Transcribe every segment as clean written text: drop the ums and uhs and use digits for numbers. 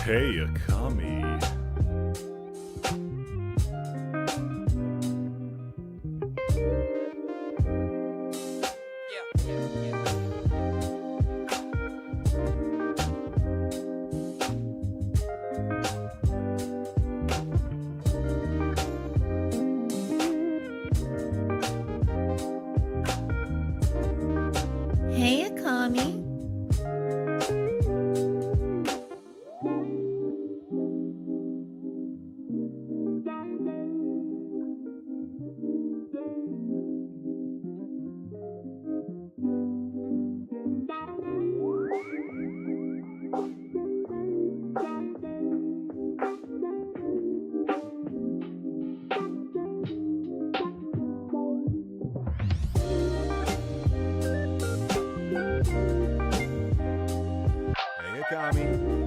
Hey, Akami. Hey, Akami. Hey, Akami.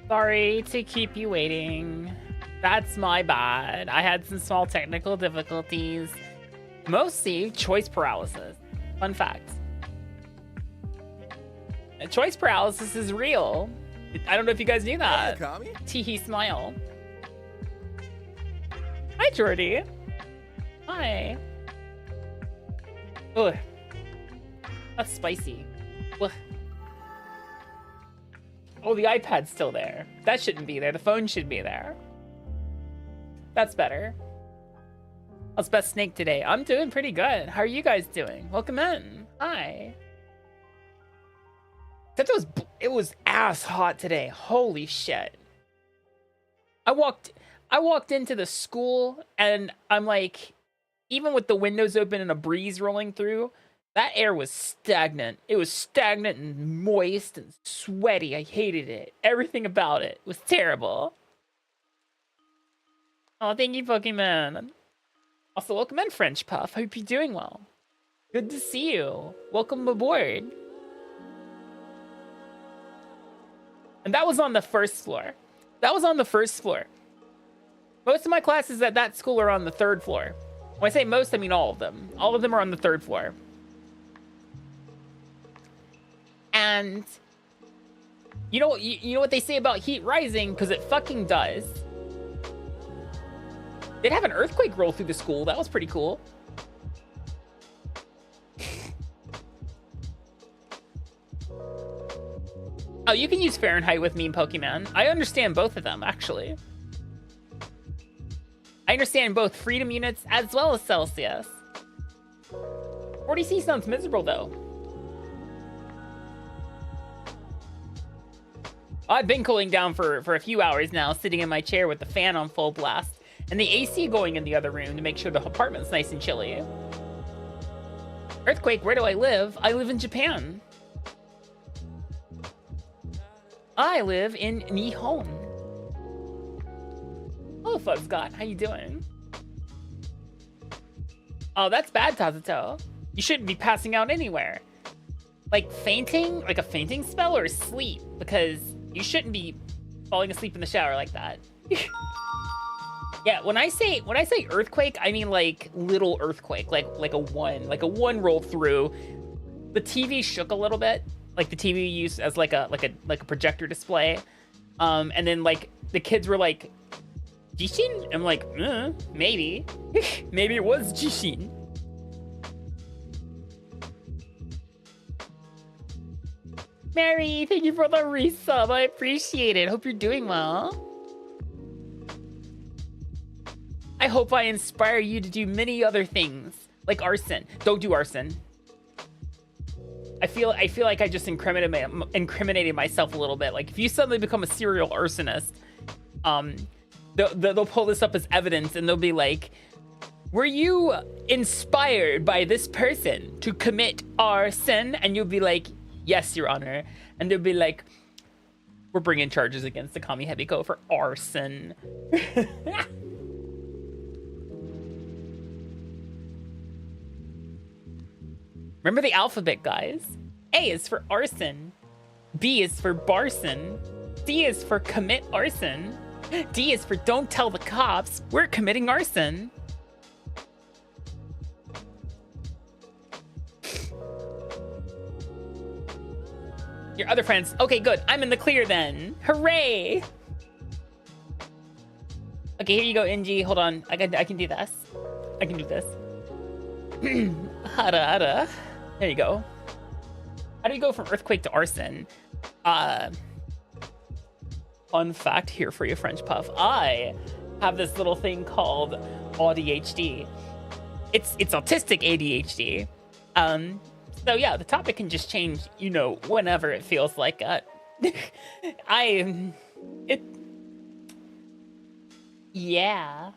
Sorry to keep you waiting. That's my bad. I had some small technical difficulties. Mostly choice paralysis. Fun fact. Choice paralysis is real. I don't know if you guys knew that. Hey, Akami. Teehee smile. Hi, Jordy. Hi. Ugh. That's spicy. Ugh. Oh, the iPad's still there. That shouldn't be there. The phone should be there. That's better. How's Best Snake today? I'm doing pretty good. How are you guys doing? Welcome in. Hi. Except it was ass hot today. Holy shit. I walked into the school and I'm like, even with the windows open and a breeze rolling through, that air was stagnant. It was stagnant and moist and sweaty. I hated it. Everything about it was terrible. Oh, thank you, Pokemon. Also, welcome in, French Puff. Hope you're doing well. Good to see you. Welcome aboard. And that was on the first floor. That was on the first floor. Most of my classes at that school are on the third floor. When I say most, I mean all of them. All of them are on the third floor. And you know what they say about heat rising? Because it fucking does. They'd have an earthquake roll through the school. That was pretty cool. Oh, you can use Fahrenheit with me and Pokemon. I understand both of them, actually. I understand both freedom units as well as Celsius. 40C sounds miserable, though. I've been cooling down for a few hours now, sitting in my chair with the fan on full blast, and the AC going in the other room to make sure the apartment's nice and chilly. Earthquake, where do I live? I live in Japan. I live in Nihon. Hello, Fudscott. How you doing? Oh, that's bad, Tazuto. You shouldn't be passing out anywhere. Like fainting? Like a fainting spell or sleep? Because you shouldn't be falling asleep in the shower like that. Yeah, when I say earthquake, I mean like little earthquake, like a one rolled through. The TV shook a little bit, like the TV used as like a projector display. And then like the kids were like, Jishin? I'm like, maybe. Maybe it was Jishin. Mary, thank you for the resub. I appreciate it. Hope you're doing well. I hope I inspire you to do many other things, like arson. Don't do arson. I feel like I just incriminated myself a little bit. Like if you suddenly become a serial arsonist, they'll pull this up as evidence and they'll be like, were you inspired by this person to commit arson? And you'll be like, yes, Your Honor. And they'll be like, we're bringing charges against Akami Hebiko for arson. Remember the alphabet, guys. A is for arson. B is for barson. C is for commit arson. D is for don't tell the cops. We're committing arson. Your other friends. Okay, good. I'm in the clear then. Hooray! Okay, here you go, NG. Hold on. I can do this. I can do this. Hara. There you go. How do you go from earthquake to arson? Fun fact here for you, French Puff. I have this little thing called ADHD. It's autistic ADHD. So yeah, the topic can just change, you know, whenever it feels like yeah.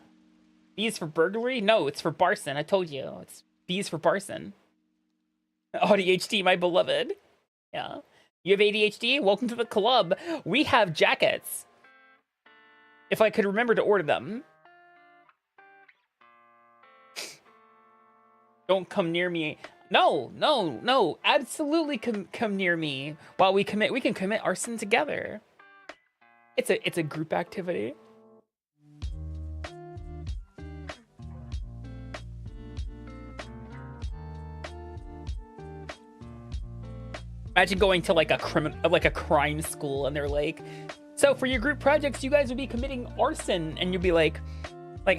B is for burglary? No, it's for Barson. I told you. It's B is for Barson. ADHD, my beloved. Yeah. You have ADHD? Welcome to the club. We have jackets. If I could remember to order them. Don't come near me. No. Absolutely come near me while we can commit arson together. It's a group activity. Imagine going to like a crime school and they're like, so for your group projects, you guys would be committing arson, and you'd be like,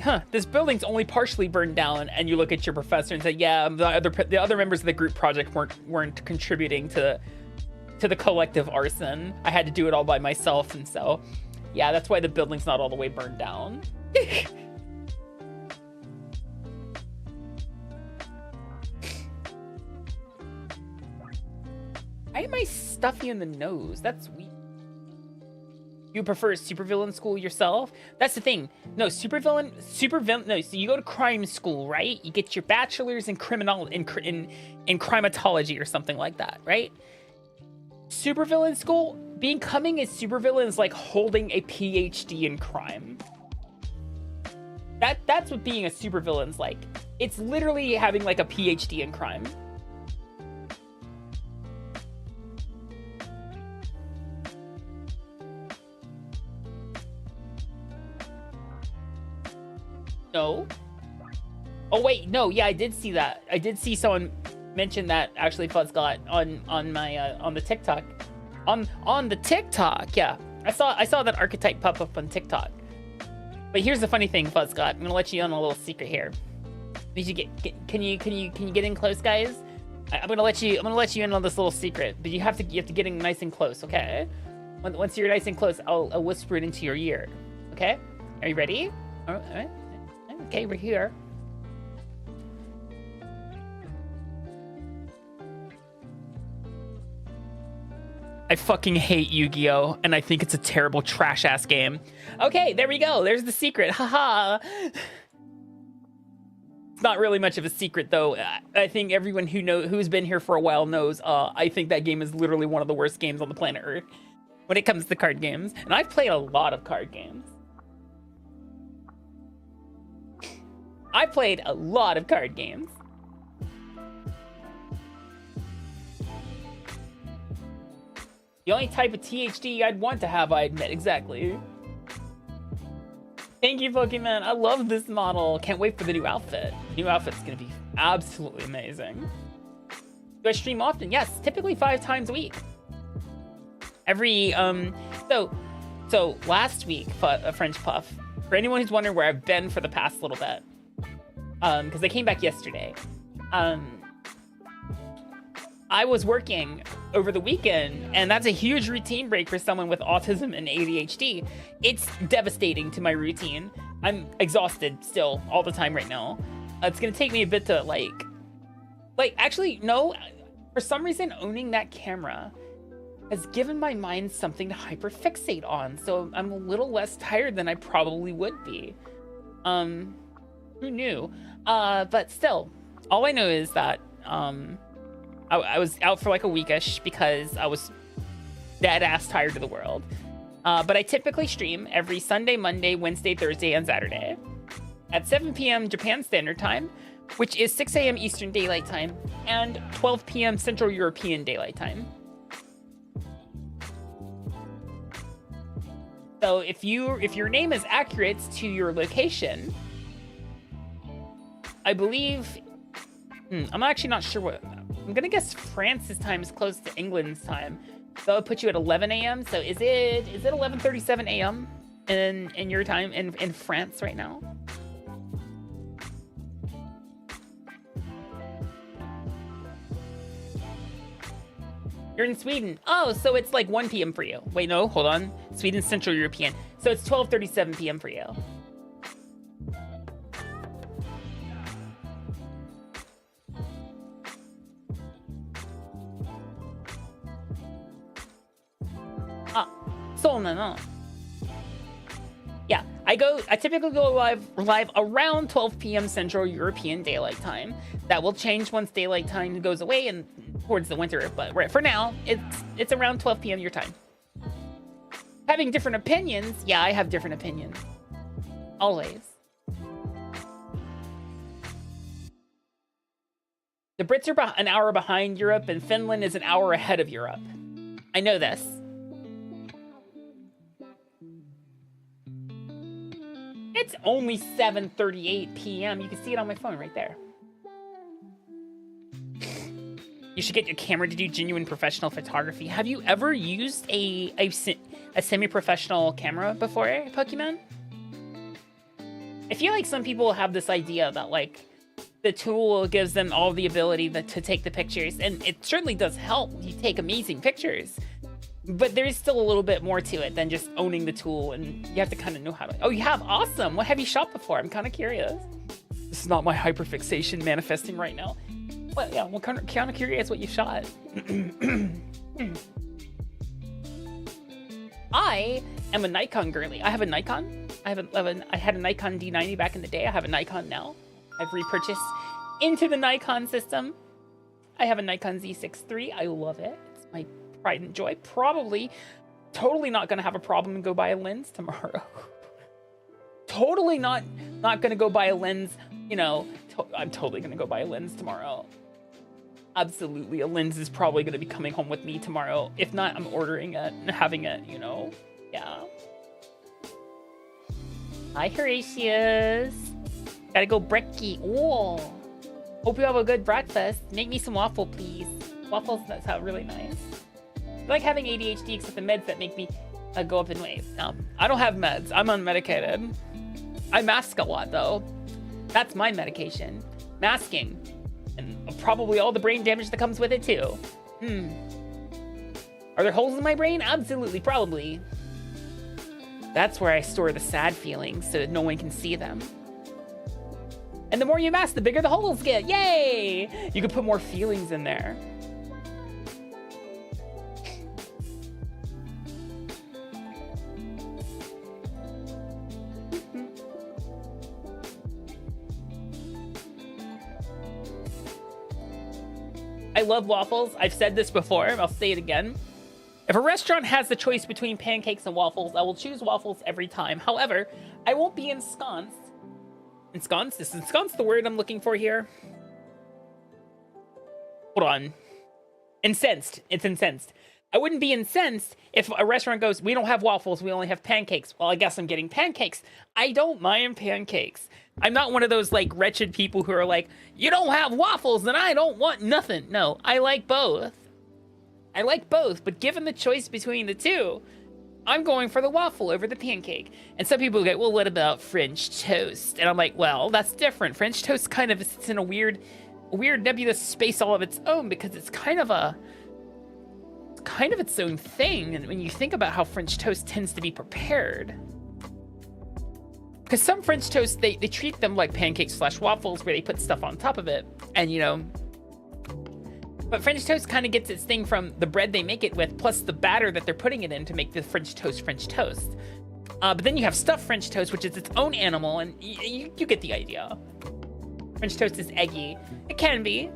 huh, this building's only partially burned down, and you look at your professor and say, yeah, the other members of the group project weren't contributing to the collective arson. I had to do it all by myself, and so yeah, that's why the building's not all the way burned down. Why am I stuffy in the nose? That's weird. You prefer supervillain school yourself? That's the thing. No, supervillain. No, so you go to crime school, right? You get your bachelor's in in crimatology or something like that, right? Supervillain school, becoming a supervillain is like holding a PhD in crime. That's what being a supervillain's like. It's literally having like a PhD in crime. No. Oh wait, no. Yeah, I did see that. I did see someone mention that actually Fuzz got on my on the TikTok. On the TikTok, yeah. I saw that archetype pop up on TikTok. But here's the funny thing, Fuzz got. I'm gonna let you in on a little secret here. Did you can you get in close, guys? I'm gonna let you in on this little secret, but you have to get in nice and close, okay? Once you're nice and close, I'll whisper it into your ear. Okay? Are you ready? All right. Okay, we're here. I fucking hate Yu-Gi-Oh! And I think it's a terrible trash-ass game. Okay, there we go. There's the secret. Haha. It's not really much of a secret, though. I think everyone who's been here for a while knows. I think that game is literally one of the worst games on the planet Earth when it comes to card games. And I've played a lot of card games. I played a lot of card games. The only type of THD I'd want to have, I admit. Exactly. Thank you, Pokemon. I love this model. Can't wait for the new outfit. The new outfit's gonna be absolutely amazing. Do I stream often? Yes, typically 5 times a week. Every, so last week, French Puff, for anyone who's wondering where I've been for the past little bit, because I came back yesterday. I was working over the weekend, and that's a huge routine break for someone with autism and ADHD. It's devastating to my routine. I'm exhausted still all the time right now. It's gonna take me a bit to actually, no, for some reason, owning that camera has given my mind something to hyperfixate on, so I'm a little less tired than I probably would be. Who knew? But still, all I know is that, I was out for like a weekish because I was dead ass tired of the world. But I typically stream every Sunday, Monday, Wednesday, Thursday, and Saturday at 7 p.m. Japan Standard Time, which is 6 a.m. Eastern Daylight Time and 12 p.m. Central European Daylight Time. So if your name is accurate to your location, I believe, I'm actually not sure what, I'm gonna guess France's time is close to England's time. So it'll put you at 11 a.m. So is it 11:37 a.m. in your time in France right now? You're in Sweden. Oh, so it's like 1 p.m. for you. Wait, no, hold on. Sweden's Central European. So it's 12:37 p.m. for you. Yeah, I typically go live around 12 p.m. Central European Daylight Time. That will change once Daylight Time goes away and towards the winter, but right for now, it's around 12 p.m. your time. Having different opinions, yeah, I have different opinions. Always. The Brits are an hour behind Europe, and Finland is an hour ahead of Europe. I know this. It's only 7:38 p.m. You can see it on my phone right there. You should get your camera to do genuine professional photography. Have you ever used a semi-professional camera before, Pokemon? I feel like some people have this idea that like the tool gives them all the ability to take the pictures, and it certainly does help you take amazing pictures. But there is still a little bit more to it than just owning the tool, and you have to kind of know how to. Oh, you have? Awesome. What have you shot before? I'm kind of curious. This is not my hyperfixation manifesting right now. Well, yeah, well, kind of curious what you shot. I am a Nikon girly. I have a Nikon. I had a Nikon D90 back in the day. I have a Nikon now. I've repurchased into the Nikon system. I have a Nikon Z6 III. I love it. It's my pride and joy. Probably, totally not gonna have a problem and go buy a lens tomorrow. Totally not gonna go buy a lens. You know, I'm totally gonna go buy a lens tomorrow. Absolutely, a lens is probably gonna be coming home with me tomorrow. If not, I'm ordering it and having it. You know, yeah. Hi, Horatius. Gotta go brekkie. Oh, hope you have a good breakfast. Make me some waffle, please. Waffles that sound really nice. I like having ADHD, except the meds that make me go up in weight. No, I don't have meds. I'm unmedicated. I mask a lot, though. That's my medication. Masking. And probably all the brain damage that comes with it, too. Are there holes in my brain? Absolutely, probably. That's where I store the sad feelings so that no one can see them. And the more you mask, the bigger the holes get. Yay! You can put more feelings in there. I love waffles. I've said this before. I'll say it again. If a restaurant has the choice between pancakes and waffles, I will choose waffles every time. However, I won't be ensconced. Ensconced? Is ensconced the word I'm looking for here? Hold on. Incensed. It's incensed. I wouldn't be incensed if a restaurant goes, we don't have waffles, we only have pancakes. Well, I guess I'm getting pancakes. I don't mind pancakes. I'm not one of those like wretched people who are like, you don't have waffles and I don't want nothing. No, I like both. I like both, but given the choice between the two, I'm going for the waffle over the pancake. And some people go, well, what about French toast? And I'm like, well, that's different. French toast kind of sits in a weird nebulous space all of its own, because it's kind of its own thing. And when you think about how French toast tends to be prepared, because some French toast, they treat them like pancakes / waffles where they put stuff on top of it. And, you know, but French toast kind of gets its thing from the bread they make it with, plus the batter that they're putting it in to make the French toast French toast. But then you have stuffed French toast, which is its own animal, and you get the idea. French toast is eggy. It can be.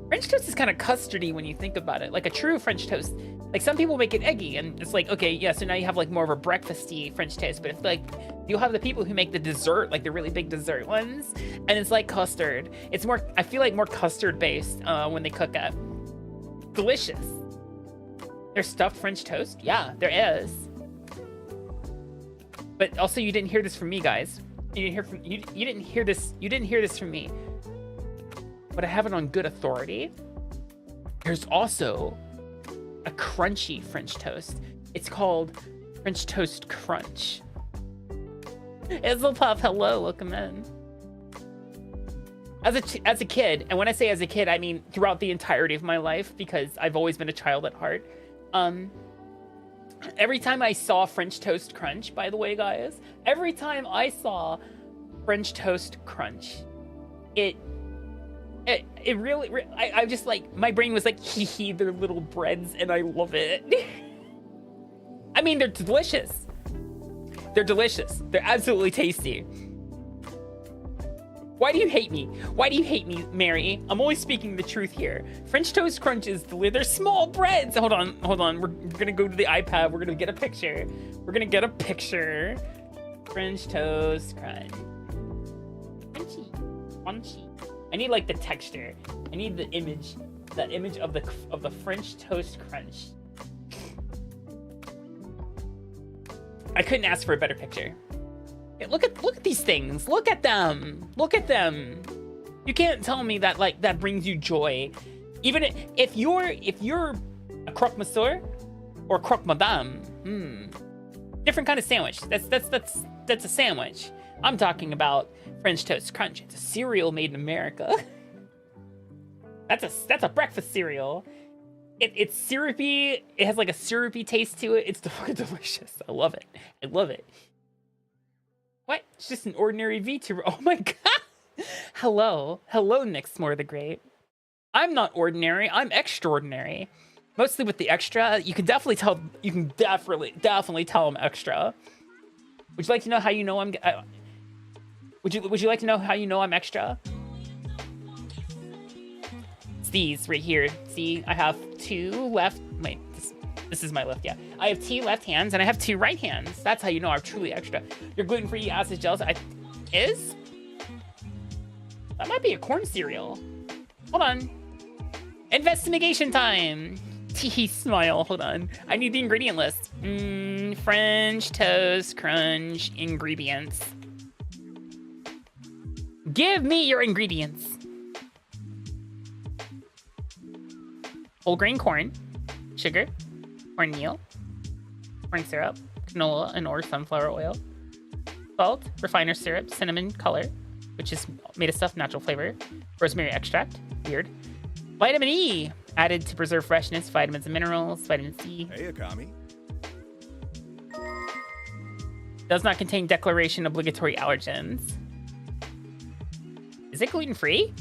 French toast is kind of custardy when you think about it. Like a true French toast, like some people make it eggy, and it's like, okay, yeah, so now you have like more of a breakfasty French toast. But if like you'll have the people who make the dessert, like the really big dessert ones, and it's like custard. It's more, I feel like more custard based when they cook it. Delicious. There's stuffed French toast? Yeah, there is. But also, you didn't hear this from me, guys. You didn't hear this from me. But I have it on good authority. There's also a crunchy French toast. It's called French Toast Crunch. Izzlepuff, hello, welcome in. As a kid, and when I say as a kid, I mean throughout the entirety of my life, because I've always been a child at heart. Every time I saw French Toast Crunch, by the way, guys, every time I saw French Toast Crunch, it really, I just like, my brain was like, hee hee, they're little breads and I love it. I mean, they're delicious. They're delicious. They're absolutely tasty. Why do you hate me? Why do you hate me, Mary? I'm only speaking the truth here. French Toast Crunch is they're small breads. Hold on. We're gonna go to the iPad. We're gonna get a picture. French Toast Crunch. Crunchy. I need like the texture. I need the image of the French Toast Crunch. I couldn't ask for a better picture. Hey, look at these things. Look at them. Look at them. You can't tell me that like that brings you joy. Even if you're a croque monsieur or croque madame, different kind of sandwich. That's a sandwich. I'm talking about French toast crunch. It's a cereal made in America. That's a breakfast cereal. It's syrupy. It has like a syrupy taste to it. It's fucking delicious. I love it. I love it. What? It's just an ordinary VTuber. Oh my god. Hello, Nixmore the Great. I'm not ordinary. I'm extraordinary. Mostly with the extra, you can definitely tell. You can definitely tell I'm extra. Would you like to know how you know I'm? Would you like to know how you know I'm extra? It's these right here. See, I have 2 left. Wait, this is my left. Yeah, I have 2 left hands and I have 2 right hands. That's how you know I'm truly extra. Your gluten-free ass is jealous. Is? That might be a corn cereal. Hold on. Investigation time. Tee smile. Hold on. I need the ingredient list. French toast crunch ingredients. Give me your ingredients. Whole grain corn, sugar, cornmeal, corn syrup, canola and or sunflower oil, salt, refiner syrup, cinnamon color, which is made of stuff, natural flavor, rosemary extract, weird, vitamin E, added to preserve freshness, vitamins and minerals, vitamin C. Hey, Akami. Does not contain declaration obligatory allergens. Is it gluten-free?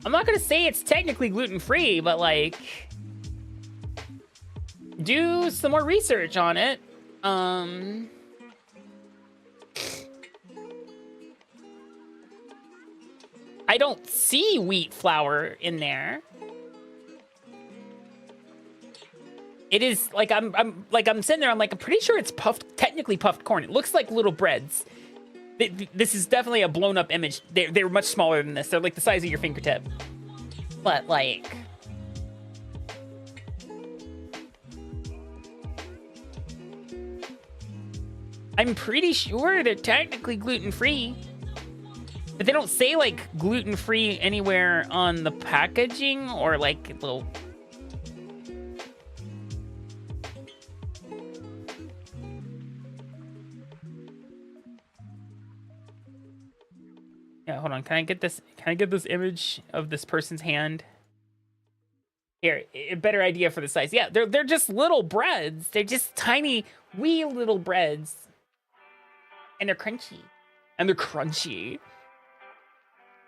I'm not gonna say it's technically gluten-free, but like, do some more research on it. I don't see wheat flour in there. It is like I'm sitting there. I'm like, I'm pretty sure it's technically puffed corn. It looks like little breads. This is definitely a blown up image. They're much smaller than this. They're like the size of your fingertip. But like, I'm pretty sure they're technically gluten-free. But they don't say like gluten-free anywhere on the packaging or like little. Yeah, hold on. Can I get this image of this person's hand? Here, a better idea for the size. Yeah, they're just little breads. They're just tiny, wee little breads. And they're crunchy. And they're crunchy.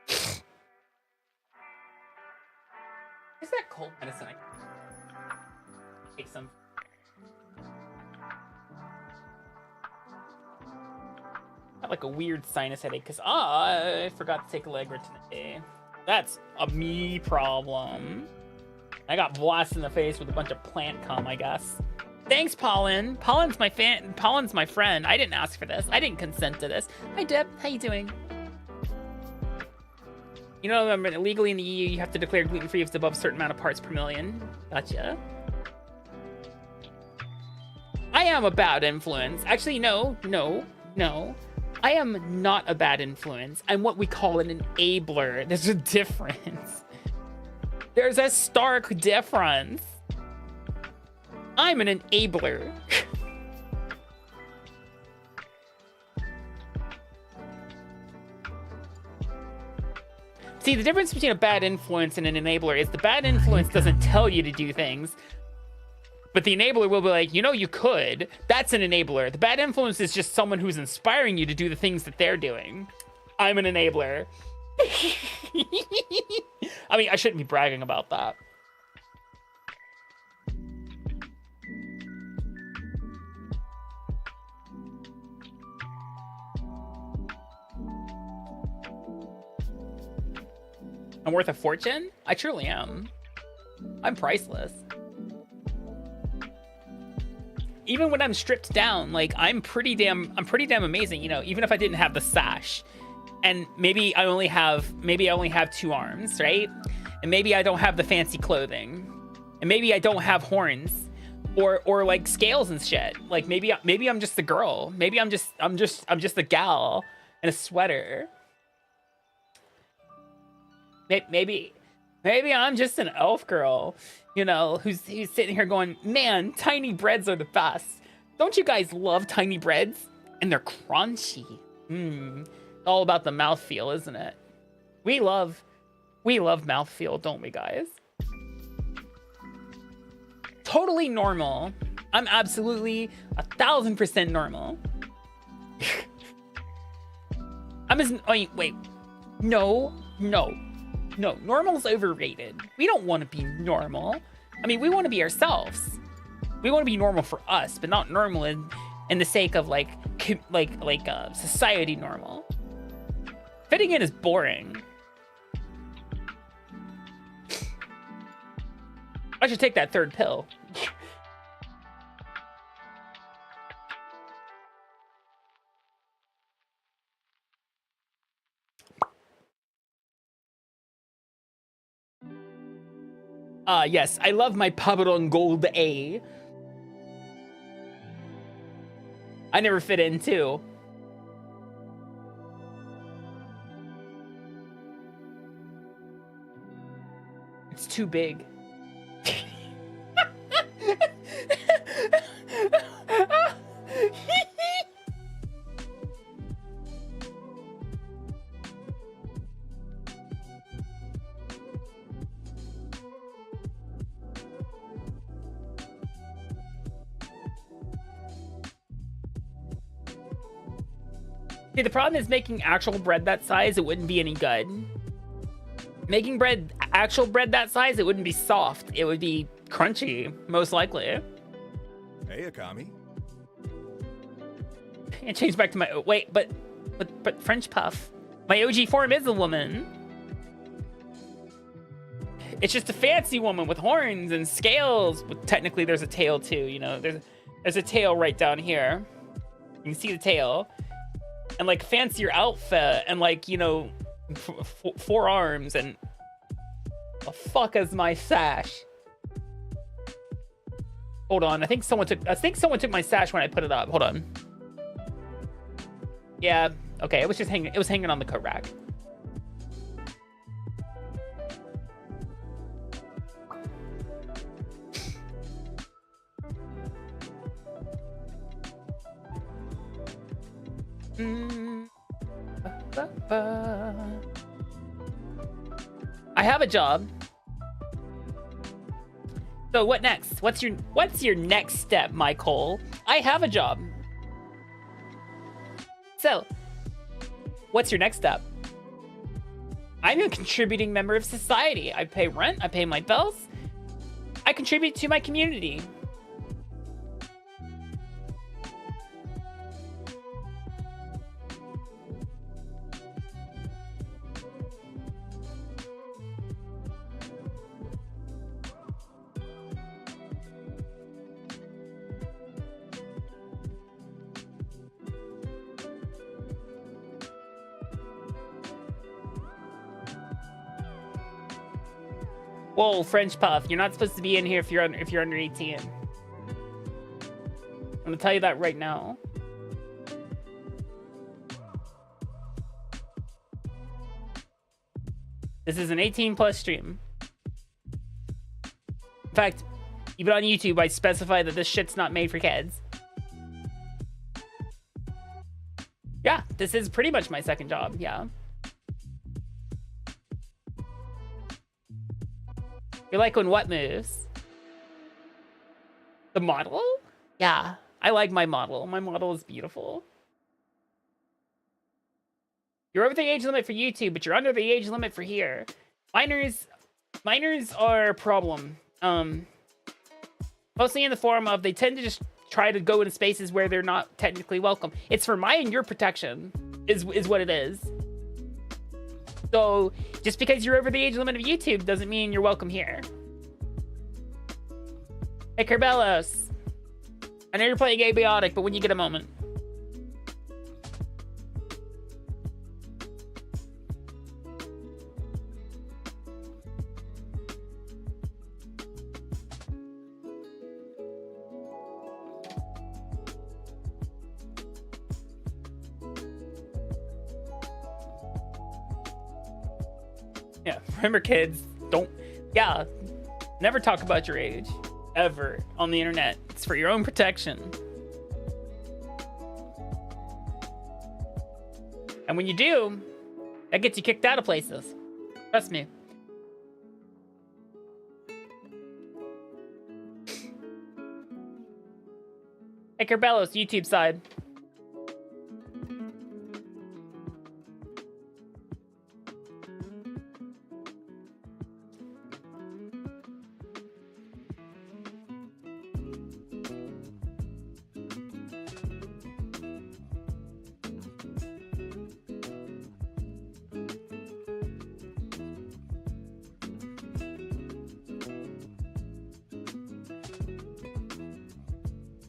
Is that cold medicine? I can take some. Got like a weird sinus headache because I forgot to take Allegra today. That's a me problem. I got blasted in the face with a bunch of plant cum, I guess. Thanks, Pollen. Pollen's my friend. I didn't ask for this. I didn't consent to this. Hi, Deb. How you doing? You know, legally in the EU, you have to declare gluten-free if it's above a certain amount of parts per million. Gotcha. I am a bad influence. Actually, no. I am not a bad influence. I'm what we call an enabler. There's a difference. There's a stark difference. I'm an enabler. See, the difference between a bad influence and an enabler is the bad influence doesn't tell you to do things, but the enabler will be like, you know, you could. That's an enabler. The bad influence is just someone who's inspiring you to do the things that they're doing. I'm an enabler. I mean, I shouldn't be bragging about that. I'm worth a fortune? I truly am. I'm priceless. Even when I'm stripped down, like I'm pretty damn amazing, you know, even if I didn't have the sash. And maybe I only have 2 arms, right? And maybe I don't have the fancy clothing. And maybe I don't have horns. or like scales and shit. Like maybe I'm just a girl. Maybe I'm just a gal in a sweater. Maybe I'm just an elf girl, you know, who's sitting here going, man, tiny breads are the best. Don't you guys love tiny breads? And they're crunchy. All about the mouthfeel, isn't it? We love mouthfeel, don't we, guys? Totally normal. I'm absolutely 1000% normal. Wait. No. Normal's overrated. We don't want to be normal. I mean, we want to be ourselves. We want to be normal for us, but not normal in the sake of like society normal. Fitting in is boring. I should take that third pill. Yes, I love my Pabron Gold A. I never fit in too. It's too big. See, the problem is making actual bread that size, it wouldn't be any good. Making actual bread that size, it wouldn't be soft. It would be crunchy, most likely. Hey, Akami. And change back to my wait, but French puff. My OG form is a woman. It's just a fancy woman with horns and scales. But technically, there's a tail too. You know, there's a tail right down here. You can see the tail, and like fancier outfit, and like, you know, four arms, and the fuck is my sash? Hold on, I think someone took my sash when I put it up. Hold on. Yeah, okay, it was hanging on the coat rack. I have a job. So what next? What's your next step, Michael? I have a job. So, what's your next step? I'm a contributing member of society. I pay rent, I pay my bills. I contribute to my community. Whoa, French puff! You're not supposed to be in here if you're under 18. I'm gonna tell you that right now. This is an 18+ stream. In fact, even on YouTube, I specify that this shit's not made for kids. Yeah, this is pretty much my second job. Yeah. You like when what moves? The model? Yeah, I like my model. My model is beautiful. You're over the age limit for YouTube, but you're under the age limit for here. Minors are a problem. Mostly in the form of they tend to just try to go into spaces where they're not technically welcome. It's for my and your protection, is what it is. So, just because you're over the age limit of YouTube doesn't mean you're welcome here. Hey, Kerbelos. I know you're playing Abiotic, but when you get a moment. Yeah, remember kids, never talk about your age, ever, on the internet. It's for your own protection. And when you do, that gets you kicked out of places. Trust me. Hey, Kerbellos, YouTube side.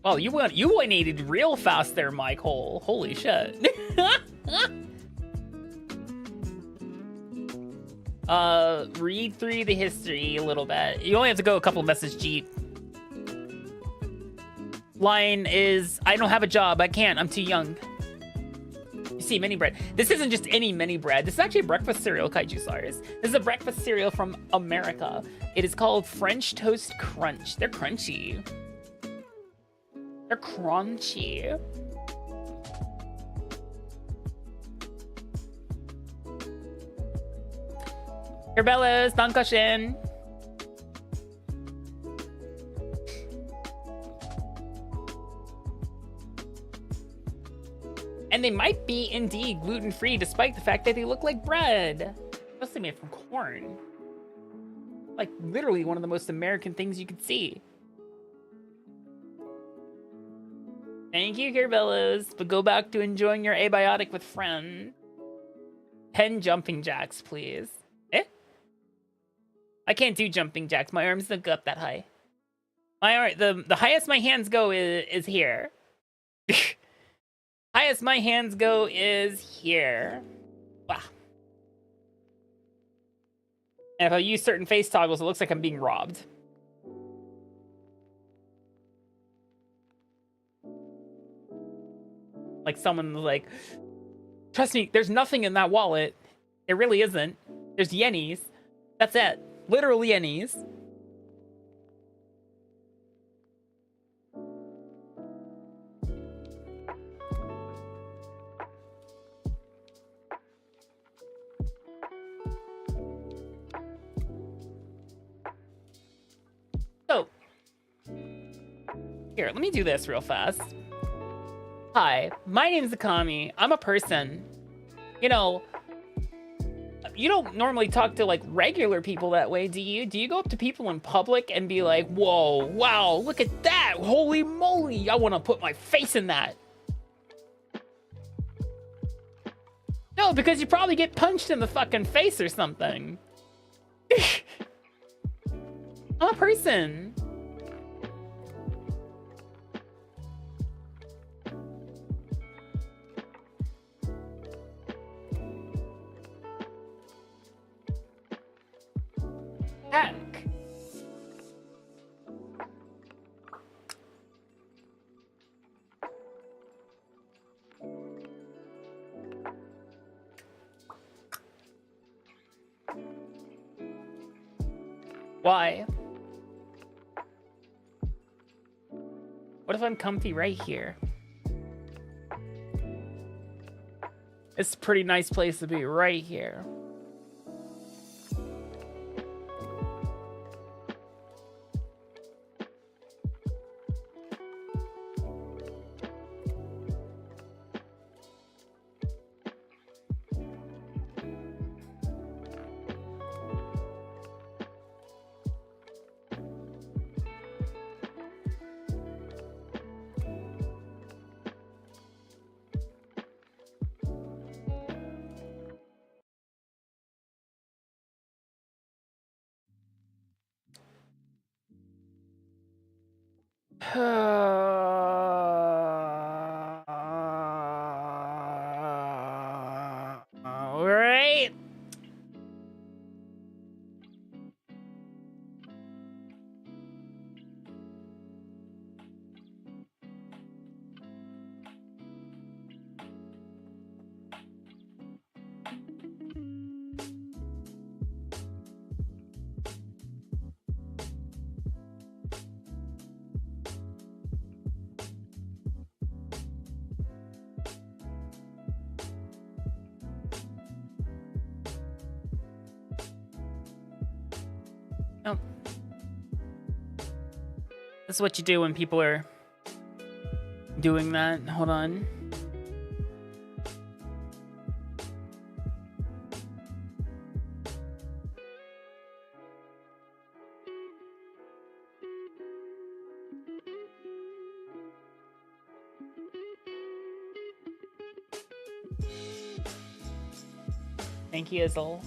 Well, you went real fast there, Mike. Holy shit. Read through the history a little bit. You only have to go a couple messages deep. Line is, I don't have a job. I can't. I'm too young. You see, mini bread. This isn't just any mini bread. This is actually a breakfast cereal, Kaiju Stars. This is a breakfast cereal from America. It is called French Toast Crunch. They're crunchy. They're crunchy. Kerbellas, Dankashin. And they might be indeed gluten-free despite the fact that they look like bread. Mostly made from corn. Like literally one of the most American things you could see. Thank you, Kerbellas, but go back to enjoying your abiotic with friend. 10 jumping jacks, please. Eh? I can't do jumping jacks. My arms don't go up that high. The highest my hands go is here. Highest my hands go is here. Wow. And if I use certain face toggles, it looks like I'm being robbed. Like someone like, trust me, there's nothing in that wallet. It really isn't. There's yennies. That's it. Literal yennies. So, here, let me do this real fast. Hi, my name's Akami. I'm a person. You know, you don't normally talk to like regular people that way, do you? Do you go up to people in public and be like, whoa, wow, look at that. Holy moly, I want to put my face in that. No, because you probably get punched in the fucking face or something. I'm a person. Heck. Why? What if I'm comfy right here? It's a pretty nice place to be right here. All right. This is what you do when people are doing that. Hold on. Thank you, Izzle.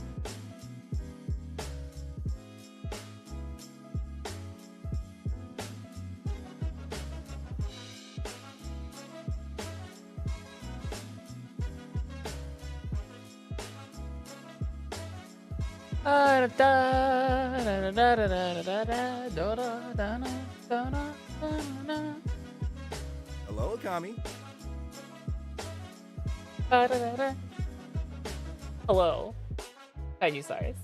Hello, Akami. Hello. Kaiju Cyrus.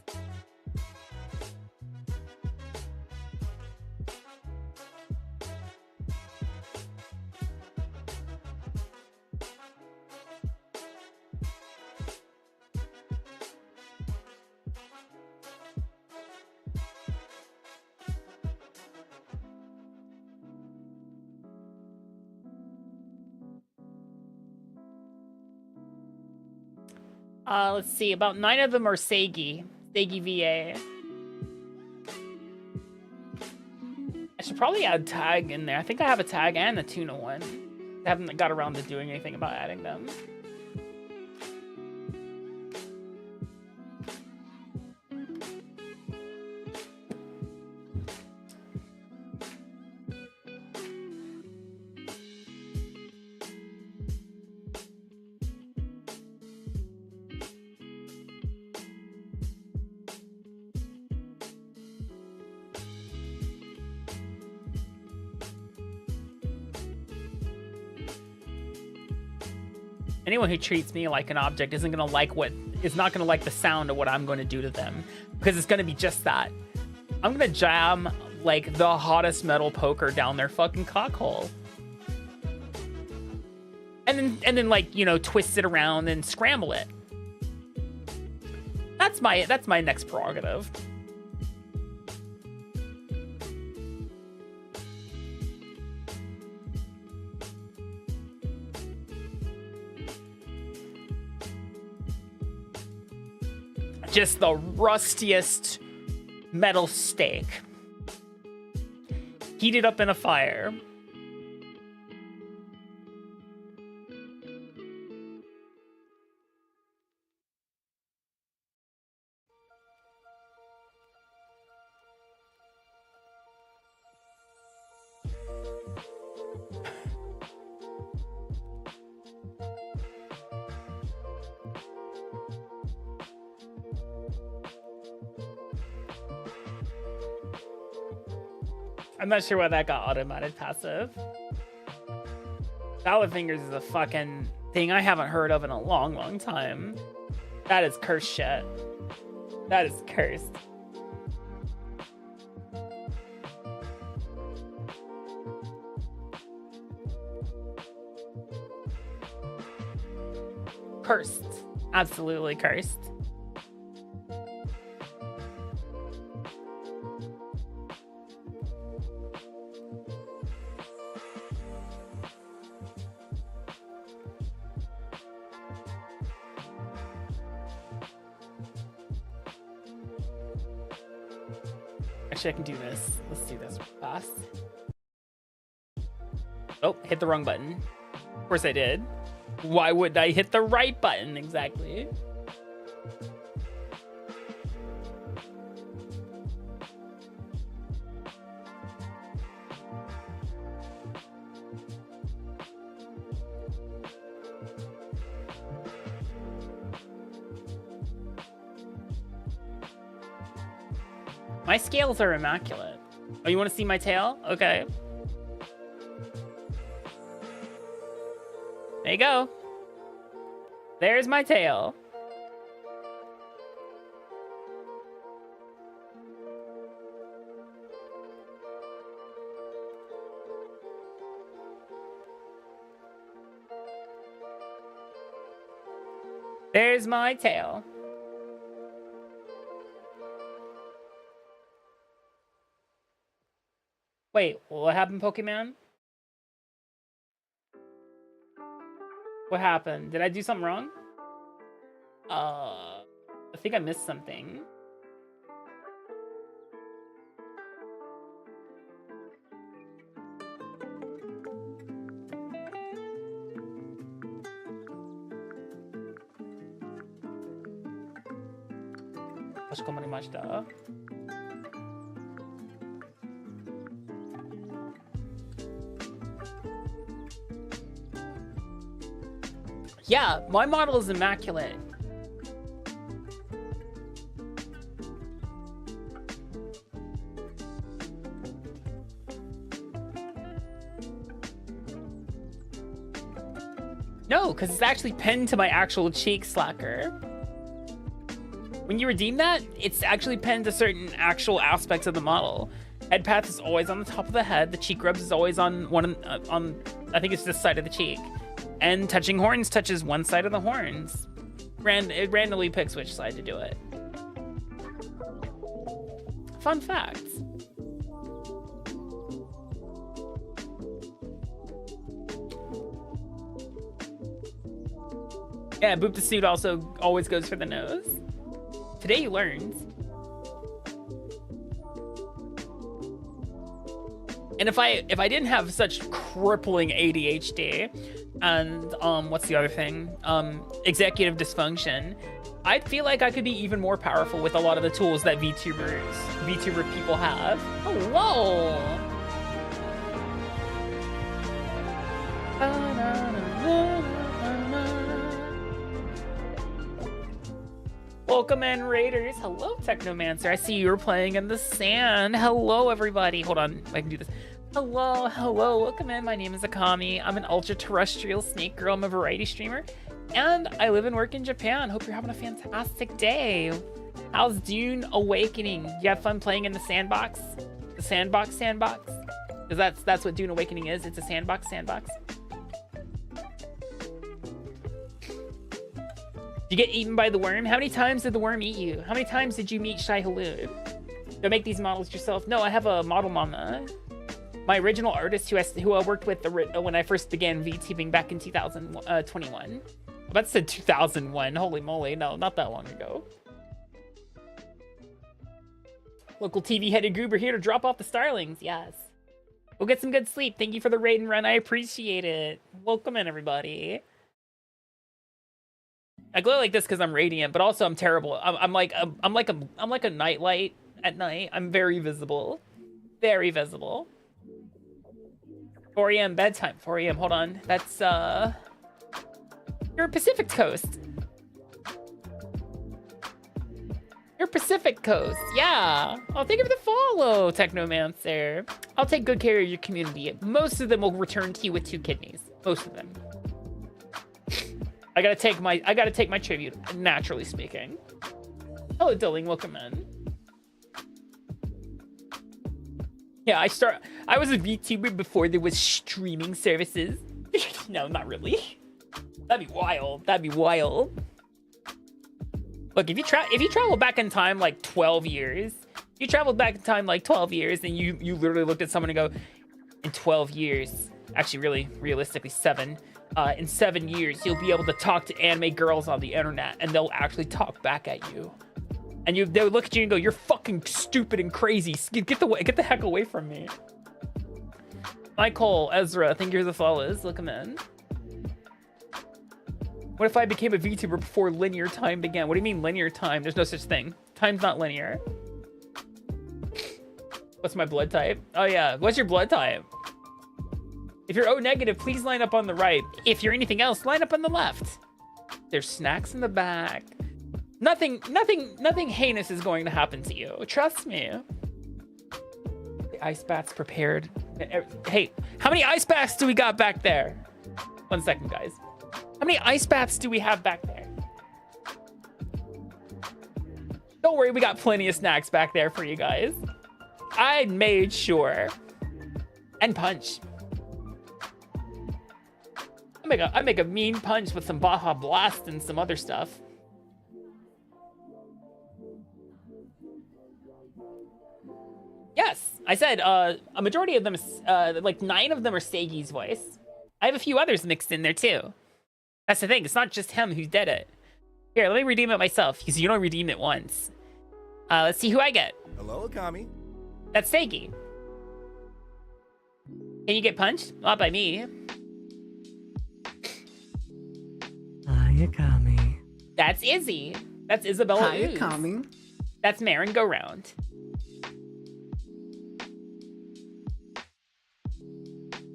Let's see. About 9 of them are Seigi. Seigi VA. I should probably add tag in there. I think I have a tag and a tuna one. I haven't got around to doing anything about adding them. Anyone who treats me like an object is not gonna like the sound of what I'm going to do to them, because it's gonna be just that. I'm gonna jam like the hottest metal poker down their fucking cockhole, and then like, you know, twist it around and scramble it. That's my next prerogative. Just the rustiest metal steak. Heated up in a fire. I'm not sure why that got automated passive. Salad fingers is a fucking thing I haven't heard of in a long, long time. That is cursed shit. That is cursed. Cursed. Absolutely cursed. Actually, I can do this. Let's do this fast. Oh, hit the wrong button. Of course I did. Why would I hit the right button exactly? My scales are immaculate. Oh, you want to see my tail? Okay. There you go. There's my tail. There's my tail. Wait, what happened, Pokemon? What happened? Did I do something wrong? I think I missed something. Yeah, my model is immaculate. No, because it's actually pinned to my actual cheek, Slacker. When you redeem that, it's actually pinned to certain actual aspects of the model. Head path is always on the top of the head. The cheek rubs is always on I think it's this side of the cheek. And touching horns touches one side of the horns. It randomly picks which side to do it. Fun facts. Yeah, boop the suit also always goes for the nose. Today you learned. And if I didn't have such crippling ADHD and what's the other thing? Executive dysfunction, I feel like I could be even more powerful with a lot of the tools that VTuber people have. Hello. Welcome in, Raiders. Hello, Technomancer. I see you're playing in the sand. Hello, everybody. Hold on, I can do this. Hello, welcome in. My name is Akami. I'm an ultra-terrestrial snake girl. I'm a variety streamer, and I live and work in Japan. Hope you're having a fantastic day. How's Dune Awakening? You have fun playing in the sandbox? The sandbox? Because that's what Dune Awakening is. It's a sandbox. You get eaten by the worm? How many times did the worm eat you? How many times did you meet Shai Halud? Don't make these models yourself. No, I have a model mama. My original artist who I worked with when I first began VTubing back in 2021. That said 2001. Holy moly, no, not that long ago. Local TV-headed goober here to drop off the starlings. Yes. We'll get some good sleep. Thank you for the raid and run. I appreciate it. Welcome in, everybody. I glow like this because I'm radiant, but also I'm terrible. I'm like a nightlight at night. I'm very visible. Very visible. 4 a.m. bedtime. 4 a.m. Hold on. That's you're Pacific Coast. You're Pacific Coast. Yeah. Oh, thank you for the follow, Technomancer. I'll take good care of your community. Most of them will return to you with 2 kidneys. Most of them. I gotta take my tribute, naturally speaking. Hello, Dilling, welcome in. Yeah, I was a VTuber before there was streaming services. No, not really. That'd be wild. Look, if you travel back in time like 12 years, and you literally looked at someone and go, in 12 years, actually really realistically 7, in 7 years, you'll be able to talk to anime girls on the internet, and they'll actually talk back at you. And they'll look at you and go, "You're fucking stupid and crazy. Get the heck away from me." Michael, Ezra, thank you for the follows. Look him in. What if I became a VTuber before linear time began? What do you mean linear time? There's no such thing. Time's not linear. What's my blood type? Oh yeah, what's your blood type? If you're O negative, please line up on the right. If you're anything else, line up on the left. There's snacks in the back. Nothing heinous is going to happen to you. Trust me. The ice bath's prepared. Hey, how many ice baths do we got back there? 1 second, guys. How many ice baths do we have back there? Don't worry, we got plenty of snacks back there for you guys. I made sure. And punch. I make a mean punch with some Baja Blast and some other stuff. Yes, I said a majority of them, like 9 of them are Seigi's voice. I have a few others mixed in there too. That's the thing. It's not just him who did it. Here, let me redeem it myself because you don't redeem it once. Let's see who I get. Hello, Akami. That's Seigi. Can you get punched? Not by me. Hi, Akami. That's Izzy. That's Isabella. Hi, Ooze. Akami. That's Marin Go Round.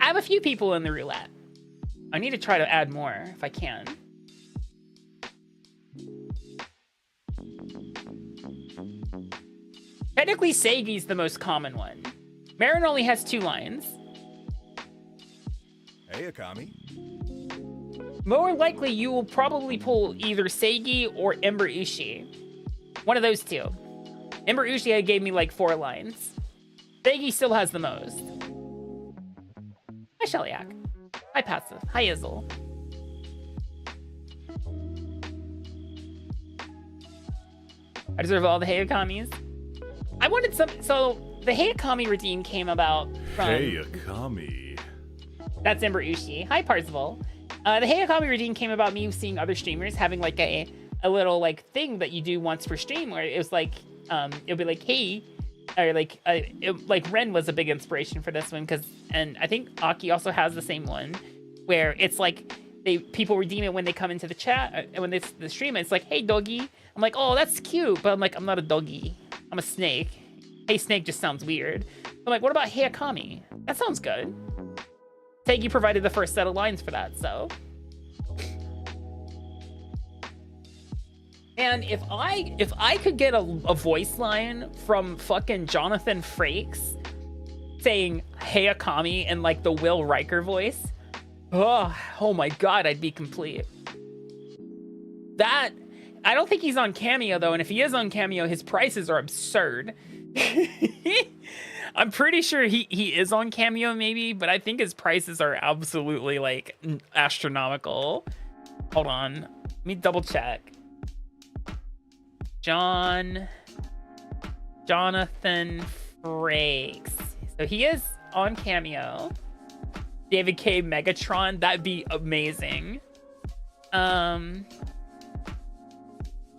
I have a few people in the roulette. I need to try to add more if I can. Technically, Seigi's the most common one. Marin only has 2 lines. Hey, Akami. More likely, you will probably pull either Seigi or Ember Ushi. One of those 2. Ember Ushi gave me like 4 lines. Seigi still has the most. Hi, Shellyak. Hi, Passive. Hi, Izzle. I deserve all the Hayakamis. I wanted some. So the Hayakami redeem came about from. Hey, Akami. That's Ember Ushi. Hi, Parzival. The Hayakami redeem came about me seeing other streamers having like a little like thing that you do once per stream where it was like it'll be like, hey, or like like Ren was a big inspiration for this one and I think Aki also has the same one where it's like people redeem it when they come into the chat and when the stream it's like, hey doggy. I'm like, oh, that's cute, but I'm like, I'm not a doggy. I'm a snake. Hey snake just sounds weird. I'm like, what about Hey Akami? That sounds good. Seigi provided the first set of lines for that, so. And if I could get a voice line from fucking Jonathan Frakes saying Hey Akami in like the Will Riker voice, oh my god, I'd be complete. That, I don't think he's on Cameo though, and if he is on Cameo, his prices are absurd. I'm pretty sure he is on Cameo maybe, but I think his prices are absolutely like astronomical. Hold on, let me double check. Jonathan Frakes. So he is on Cameo. David K. Megatron, that'd be amazing. So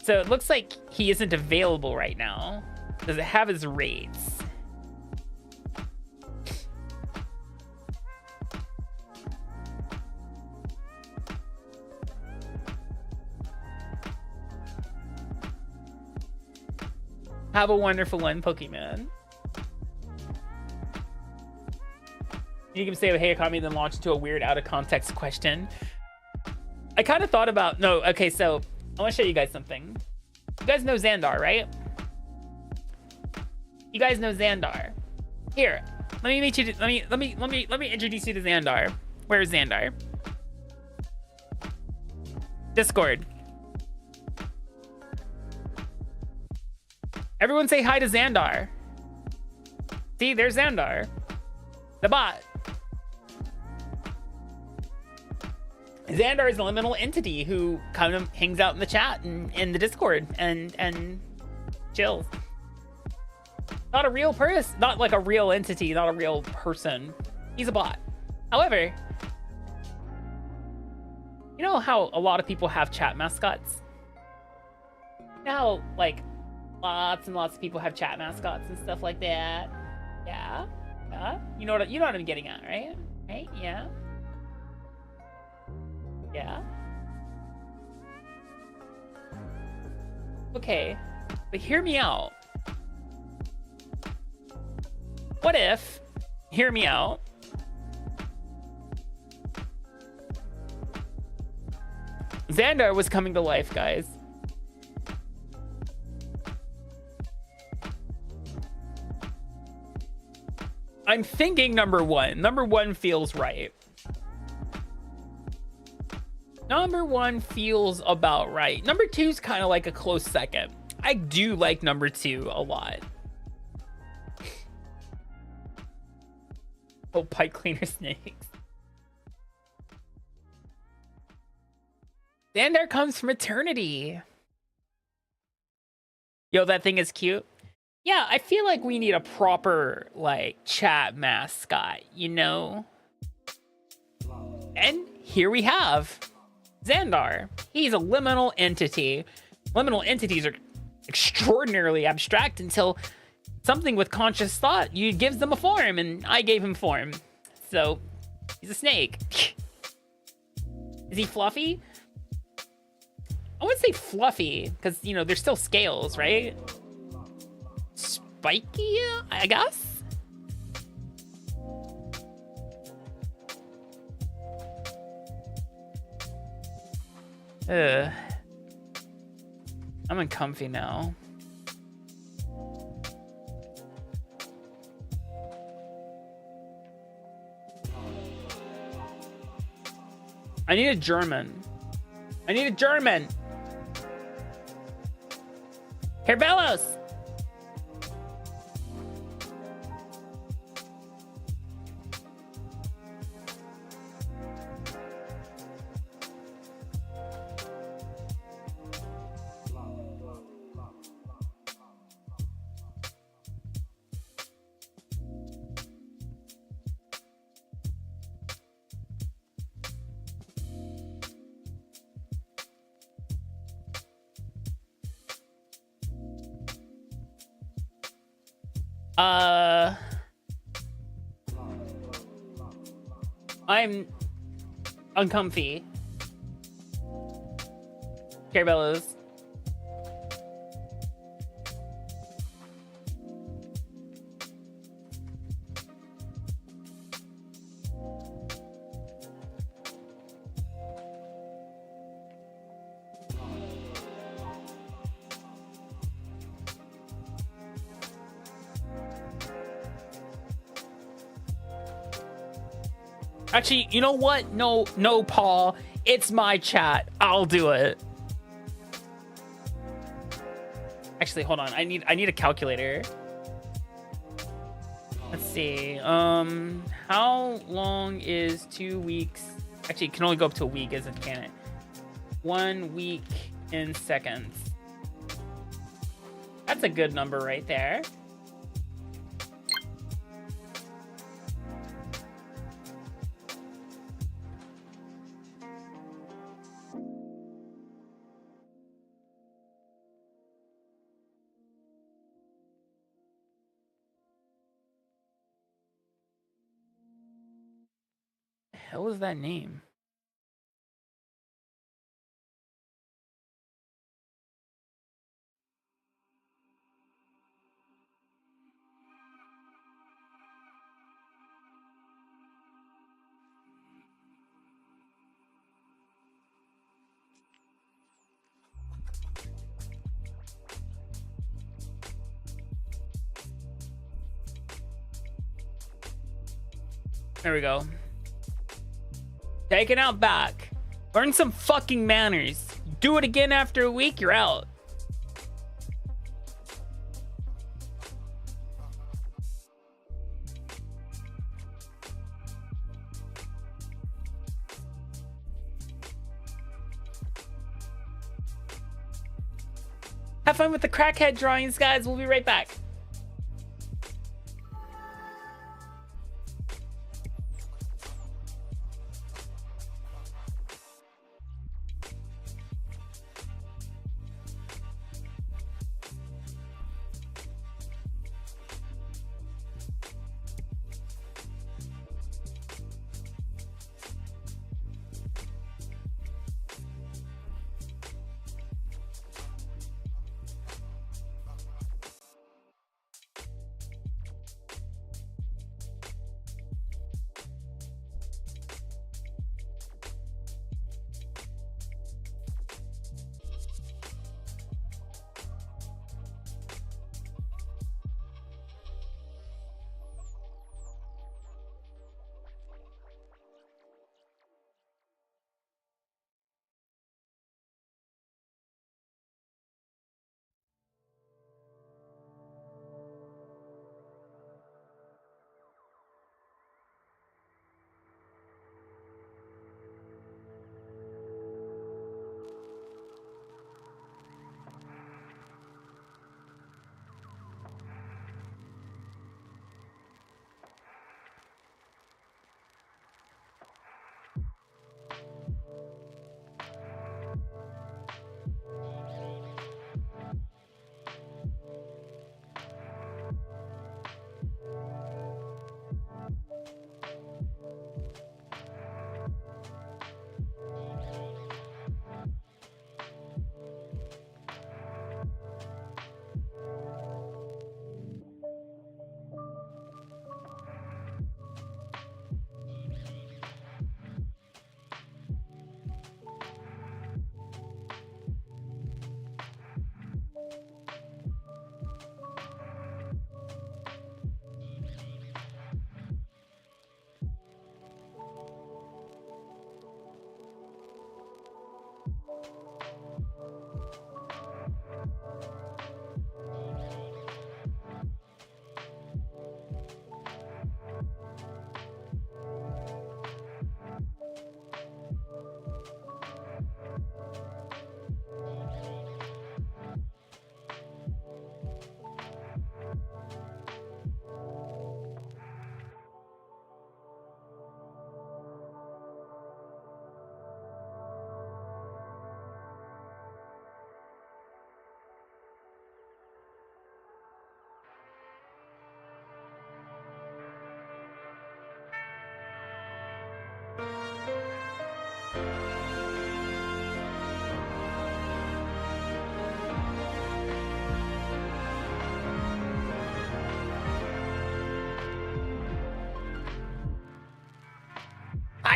it looks like he isn't available right now. Does it have his rates? Have a wonderful one, Pokemon. You can say, hey, Akami, then launch into a weird out of context question. I kind of thought about, no, okay, so I want to show you guys something. You guys know Xandar, right? You guys know Xandar. Here, let me meet you. Let me introduce you to Xandar. Where is Xandar? Discord. Everyone say hi to Xandar. See, there's Xandar. The bot. Xandar is a liminal entity who kind of hangs out in the chat and in the Discord and chills. Not a real person, not like a real entity, not a real person. He's a bot. However, you know how a lot of people have chat mascots? You know how, like, lots and lots of people have chat mascots and stuff like that? Yeah? Yeah? You know what I'm getting at, right? Right? Yeah? Yeah? Okay, but hear me out. What if, hear me out, Xandar was coming to life, guys. I'm thinking number one. Number one feels right. Number one feels about right. Number two is kind of like a close second. I do like number two a lot. Oh, pipe cleaner snakes. Xandar comes from eternity. Yo, that thing is cute. Yeah, I feel like we need a proper, like, chat mascot, you know? And here we have Xandar. He's a liminal entity. Liminal entities are extraordinarily abstract until something with conscious thought, you gives them a form, and I gave him form. So, he's a snake. Is he fluffy? I wouldn't say fluffy, because, you know, there's still scales, right? Spiky, I guess? Ugh. I'm uncomfy now. I need a German. I need a German. Herbelos. I'm uncomfy. Carabellos. Actually, you know what? No, Paul. It's my chat. I'll do it. Actually, hold on. I need a calculator. Let's see. How long is 2 weeks? Actually, it can only go up to a week, isn't it? 1 week in seconds. That's a good number right there. What was that name? There we go. Taken out back. Learn some fucking manners. Do it again after a week, you're out. Have fun with the crackhead drawings, guys. We'll be right back.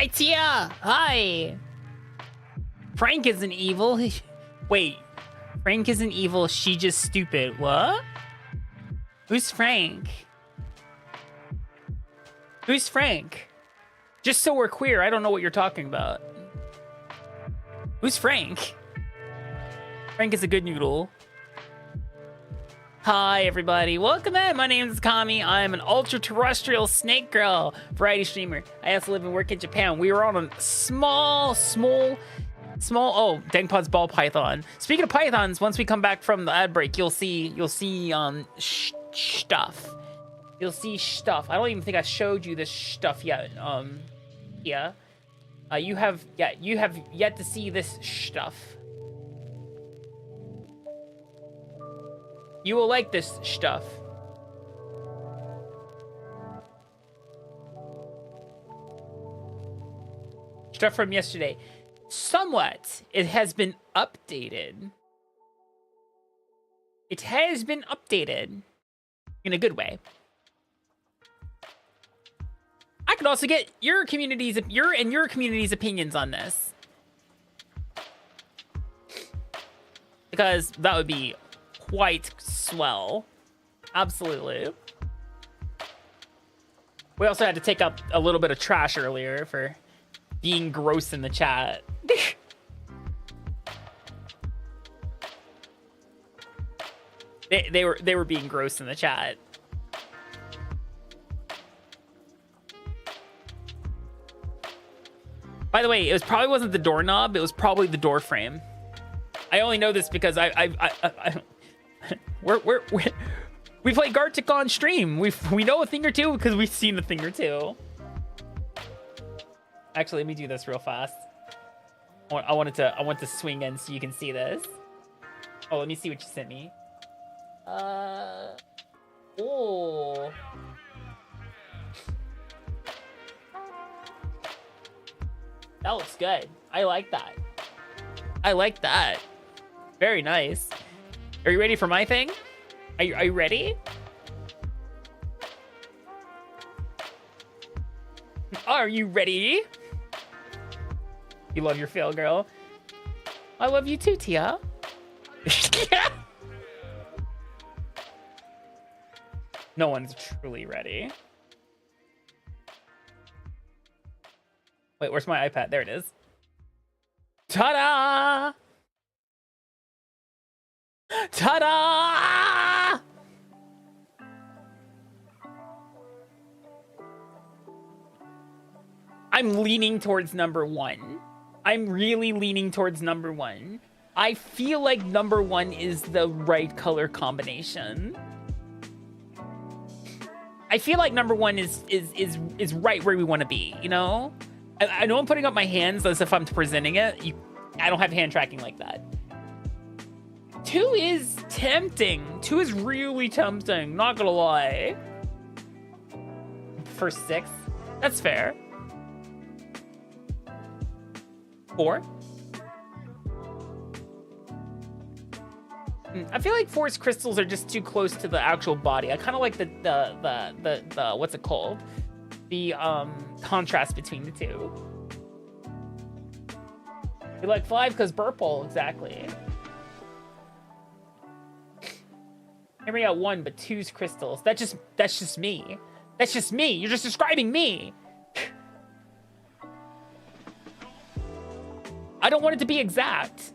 Hi, Tia. Hi. Frank isn't evil. Wait. Frank isn't evil. She just stupid. What? Who's Frank? Who's Frank? Just so we're queer, I don't know what you're talking about. Who's Frank? Frank is a good noodle. Hi, everybody. Welcome in. My name is Akami. I'm an ultra-terrestrial snake girl variety streamer. I also live and work in Japan. We were on a small, oh, Dengpod's ball python. Speaking of pythons, once we come back from the ad break, you'll see stuff. You'll see stuff. I don't even think I showed you this stuff yet. Yeah. You have yet to see this stuff. You will like this stuff. Stuff from yesterday. Somewhat. It has been updated. It has been updated. In a good way. I could also get your community's opinions on this. Because that would be quite swell. Absolutely. We also had to take up a little bit of trash earlier for being gross in the chat. they were being gross in the chat. By the way, it probably wasn't the doorknob. It was probably the door frame. I only know this because we play Gartic on stream. We know a thing or two because we've seen a thing or two. Actually, let me do this real fast. I want to swing in so you can see this. Oh, let me see what you sent me. Oh. That looks good. I like that. I like that. Very nice. Are you ready for my thing? Are you ready? Are you ready? You love your fail, girl. I love you too, Tia. No one's truly ready. Wait, where's my iPad? There it is. Ta-da! Ta-da! I'm leaning towards number one. I'm really leaning towards number one. I feel like number one is the right color combination. I feel like number one is right where we want to be, you know? I know I'm putting up my hands as if I'm presenting it. I don't have hand tracking like that. 2 is tempting. 2 is really tempting, not gonna lie. For 6, that's fair. 4. I feel like force crystals are just too close to the actual body. I kind of like the what's it called? The contrast between the two. You like 5 because Burple, exactly. Here we got 1, but 2's crystals. That's just me. That's just me. You're just describing me. I don't want it to be exact.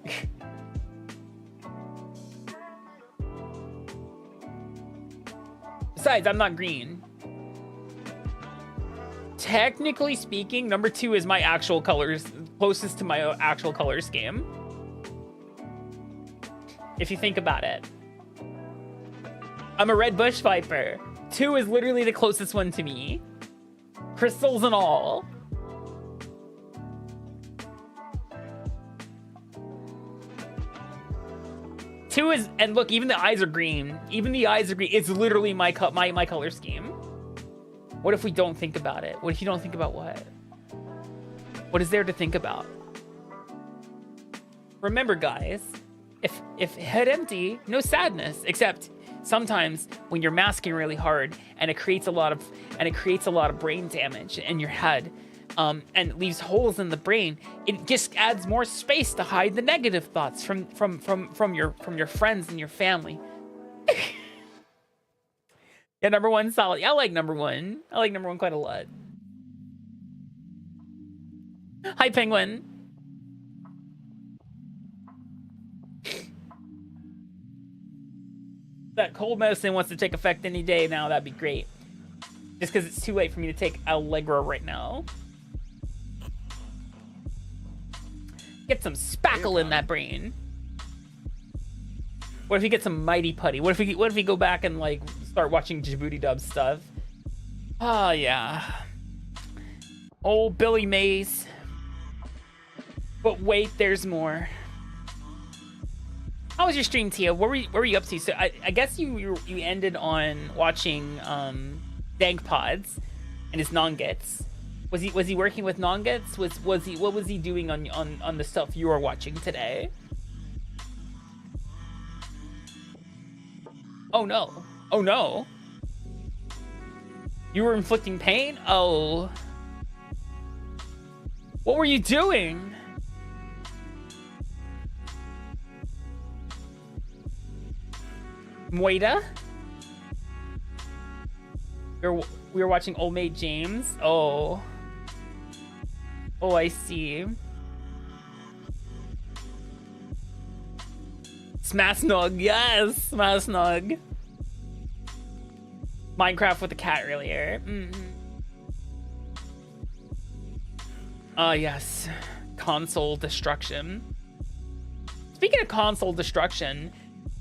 Besides, I'm not green. Technically speaking, number 2 is my actual colors, closest to my actual color scheme. If you think about it. I'm a red bush viper. 2 is literally the closest one to me. Crystals and all. Two is, and look, even the eyes are green. Even the eyes are green. It's literally my color scheme. What if we don't think about it? What if you don't think about what? What is there to think about? Remember, guys, if head empty, no sadness. Except sometimes when you're masking really hard and it creates a lot of brain damage in your head, and leaves holes in the brain, it just adds more space to hide the negative thoughts from your friends and your family. Yeah, number one solid. I like number one. I like number one quite a lot. Hi, Penguin. That cold medicine wants to take effect any day now, that'd be great. Just because it's too late for me to take Allegra right now. Get some spackle in that brain. What if we get some Mighty Putty? What if we go back and like start watching Djibouti dub stuff? Oh yeah. Old Billy Mays. But wait, there's more. How was your stream, Tia? What were you up to? So I guess you ended on watching Dank Pods and his Nongets. Was he working with Nongets? What was he doing on the stuff you were watching today? Oh no. Oh no. You were inflicting pain? Oh. What were you doing? Moida? We were watching Old Mate James. Oh. Oh, I see. Smasnog, yes, Smasnog. Minecraft with the cat earlier. Yes, console destruction. Speaking of console destruction,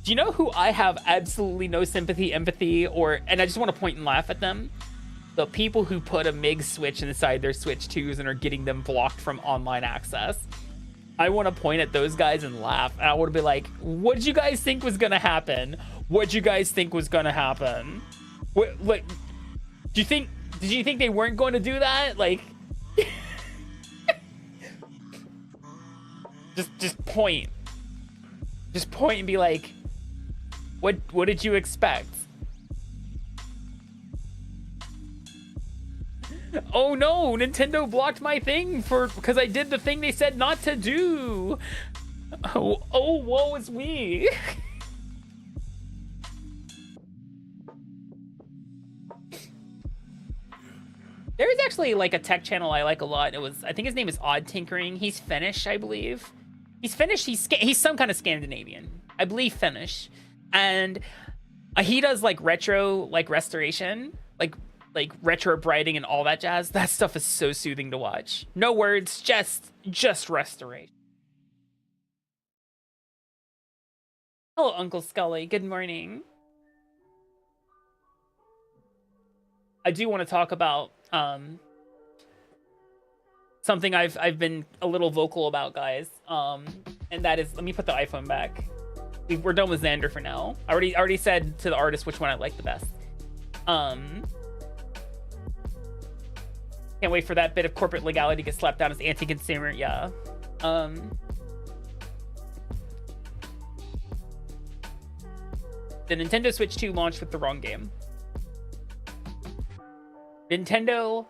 do you know who I have absolutely no sympathy, empathy, and I just want to point and laugh at them? The people who put a MIG switch inside their Switch 2s and are getting them blocked from online access. I want to point at those guys and laugh. And I want to be like, what did you guys think was going to happen? What did you guys think was going to happen? What, did you think they weren't going to do that? Like, just point. Just point and be like, what did you expect? Oh no, Nintendo blocked my thing because I did the thing they said not to do. Oh, woe is me. There's actually like a tech channel I like a lot. I think his name is Odd Tinkering. He's Finnish, I believe. He's Finnish. He's some kind of Scandinavian, I believe Finnish, and he does like retro, like restoration, like retro brighting and all that jazz. That stuff is so soothing to watch. No words, just restoration. Hello, Uncle Scully. Good morning. I do want to talk about something I've been a little vocal about, guys. And that is, let me put the iPhone back. We're done with Xander for now. I already said to the artist which one I like the best. Can't wait for that bit of corporate legality to get slapped down as anti-consumer. Yeah. The Nintendo Switch 2 launched with the wrong game. Nintendo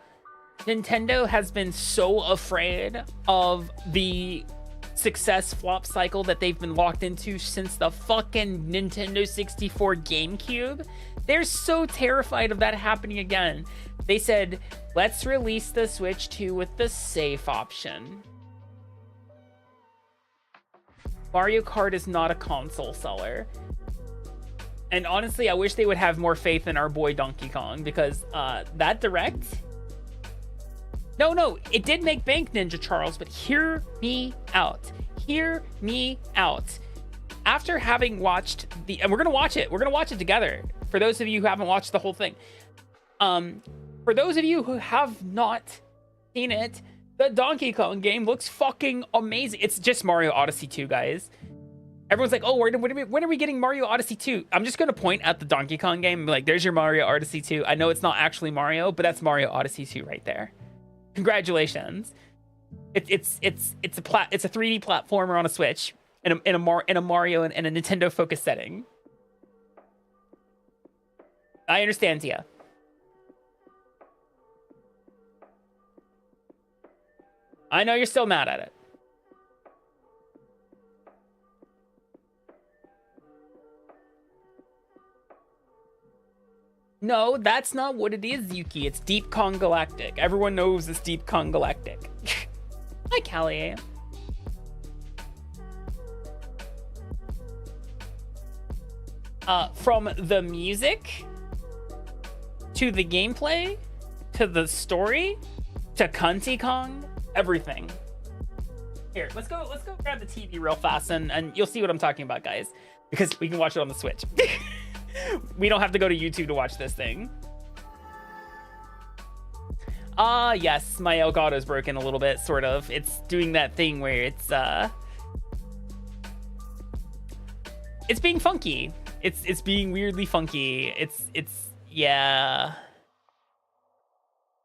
has been so afraid of the success flop cycle that they've been locked into since the fucking Nintendo 64 GameCube. They're so terrified of that happening again. They said, let's release the Switch 2 with the safe option. Mario Kart is not a console seller. And honestly, I wish they would have more faith in our boy Donkey Kong, because that Direct... No, it did make bank, Ninja Charles, but hear me out. Hear me out. After having watched and we're going to watch it together. For those of you who haven't watched the whole thing. For those of you who have not seen it, the Donkey Kong game looks fucking amazing. It's just Mario Odyssey 2, guys. Everyone's like, oh, when are we getting Mario Odyssey 2? I'm just going to point at the Donkey Kong game and be like, there's your Mario Odyssey 2. I know it's not actually Mario, but that's Mario Odyssey 2 right there. Congratulations. It's a 3D platformer on a Switch in a Mario and a Nintendo focused setting. I understand, Tia. I know you're still mad at it. No, that's not what it is, Yuki. It's Deep Kong Galactic. Everyone knows it's Deep Kong Galactic. Hi, Callie. From the music to the gameplay to the story to Cunty Kong, everything. Here, let's go grab the TV real fast and you'll see what I'm talking about, guys, because we can watch it on the Switch. We don't have to go to YouTube to watch this thing. Yes, my Elgato's broken a little bit, sort of. It's doing that thing where it's being funky. It's being weirdly funky. Yeah.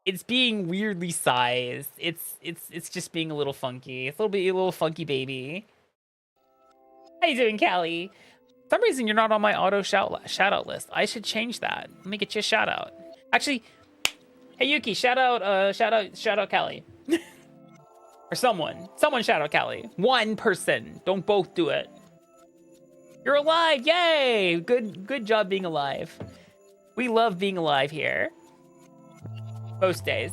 It's being weirdly sized. It's just being a little funky. It's a little funky baby. How you doing, Callie? For some reason you're not on my auto shout out list. I should change that. Let me get you a shout out. Actually, hey Yuki, shout out Callie. Or someone shout out Callie. One person. Don't both do it. You're alive! Yay! Good job being alive. We love being alive here. Most days.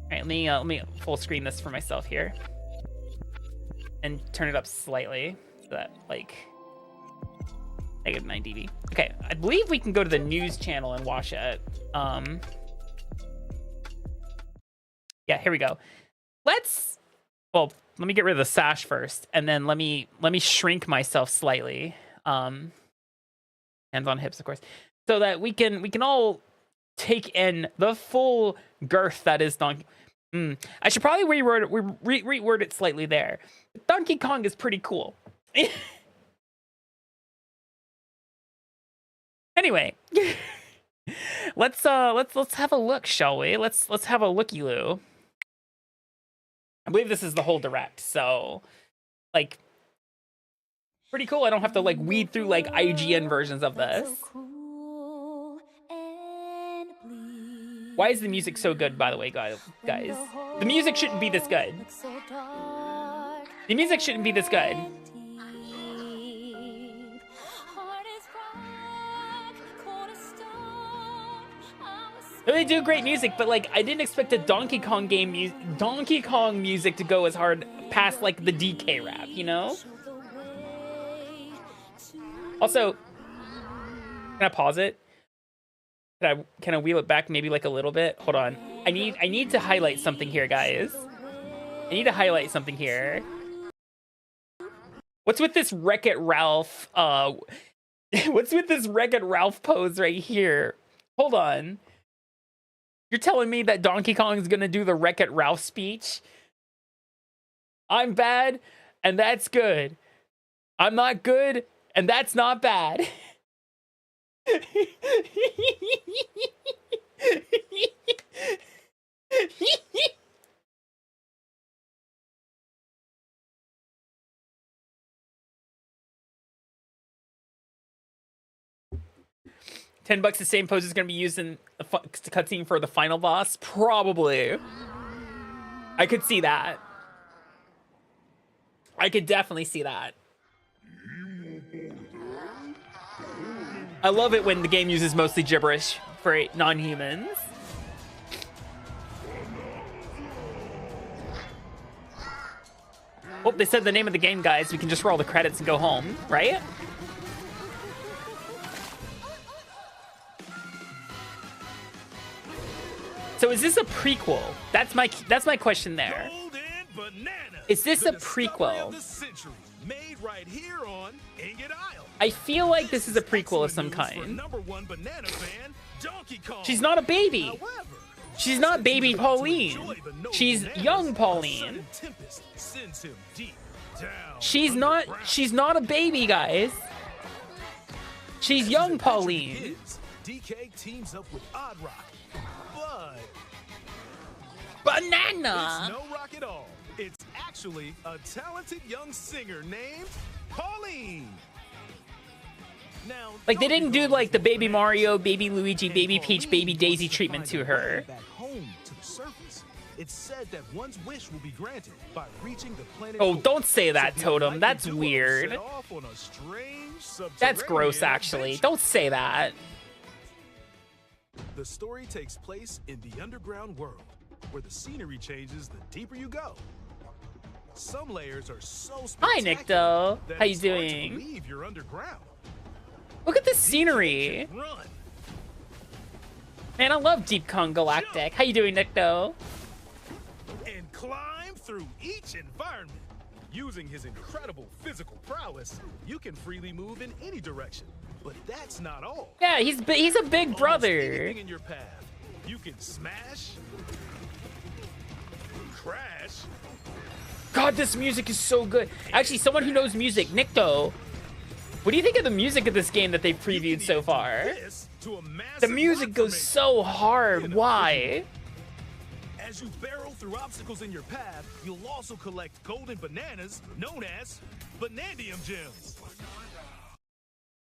Alright, let me full screen this for myself here. And turn it up slightly. So that, like... negative 9 dB. Okay, I believe we can go to the news channel and watch it. Yeah, here we go. Well, let me get rid of the sash first, and then let me shrink myself slightly. Hands on hips, of course, so that we can all take in the full girth that is Donkey. I should probably reword it slightly there. Donkey Kong is pretty cool. Anyway, let's have a look, shall we? Let's have a looky-loo. I believe this is the whole direct, so like pretty cool. I don't have to like weed through like IGN versions of this. Why is the music so good, by the way, guys? The music shouldn't be this good. The music shouldn't be this good. They do great music, but like I didn't expect a Donkey Kong music to go as hard past like the DK rap, you know? Also, can I pause it? Can I wheel it back maybe like a little bit? Hold on. I need to highlight something here, guys. I need to highlight something here. What's with this Wreck-It Ralph what's with this Wreck-It Ralph pose right here? Hold on. You're telling me that Donkey Kong is gonna do the Wreck-It Ralph speech? I'm bad, and that's good. I'm not good, and that's not bad. $10 the same pose is going to be used in the cutscene for the final boss? Probably. I could see that. I could definitely see that. I love it when the game uses mostly gibberish for non-humans. Oh, they said the name of the game, guys. We can just roll the credits and go home, right? So is this a prequel? That's my question there. Is this a prequel? I feel like this is a prequel of some kind. She's not a baby. She's not baby Pauline. She's young Pauline. She's not a baby, guys. She's young Pauline. DK teams up with Odd Rock. Banana. It's no rock at all. It's actually a talented young singer named Pauline. Now, like they didn't do like the Baby Mario, Baby Luigi, Baby Peach, Baby Daisy treatment to her. It's said that one's wish will be granted by reaching the planet. Oh, core. don't say that, So the Totem. enlightened That's duo weird. set off on a strange That's gross, subterranean actually. adventure. Don't say that. The story takes place in the underground world, where the scenery changes the deeper you go. Some layers are so Hi, spectacular Nicto. that How you it's hard to doing? believe you're underground. Look at the scenery. Run. Man, I love Deep Kong Galactic. How you doing, Nicto? And climb through each environment. Using his incredible physical prowess, you can freely move in any direction. But that's not all. Yeah, he's a big Almost brother. anything in your path, you can smash, crash. God, this music is so good. Actually, someone who knows music, Nicto. What do you think of the music of this game that they've previewed so far? This to a The massive music rock goes formation. so hard. Why? As you barrel through obstacles in your path, you'll also collect golden bananas known as banandium gems.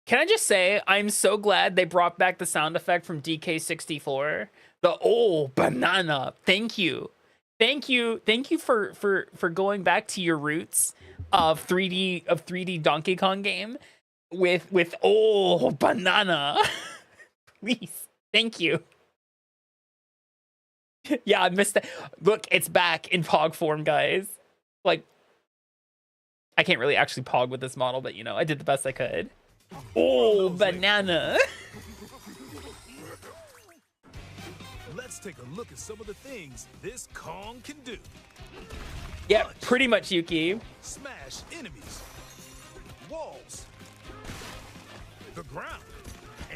Can I just say, I'm so glad they brought back the sound effect from DK64. The oh banana. Thank you. Thank you for going back to your roots of 3D Donkey Kong game with oh banana. Please. Thank you. Yeah, I missed that. Look, it's back in Pog form, guys. Like, I can't really actually Pog with this model, but you know, I did the best I could. Oh, banana. Let's take a look at some of the things this Kong can do. Yeah, Punch. pretty much, Yuki. Smash enemies, walls, the ground,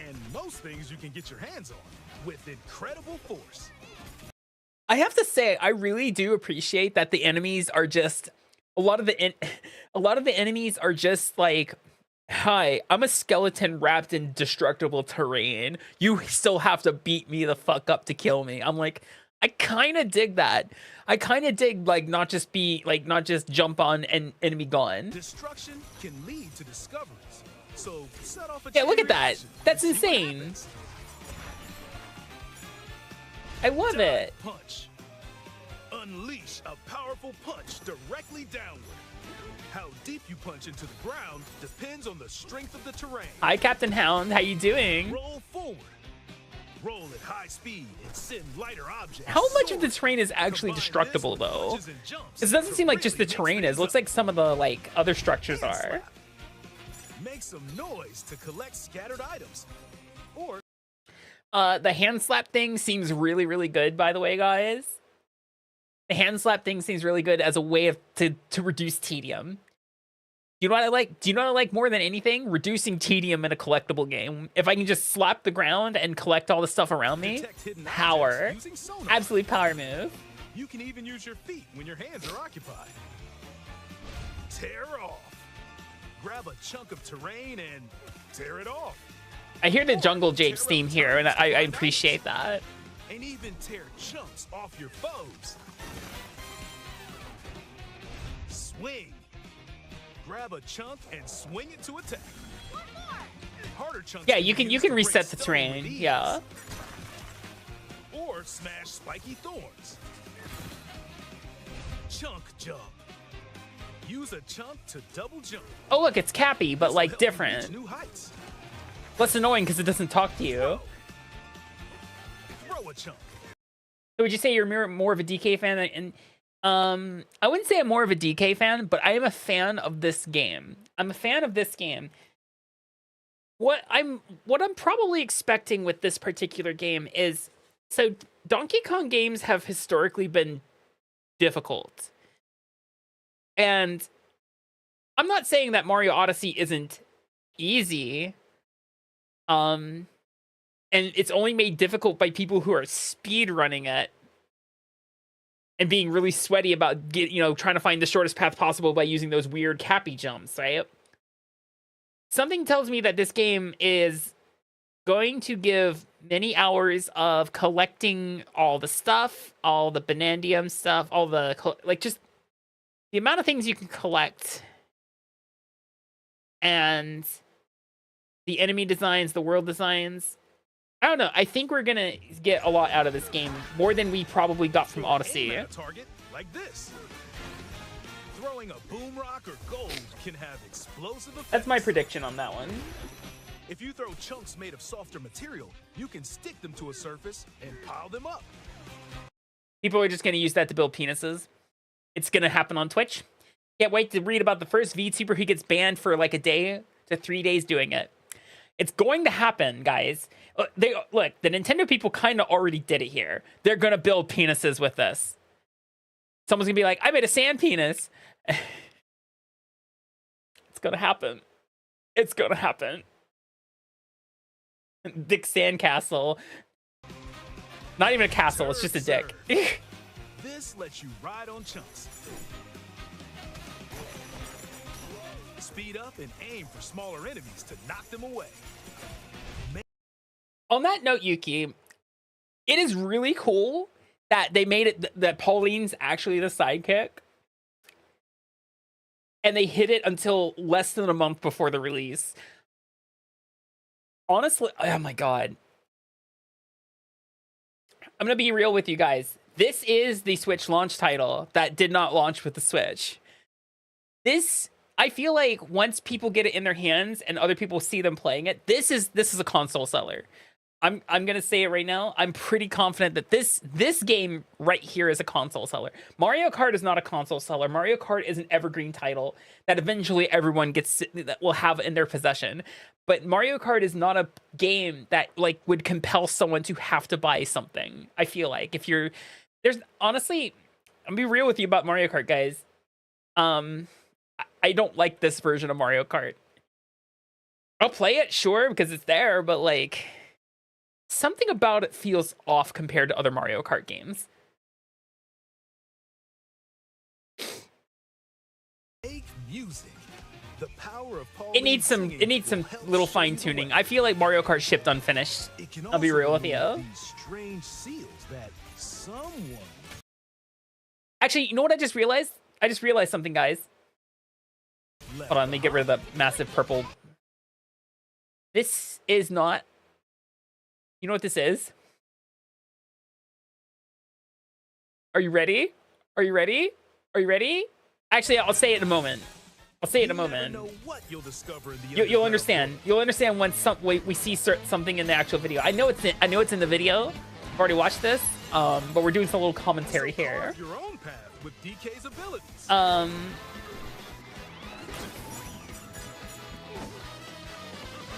and most things you can get your hands on with incredible force. I have to say, I really do appreciate that the enemies are just a lot of the enemies are just like, hi, I'm a skeleton wrapped in destructible terrain. You still have to beat me the fuck up to kill me. I'm like, I kind of dig that. I kind of dig like not just jump on and enemy gone. Destruction can lead to discoveries. So set off a Yeah, look chain at that. reaction That's and see what insane. happens. I love Dive it. Punch. Unleash a powerful punch directly downward. How deep you punch into the ground depends on the strength of the terrain. Hi, Captain Hound. How you doing? Roll forward. Roll at high speed and send lighter objects. How much of the soaring. terrain is actually Combine this destructible, with though? punches and jumps It doesn't to seem like just the really mix terrain things is. Looks up. like some of the like other structures Hand are. slap. Make some noise to collect scattered items. Or The hand slap thing seems really, really good, by the way, guys. The hand slap thing seems really good as a way of to reduce tedium. Do you know what I like? Do you know what I like more than anything? Reducing tedium in a collectible game. If I can just slap the ground and collect all the stuff around me, detect hidden power. objects using sonar. Absolute power move. You can even use your feet when your hands are occupied. Tear off. Grab a chunk of terrain and tear it off. I hear the Jungle Jade's theme here, and I appreciate that. And even tear chunks off your foes. Swing. Grab a chunk and swing it to attack. Harder chunks. Yeah, can you be can used to break reset the stone terrain. with ease. Yeah. Or smash spiky thorns. Chunk jump. Use a chunk to double jump. Oh look, it's Cappy, but This will like help you different. reach new heights. Less annoying because it doesn't talk to you. Throw a chunk. So would you say you're more of a DK fan? And I wouldn't say I'm more of a DK fan, but I am a fan of this game. I'm a fan of this game. What I'm probably expecting with this particular game is, so Donkey Kong games have historically been difficult. And I'm not saying that Mario Odyssey isn't easy. And it's only made difficult by people who are speed running it and being really sweaty about trying to find the shortest path possible by using those weird Cappy jumps, right? Something tells me that this game is going to give many hours of collecting all the stuff, all the Banandium stuff, all the just the amount of things you can collect, and the enemy designs, the world designs. I don't know. I think we're gonna get a lot out of this game, more than we probably got from Odyssey. Aim at a target like this. Throwing a boom rock or gold can have explosive effects. That's my prediction on that one. If you throw chunks made of softer material, you can stick them to a surface and pile them up. People are just gonna use that to build penises. It's gonna happen on Twitch. Can't wait to read about the first VTuber who gets banned for like a day to 3 days doing it. It's going to happen, guys. Look, the Nintendo people kind of already did it here. They're gonna build penises with this. Someone's gonna be like, I made a sand penis. It's gonna happen. It's gonna happen. Dick Sandcastle. Not even a castle, it's just a dick. This lets you ride on chunks. Speed up and aim for smaller enemies to knock them away. On that note, Yuki, it is really cool that they made it that Pauline's actually the sidekick. And they hid it until less than a month before the release. Honestly, oh my god. I'm going to be real with you guys. This is the Switch launch title that did not launch with the Switch. This, I feel like once people get it in their hands and other people see them playing it, this is a console seller. I'm gonna say it right now. I'm pretty confident that this game right here is a console seller. Mario Kart is not a console seller. Mario Kart is an evergreen title that eventually everyone that will have in their possession. But Mario Kart is not a game that like would compel someone to have to buy something. I feel like honestly, I'm gonna be real with you about Mario Kart, guys. I don't like this version of Mario Kart. I'll play it, sure, because it's there, but like something about it feels off compared to other Mario Kart games. Make music. The power of It needs some little fine tuning. I feel like Mario Kart shipped unfinished. I'll be real with you. Strange seals that someone. Actually, you know what I just realized? I just realized something, guys. Hold on, let me get rid of the massive purple. This is not. You know what this is? Are you ready? Are you ready? Are you ready? Actually, I'll say it in a moment. I'll say it in a moment. You'll understand. You'll understand when we see something in the actual video. I know it's in the video. I've already watched this. But we're doing some little commentary here. Your own path with DK's abilities.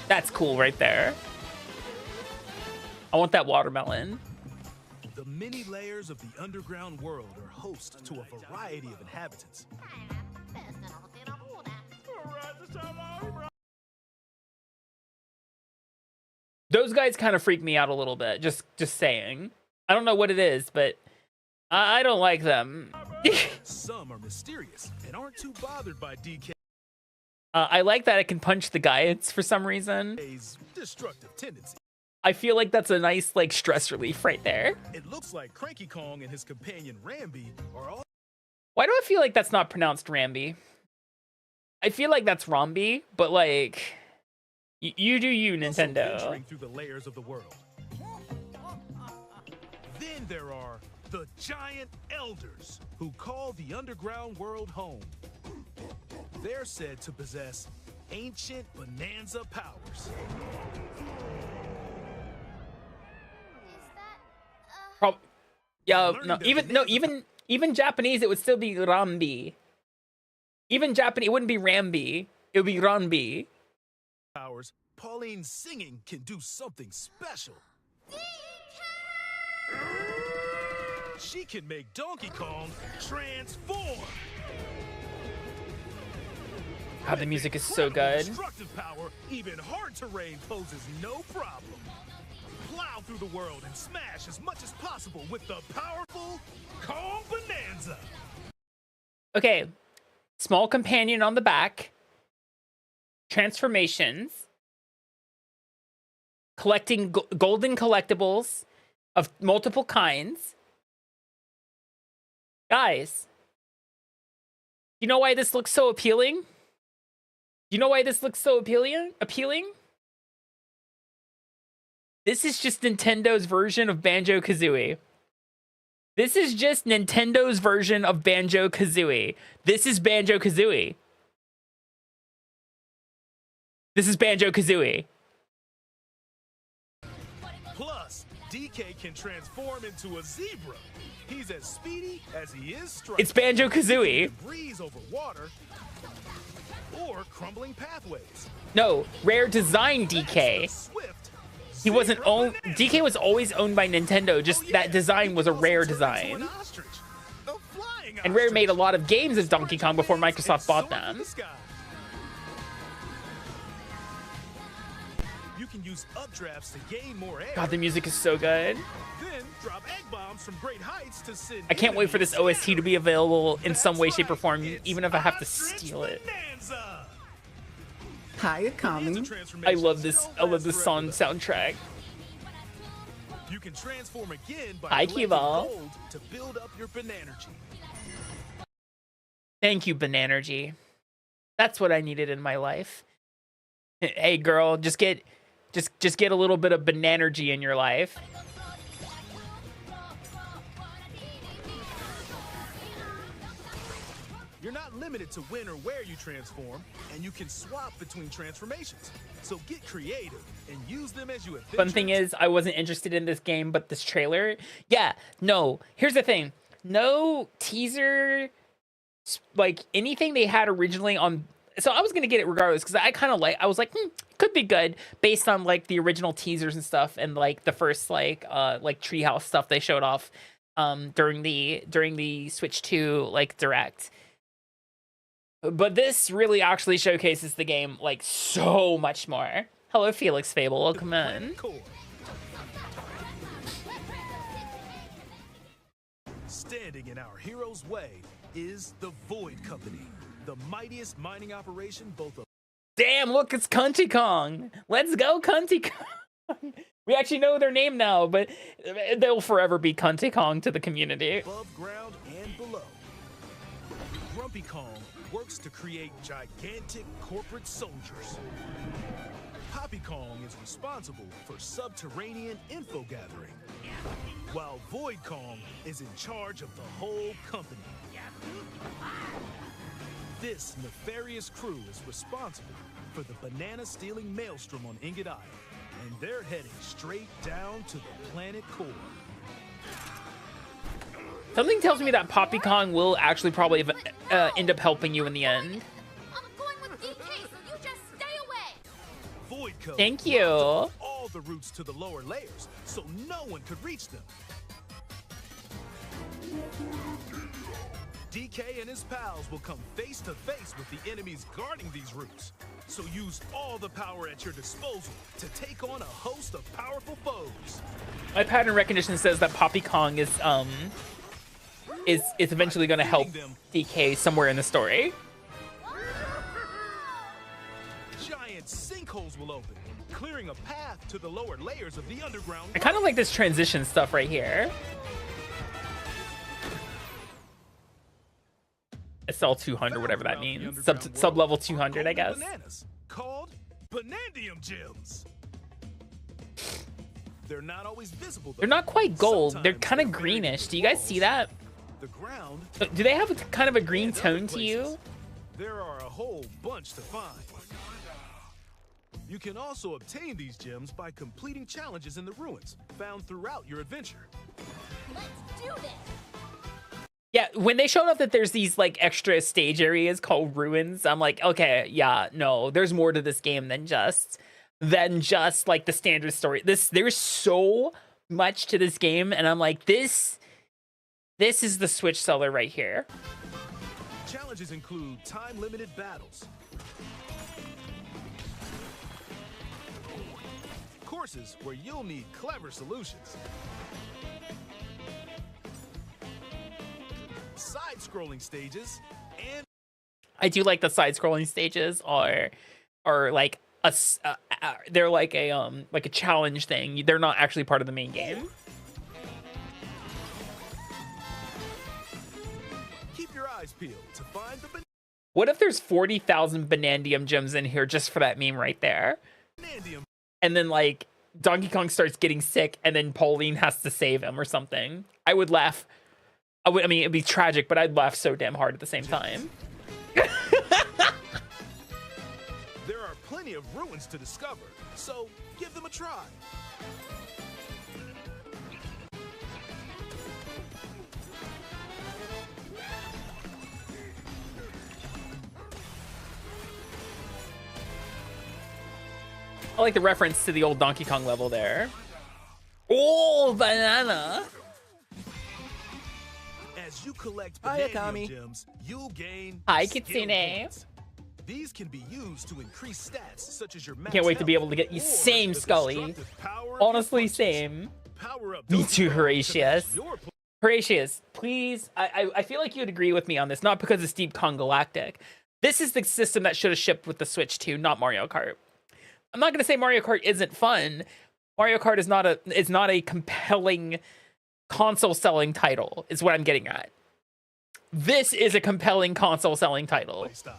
That's cool right there. I want that watermelon. The many layers of the underground world are host to a variety of inhabitants. Those guys kind of freak me out a little bit. Just saying. I don't know what it is, but I don't like them. Some are mysterious and aren't too bothered by DK. I like that it can punch the guides for some reason. Destructive tendency. I feel like that's a nice like stress relief right there. It looks like Cranky Kong and his companion Rambi are all. Why do I feel like that's not pronounced Rambi? I feel like that's Rambi, but like you do you, Nintendo. Venturing through the layers of the world. Then there are the giant elders who call the underground world home. They're said to possess ancient bonanza powers. Yeah, no, even Japanese, it would still be Rambi. Even Japanese, it wouldn't be Rambi. It would be Rambi. Powers. Pauline's singing can do something special. She can make Donkey Kong transform. God, the music is so good. Destructive power, even hard terrain poses no problem. Plow through the world and smash as much as possible with the powerful Kong Bonanza. Okay, small companion on the back. Transformations. Collecting golden collectibles of multiple kinds. Guys, you know why this looks so appealing? You know why this looks so appealing? This is just Nintendo's version of Banjo-Kazooie. This is just Nintendo's version of Banjo-Kazooie. This is Banjo-Kazooie. This is Banjo-Kazooie. Plus, DK can transform into a zebra. He's as speedy as he is strong. It's Banjo-Kazooie. He can breeze over water or crumbling pathways. No, Rare designed DK. He wasn't owned. DK was always owned by Nintendo. Just that design was a Rare design. And Rare made a lot of games as Donkey Kong before Microsoft bought them. You can use updrafts to gain more air. God, the music is so good. Then drop egg bombs from great heights to send I can't wait for this OST to be available in some way, shape, or form, even if I have to steal it. Hi, Akami. I love this. I love this song soundtrack. You can transform again by Hi, collecting Kiva. gold to build up your Bananergy. Thank you, Bananergy. That's what I needed in my life. Hey, girl, just get a little bit of Bananergy in your life. You're not limited to when or where you transform, and you can swap between transformations. So get creative and use them as you adventure. Fun thing is, I wasn't interested in this game, but this trailer, yeah, no. Here's the thing: no teaser, like anything they had originally on. So I was gonna get it regardless because I was like, could be good based on like the original teasers and stuff, and like the first like Treehouse stuff they showed off during the Switch 2 like direct. But this really actually showcases the game like so much more. Hello, Felix Fable. Welcome in. Standing in our hero's way is the Void Company, the mightiest mining operation both of. Damn, look, it's Cunty Kong. Let's go, Cunty Kong. We actually know their name now, but they'll forever be Cunty Kong to the community. Above ground and below. Grumpy Kong works to create gigantic corporate soldiers. Poppy Kong is responsible for subterranean info gathering, while Void Kong is in charge of the whole company. This nefarious crew is responsible for the banana-stealing maelstrom on Ingot Isle, and they're heading straight down to the planet core. Something tells me that Poppy Kong will actually probably end up helping you in the end. I'm going with DK, so you just stay away. Void Code Thank you. blocked up all the routes to the lower layers, so no one could reach them. DK and his pals will come face to face with the enemies guarding these routes. So use all the power at your disposal to take on a host of powerful foes. My pattern recognition says that Poppy Kong is eventually going to help DK somewhere in the story. Giant sinkholes will open, clearing a path to the lower layers of the underground. I kind of like this transition stuff right here. SL 200, whatever that means. Sub level 200, I guess. Bananas called Banandium gems. They're not always visible, though. They're not quite gold. They're Sometimes kind of they're buried greenish. in Do you guys walls. see that? The ground. Do they have a kind of a green and other tone to places. you? There are a whole bunch to find. You can also obtain these gems by completing challenges in the ruins found throughout your adventure. Let's do this. Yeah, when they showed up that there's these like extra stage areas called ruins, I'm like, okay, yeah, no, there's more to this game than just like the standard story. There's so much to this game, and I'm like, this is the Switch seller right here. Challenges include time-limited battles, courses where you'll need clever solutions, side-scrolling stages, and I do like the side-scrolling stages are like they're like a challenge thing. They're not actually part of the main game. keep your eyes peeled to find the What if there's 40,000 Banandium gems in here just for that meme right there? Banandium. And then like Donkey Kong starts getting sick and then Pauline has to save him or something. I would laugh. I mean, it'd be tragic, but I'd laugh so damn hard at the same time. There are plenty of ruins to discover, so give them a try. I like the reference to the old Donkey Kong level there. Oh, banana. As you collect Hi, Bananium Akami. gems, you'll gain Hi, skill Kitsune. points. These can be used to increase stats such as your max Can't wait to be health able to get you. or Same, the Scully. destructive power of Honestly, your punches. same. Power up Me Donkey too, Kong to Horatius. match your Horatius, please. I feel like you'd agree with me on this, not because it's Deep Kong Galactic. This is the system that should have shipped with the Switch 2, not Mario Kart. I'm not gonna say Mario Kart isn't fun. Mario Kart is not a compelling console selling title, is what I'm getting at. This is a compelling console selling title. playstyle.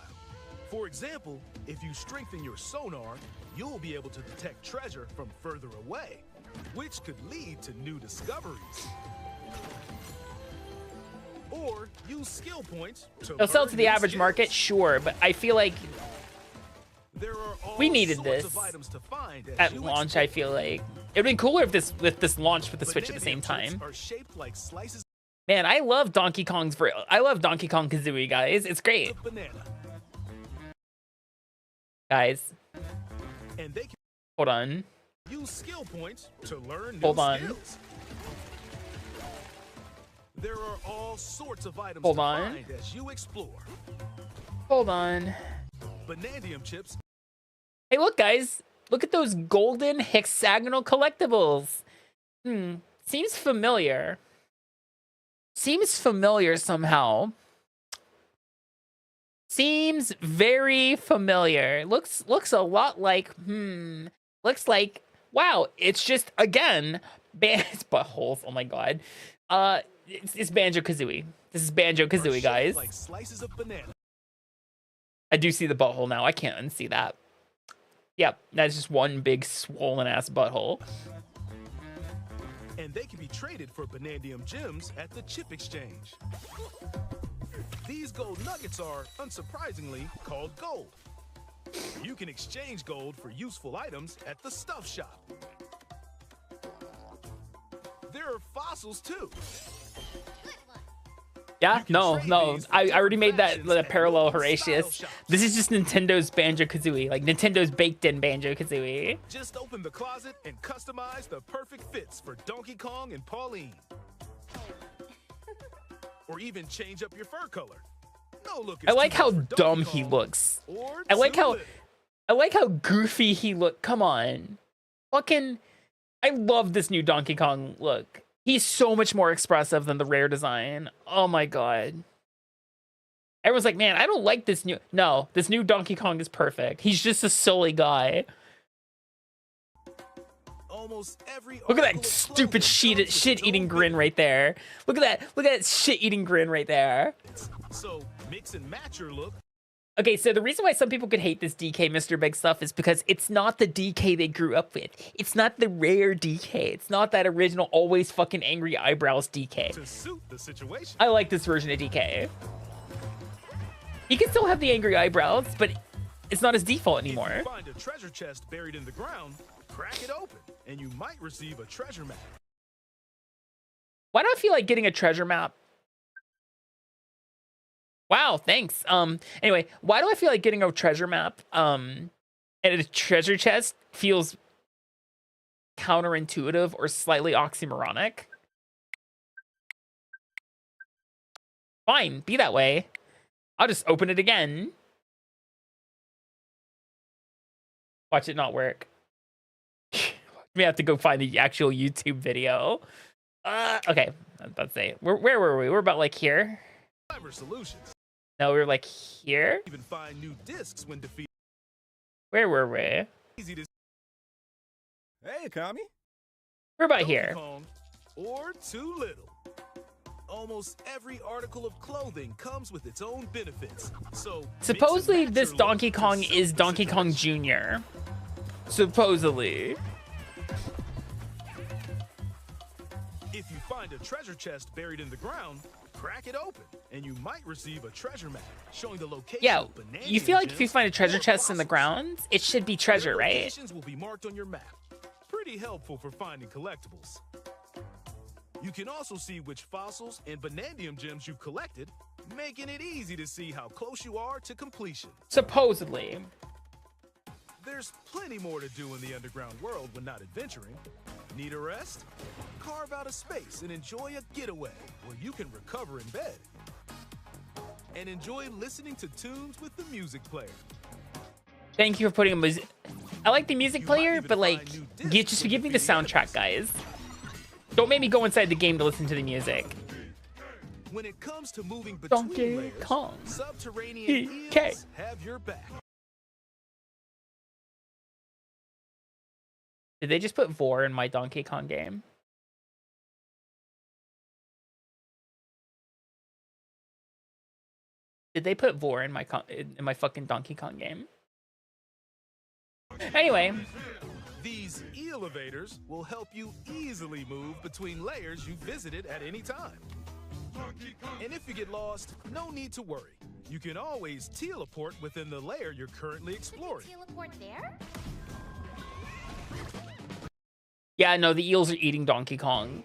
For example, if you strengthen your sonar, you'll be able to detect treasure from further away, which could lead to new discoveries. Or use skill points to They'll sell learn to the new average skills. market, sure, but I feel like There are all we needed sorts this of items to find as at you launch. explore. I feel like it'd been cooler if this launched with the Switch at the same Banana chips time. are shaped like slices Man, I love Donkey Kong's I love Donkey Kong Kazooie, guys. It's great, of banana, guys. and they can Hold on. use skill points to learn new Hold on. skills. There are all sorts of items Hold to on. find as you explore. Hold on. Bananium chips Hey, look, guys. Look at those golden hexagonal collectibles. Seems familiar. Seems familiar somehow. Seems very familiar. Looks a lot like, looks like, wow, it's just, again, it's buttholes. Oh my god. It's Banjo-Kazooie. This is are Banjo-Kazooie, shaped guys. like slices of banana. I do see the butthole now. I can't unsee that. Yep, that's just one big swollen ass butthole. And they can be traded for Bananium gems at the chip exchange. These gold nuggets are, unsurprisingly, called gold. You can exchange gold for useful items at the stuff shop. There are fossils too. Good one. Yeah, You can no, trade no. these for I already made that different the parallel, fashions and Horatius. style shops. This is just Nintendo's Banjo-Kazooie. Like, Nintendo's baked in Banjo-Kazooie. Just open the closet and customize the perfect fits for Donkey Kong and Pauline. Or even change up your fur color. No look is I like too how good for dumb Donkey he Kong looks. or I like too how little. I like how goofy he look. Come on. Fucking I love this new Donkey Kong look. He's so much more expressive than the rare design. Oh my god. Everyone's like, man, I don't like this new. No, this new Donkey Kong is perfect. He's just a silly guy. Almost every Look at article that of stupid clothing comes with shit-eating its own grin right there. Look at that. Look at that shit-eating grin right there. bits. So mix and match your look. Okay, so the reason why some people could hate this DK Mr. Big stuff is because it's not the DK they grew up with. It's not the rare DK. It's not that original always fucking angry eyebrows DK. To suit the situation. I like this version of DK. He can still have the angry eyebrows, but it's not his default If anymore. you find a treasure chest buried in the ground, crack it open, and you might receive a treasure map. Why do I feel like getting a treasure map? Wow, thanks. Anyway, why do I feel like getting a treasure map and a treasure chest feels counterintuitive or slightly oxymoronic? Fine, be that way. I'll just open it again. Watch it not work. We have to go find the actual YouTube video. Okay, let's say where were we? We're about like here. Clever solutions. No, we were like here. Even find new discs when defeated. Where were we? Easy to Hey, Akami. We're about Donkey here. Kong or too little. Almost every article of clothing comes with its own benefits. So mix and Supposedly, match this your look Donkey to Kong suit is the Donkey Kong situation. Jr. Supposedly. find a treasure chest buried in the ground, crack it open, and you might receive a treasure map showing the location Yeah, of banana you feel like if you gems find a treasure or chest in the fossils. ground, it should be treasure, Their right? locations will be marked on your map. Pretty helpful for finding collectibles. You can also see which fossils and bananium gems you've collected, making it easy to see how close you are to completion. Supposedly. There's plenty more to do in the underground world when not adventuring. Need a rest? Carve out a space and enjoy a getaway where you can recover in bed. And enjoy listening to tunes with the music player. Thank you for putting a music. I like the music You might player, even but like, find new discs just for give me the defeating soundtrack, enemies. guys. Don't make me go inside the game to listen to the music. When it comes to moving between Donkey layers, Kong. subterranean Okay. eels have your back. Did they just put Vor in my Donkey Kong game? Did they put Vor in my fucking Donkey Kong game? Anyway, These elevators will help you easily move between layers you visited at any time. And if you get lost, no need to worry. You can always teleport within the layer you're currently exploring. Teleport there? yeah, no, the eels are eating Donkey Kong.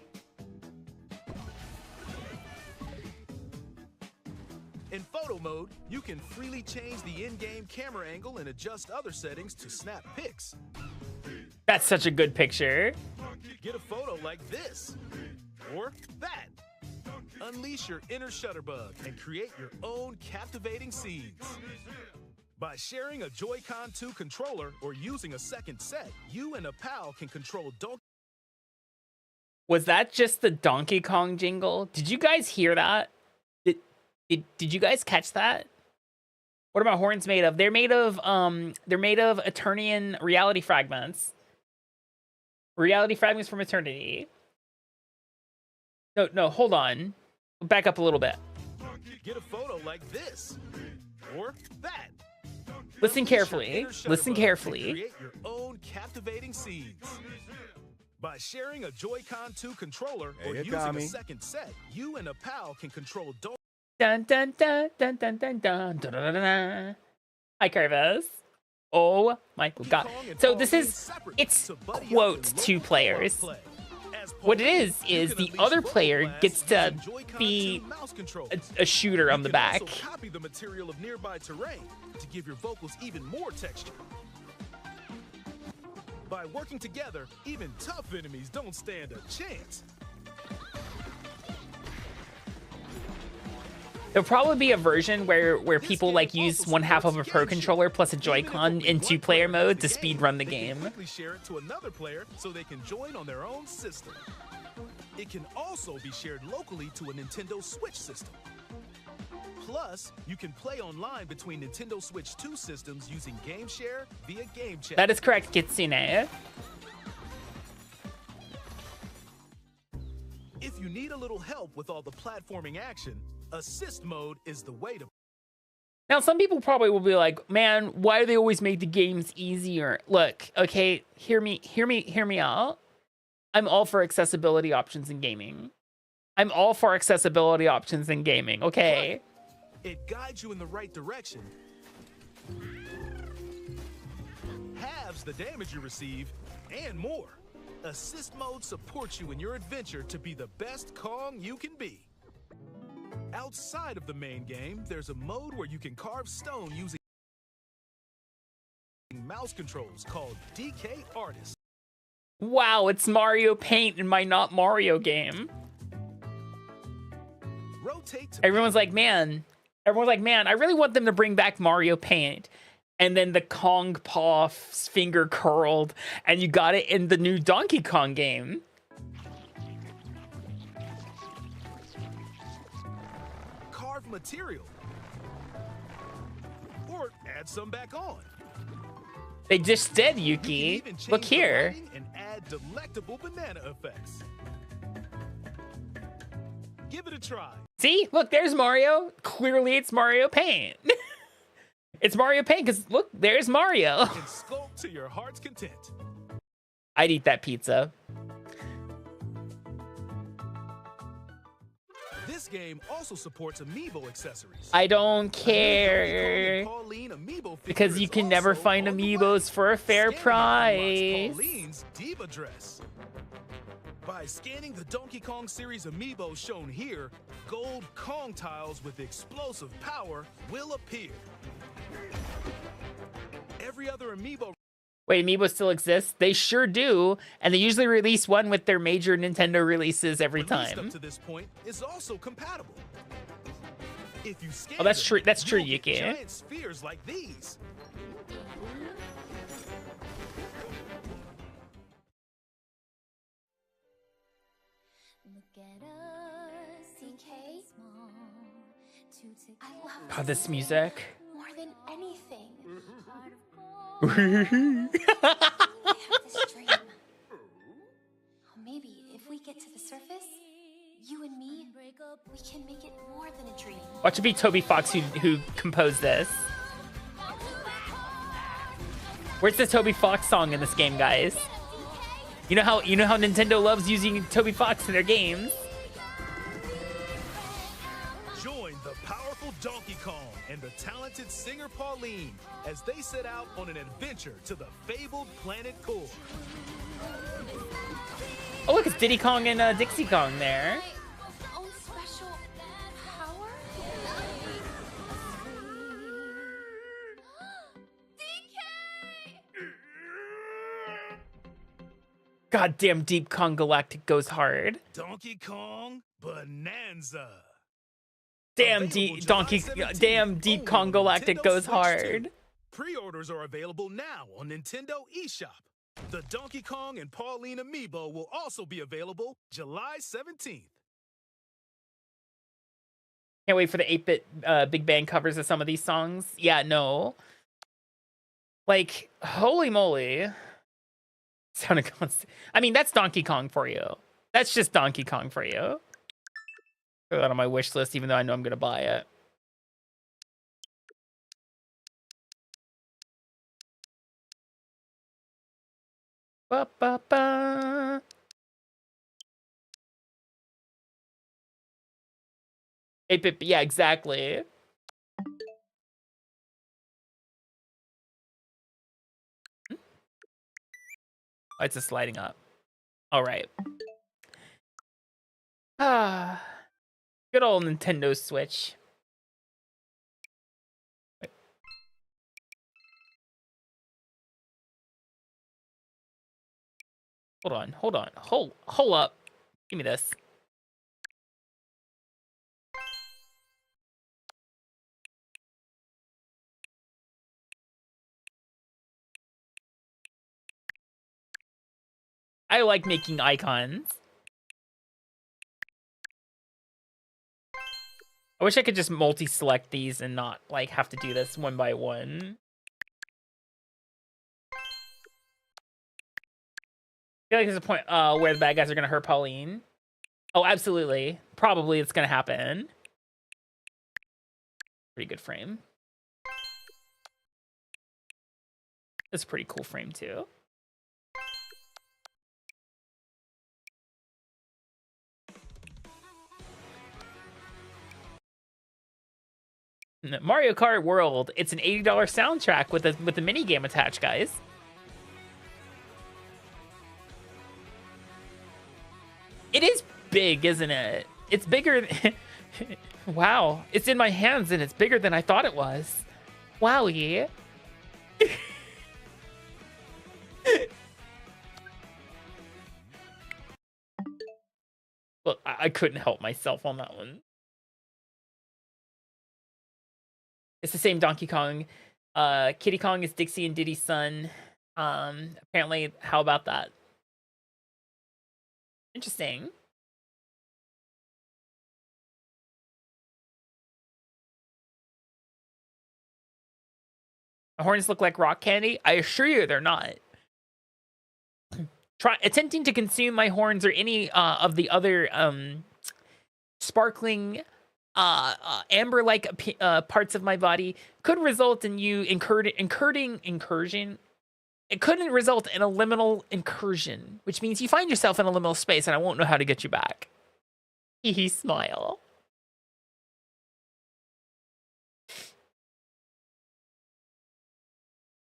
In photo mode, you can freely change the in-game camera angle and adjust other settings to snap pics. That's such a good picture. Get a photo like this or that. Unleash your inner shutterbug and create your own captivating scenes. By sharing a Joy-Con 2 controller or using a second set, you and a pal can control Donkey. Was that just the Donkey Kong jingle? Did you guys hear that? Did you guys catch that? What are my horns made of? They're made of Eternian reality fragments. Reality fragments from eternity. No, hold on. Back up a little bit. Get a photo like this or that. Listen Unleash your carefully. inner Listen shutterbug carefully. and create your own captivating scenes. By sharing a Joy-Con 2 controller or Hey, using a Akami. second set, you and a pal can control Donkey. Dun dun dun dun dun dun dun dun dun dun. Hi, Carvez. Oh my god. Kong and So Paul this being is separate it's to buddy up quote in two local players. co-op play. As What it partners, is you the can unleash other vocal player blasts gets to using Joy-Con be 2 mouse controls. a shooter on You the can back. also copy the material of nearby terrain to give your vocals even more texture. By working together, even tough enemies don't stand a chance. There'll probably be a version where This people game like use also one half of a supports Pro game controller share. plus a Even if Joy-Con only in one two-player player has mode to speed run the they can game. quickly share it to another player so they can join on their own system. It can also be shared locally to a Nintendo Switch system. Plus, you can play online between Nintendo Switch 2 systems using Game Share via Game Chat. That is correct, Kitsune. If you need a little help with all the platforming action, Assist mode is the way to. Now, some people probably will be like, man, why do they always make the games easier? Look, okay, hear me out. I'm all for accessibility options in gaming. I'm all for accessibility options in gaming, okay? It guides you in the right direction, halves the damage you receive, and more. Assist mode supports you in your adventure to be the best Kong you can be. Outside of the main game, there's a mode where you can carve stone using mouse controls called DK Artist. Wow, it's Mario Paint in my not Mario game. Rotate to Everyone's like, man, I really want them to bring back Mario Paint. And then the Kong paw finger curled, and you got it in the new Donkey Kong game. carve material. Or add some back on. They just did, You can Yuki. even change Look the here. lighting and add delectable banana effects. Give it a try. See? Look, there's Mario. Clearly, it's Mario Paint. It's Mario Paint, because look, there's Mario. And sculpt to your heart's content. I'd eat that pizza. game also supports amiibo accessories. I don't A new Donkey Kong care. and Pauline amiibo figure Because you is can never also find on the way. amiibos for a fair Scanning it price. unlocks Pauline's diva dress. By scanning the Donkey Kong series amiibo shown here, gold Kong tiles with explosive power will appear. Every other amiibo Wait, amiibos still exist? They sure do, and they usually release one with their major Nintendo releases every released time. up to this point is also compatible. If you scan Oh, that's them, true. That's true, you'll get Yuki. giant spheres like these. Look at us, CK. Small, I love God, this music. more than anything. heart of gold. I have this dream. Maybe if we get to the surface, you and me, we can make it more than a dream. Watch it be Toby Fox who composed this. Where's the Toby Fox song in this game, guys? You know how Nintendo loves using Toby Fox in their games. Join the powerful Donkey Kong and the talented singer Pauline as they set out on an adventure to the fabled planet Core. Oh, look, it's Diddy Kong and Dixie Kong there. Own special power? Goddamn Deep Kong Galactic goes hard. Donkey Kong Bonanza. Damn Available Donkey, July 17th, damn Deep only Kong on Galactic Nintendo goes Switch hard. 2. Pre-orders are available now on Nintendo eShop. The Donkey Kong and Pauline amiibo will also be available July 17th. Can't wait for the 8-bit Big Bang covers of some of these songs. Yeah, no. Like, holy moly. Sounded constant. I mean, that's Donkey Kong for you. That's just Donkey Kong for you. Put that on my wish list, even though I know I'm gonna buy it. Ba ba ba. Yeah, exactly. Oh, it's just lighting up. All right. Ah, good old Nintendo Switch. Wait. Hold on. Hold up. Give me this. I like making icons. I wish I could just multi-select these and not like have to do this one by one. I feel like there's a point where the bad guys are gonna hurt Pauline. Oh, absolutely. Probably it's gonna happen. Pretty good frame. It's a pretty cool frame too. Mario Kart World. It's an $80 soundtrack with a mini game attached, guys. It is big, isn't it? It's bigger. Wow, it's in my hands and it's bigger than I thought it was. Wow, yeah. Well, I couldn't help myself on that one. It's the same Donkey Kong. Kiddy Kong is Dixie and Diddy's son. Apparently, how about that? Interesting. The horns look like rock candy. I assure you, they're not. Attempting to consume my horns or any of the other sparkling amber-like parts of my body could result in you incursion. It couldn't result in a liminal incursion, which means you find yourself in a liminal space and I won't know how to get you back. Hee hee, smile.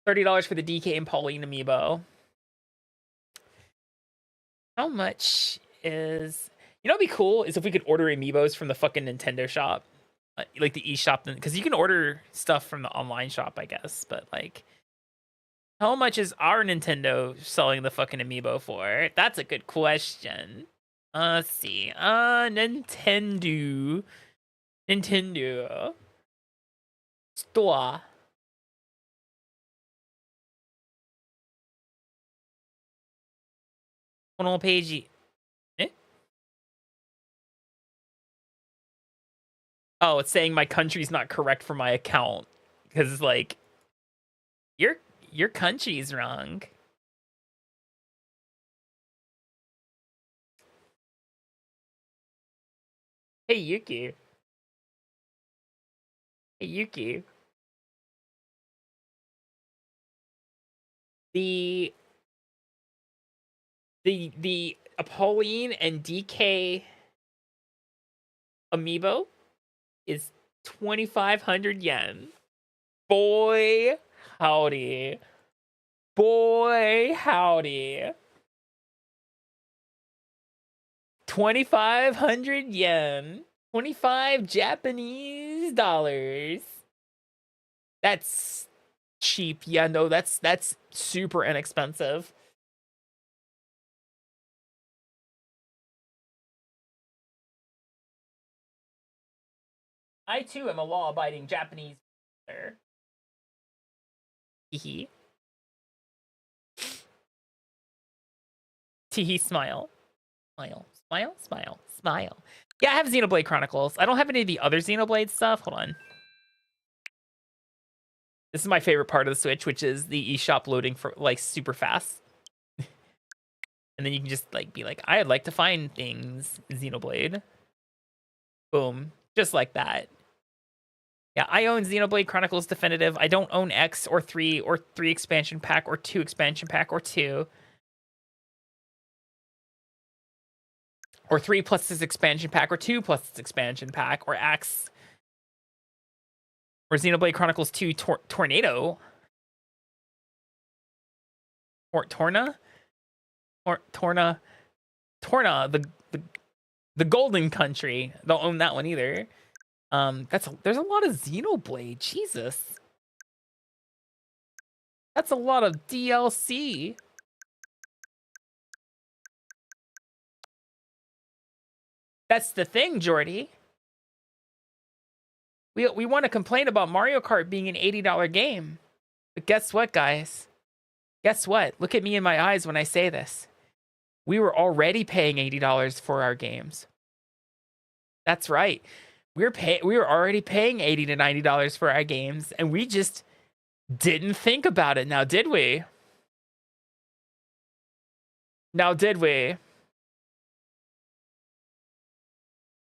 $30 for the DK and Pauline amiibo. How much is... You know what'd be cool is if we could order amiibos from the fucking Nintendo shop. Like the eShop, because you can order stuff from the online shop, I guess. But like, how much is our Nintendo selling the fucking amiibo for? That's a good question. Let's see. Nintendo store. このページ。Oh, it's saying my country's not correct for my account. Because it's like, your country's wrong. Hey, Yuki. Hey, Yuki. The Pauline and DK amiibo is 2,500 yen. Boy, howdy. Boy, howdy. 2,500 yen. 25 Japanese dollars. That's cheap. Yeah, no, that's super inexpensive. I too am a law-abiding Japanese player. Teehee. Teehee smile. Smile. Smile. Smile. Smile. Yeah, I have Xenoblade Chronicles. I don't have any of the other Xenoblade stuff. Hold on. This is my favorite part of the Switch, which is the eShop loading for like super fast. And then you can just like be like, I'd like to find things, Xenoblade. Boom. Just like that. Yeah, I own Xenoblade Chronicles Definitive. I don't own X or 3 expansion pack or 2 expansion pack or 2. Or 3 plus this expansion pack or 2 plus this expansion pack or X. Or Xenoblade Chronicles 2 Tornado. Or Torna? Or Torna, the Golden Country. Don't own that one either. There's a lot of Xenoblade. Jesus. That's a lot of DLC. That's the thing, Jordy. We want to complain about Mario Kart being an $80 game. But guess what, guys? Guess what? Look at me in my eyes when I say this. We were already paying $80 for our games. That's right. We were already paying $80 to $90 for our games, and we just didn't think about it now, did we? Now, did we?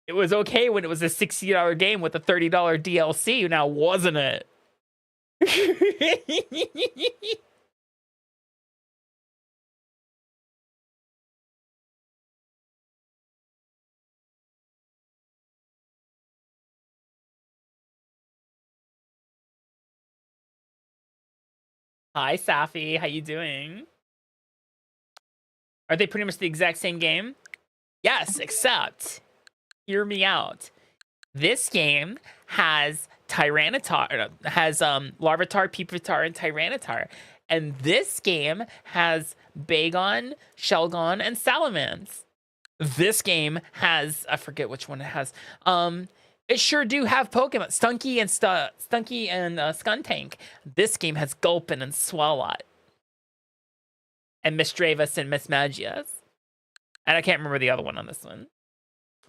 It was okay when it was a $60 game with a $30 DLC, now wasn't it? Hi, Safi. How you doing? Are they pretty much the exact same game? Yes, except, hear me out. This game has Larvitar, Pupitar, and Tyranitar. And this game has Bagon, Shelgon, and Salamence. This game has, I forget which one it has. It sure do have Pokemon. Stunky and Skuntank. This game has Gulpin and Swalot. And Misdreavus and Mismagius. And I can't remember the other one on this one.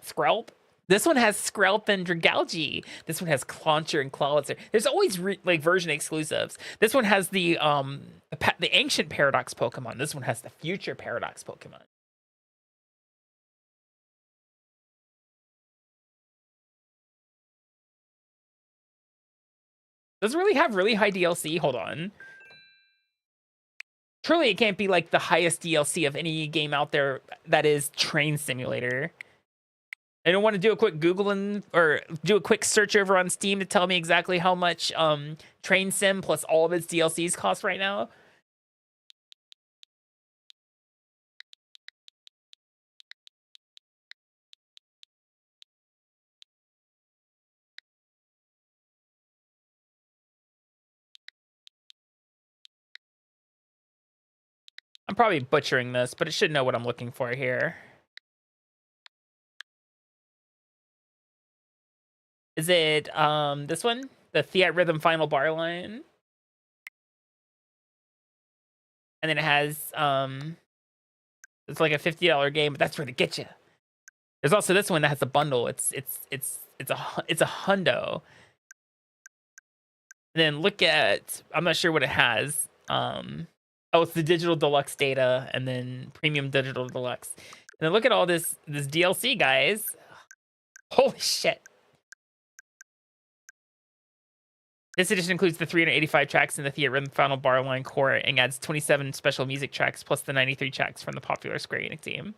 Skrelp. This one has Skrelp and Dragalge. This one has Clauncher and Clawitzer. There's always version exclusives. This one has the ancient Paradox Pokemon. This one has the future Paradox Pokemon. Does it really have really high DLC? Hold on. Truly, it can't be like the highest DLC of any game out there that is Train Simulator. I don't want to do a quick Googling or do a quick search over on Steam to tell me exactly how much Train Sim plus all of its DLCs cost right now. I'm probably butchering this, but it should know what I'm looking for here. Is it this one? The Fiat Rhythm Final Bar line? And then it has it's like a $50 game, but that's where to get you. There's also this one that has a bundle. It's a hundo. And then look at, I'm not sure what it has. Oh, it's the digital deluxe data and then premium digital deluxe. And then look at all this DLC, guys. Holy shit. This edition includes the 385 tracks in the Fiat Rhythm Final Bar line core and adds 27 special music tracks plus the 93 tracks from the popular Square Enix team.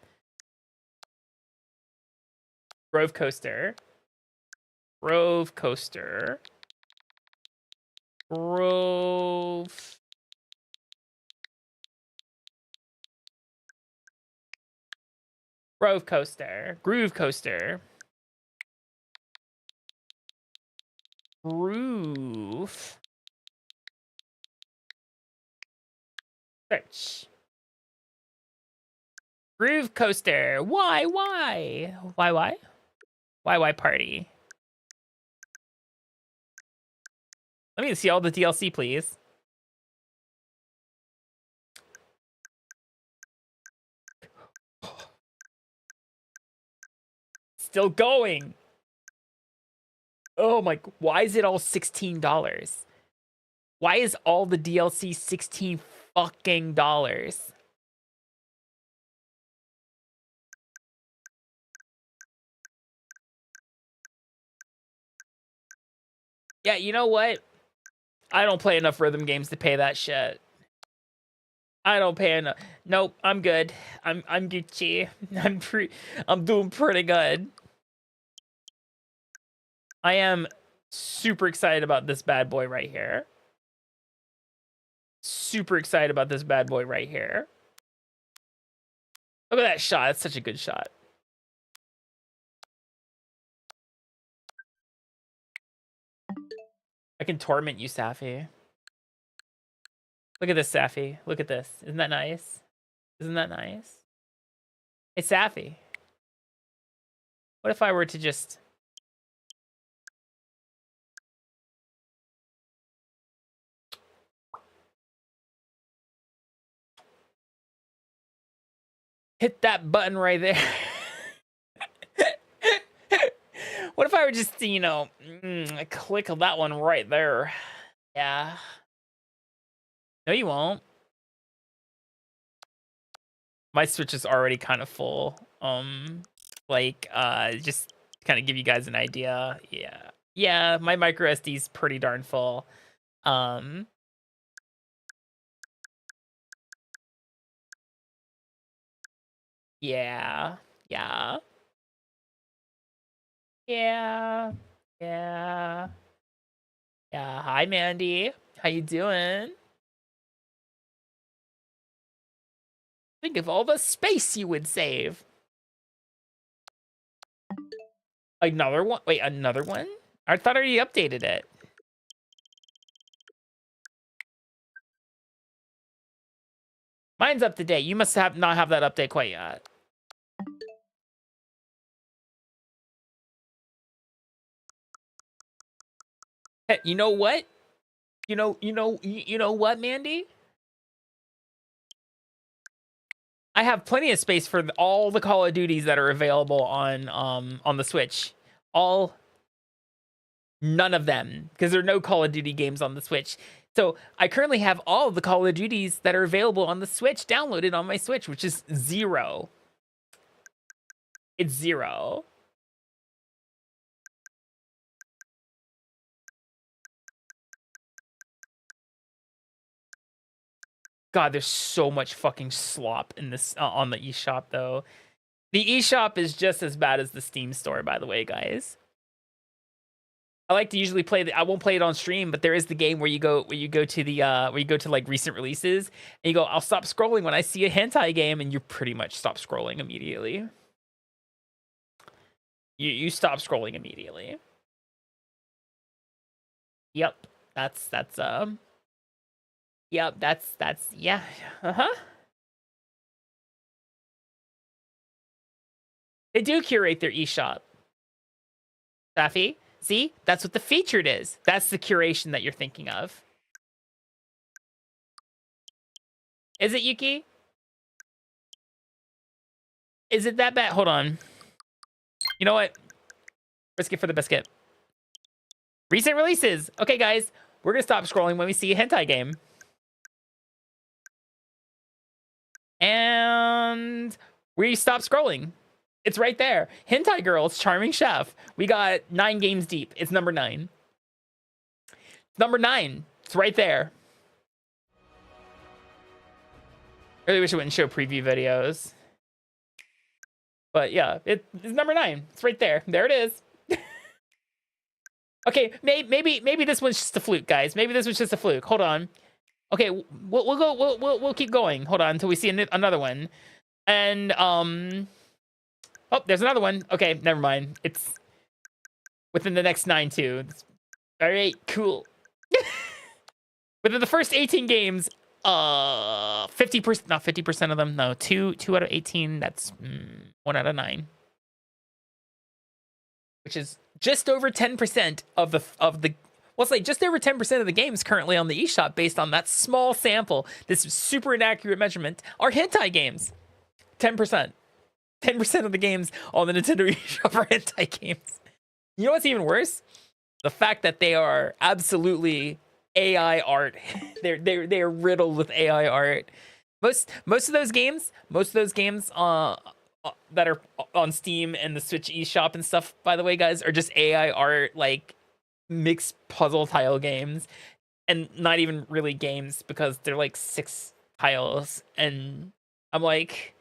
Grove Coaster. Grove Coaster. Grove. Grove Coaster. Groove Coaster. Groove. Search. Groove Coaster. Why? Why party? Let me see all the DLC, please. Still going. Oh my, why is it all $16? Why is all the DLC $16 fucking dollars? Yeah, you know what? I don't play enough rhythm games to pay that shit. I don't pay enough. Nope, I'm good. I'm Gucci. I'm doing pretty good. I am super excited about this bad boy right here. Super excited about this bad boy right here. Look at that shot. That's such a good shot. I can torment you, Safi. Look at this, Safi. Look at this. Isn't that nice? Isn't that nice? Hey, Safi. What if I were to just... hit that button right there? What if I were just, you know, click that one right there? Yeah. No, you won't. My Switch is already kind of full. Just kind of give you guys an idea. Yeah, my micro SD is pretty darn full. Yeah. Hi, Mandy. How you doing? Think of all the space you would save. Another one? Wait, another one? I thought I already updated it. Mine's up to date. You must not have that update quite yet. Hey, you know what? You know what, Mandy? I have plenty of space for all the Call of Duties that are available on the Switch. None of them, because there are no Call of Duty games on the Switch. So I currently have all of the Call of Duties that are available on the Switch downloaded on my Switch, which is 0. It's 0. God, there's so much fucking slop in this on the eShop though. The eShop is just as bad as the Steam store, by the way, guys. I like to usually play I won't play it on stream, but there is the game where you go to the where you go to like recent releases and you go, I'll stop scrolling when I see a hentai game, and you pretty much stop scrolling immediately. You stop scrolling immediately. Yep. That's Yep, that's yeah. Uh-huh. They do curate their eShop. Safi? See? That's what the featured is. That's the curation that you're thinking of. Is it, Yuki? Is it that bad? Hold on. You know what? Risk it for the biscuit. Recent releases. Okay, guys. We're going to stop scrolling when we see a hentai game. And we stop scrolling. It's right there. Hentai Girls, Charming Chef. We got 9 games deep. It's number 9. Number 9. It's right there. Really wish it wouldn't show preview videos. But yeah, it's number 9. It's right there. There it is. Okay, maybe this one's just a fluke, guys. Maybe this was just a fluke. Hold on. Okay, we'll keep going. Hold on until we see another one. And oh, there's another one. Okay, never mind. It's within the next 9 too. All right, cool. Within the first 18 games, 50%, not 50% of them. No, 2 out of 18. That's 1 out of 9, which is just over 10% of the well, it's like just over 10% of the games currently on the eShop, based on that small sample. This super inaccurate measurement are hentai games. 10%. 10% of the games on the Nintendo eShop are hentai games. You know what's even worse? The fact that they are absolutely AI art. They're riddled with AI art. Most of those games that are on Steam and the Switch eShop and stuff, by the way, guys, are just AI art, like mixed puzzle tile games, and not even really games, because they're like 6 tiles. And I'm like,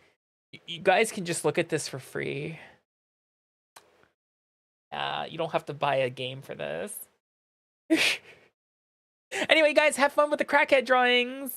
you guys can just look at this for free. You don't have to buy a game for this. Anyway, guys, have fun with the crackhead drawings.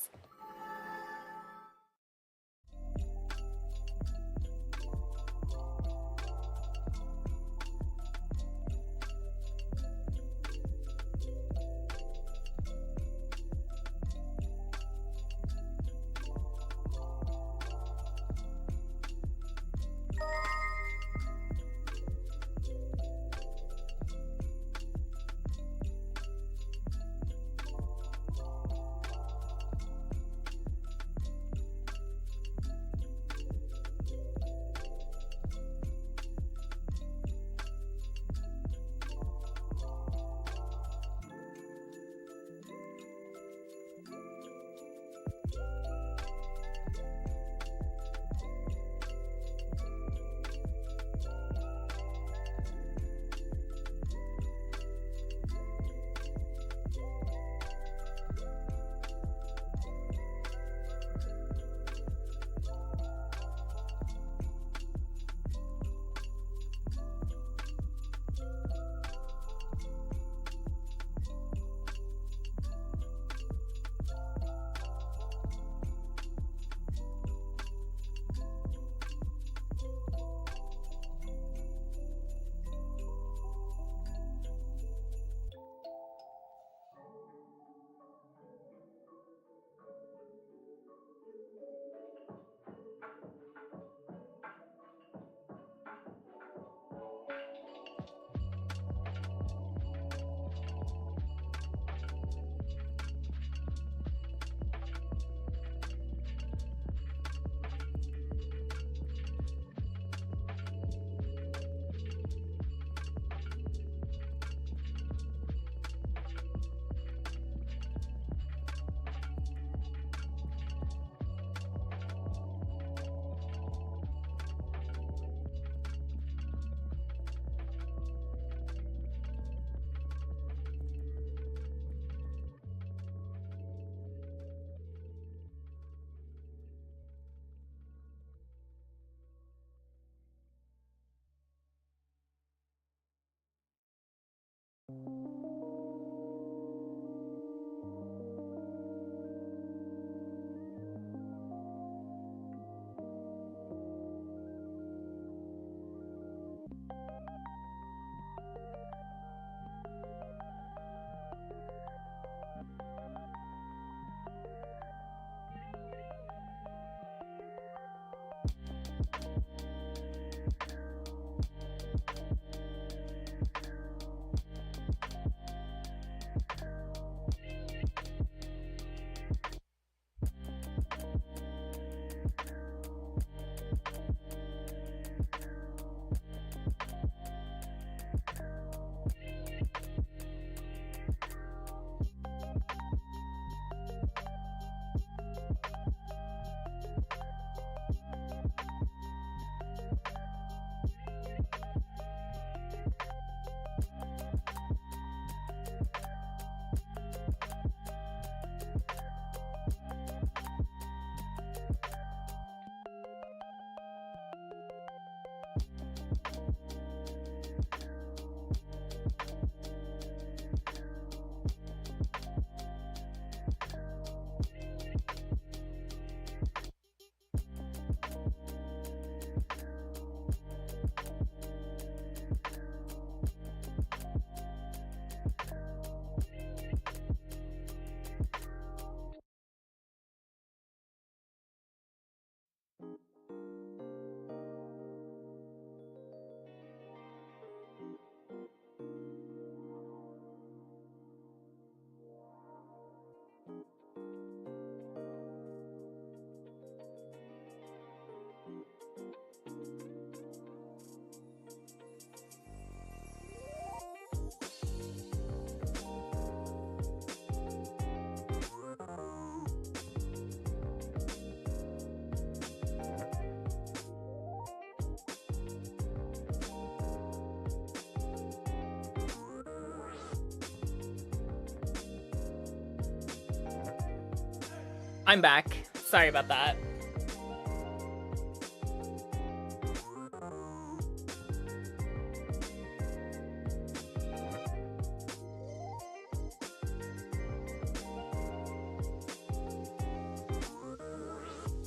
I'm back. Sorry about that.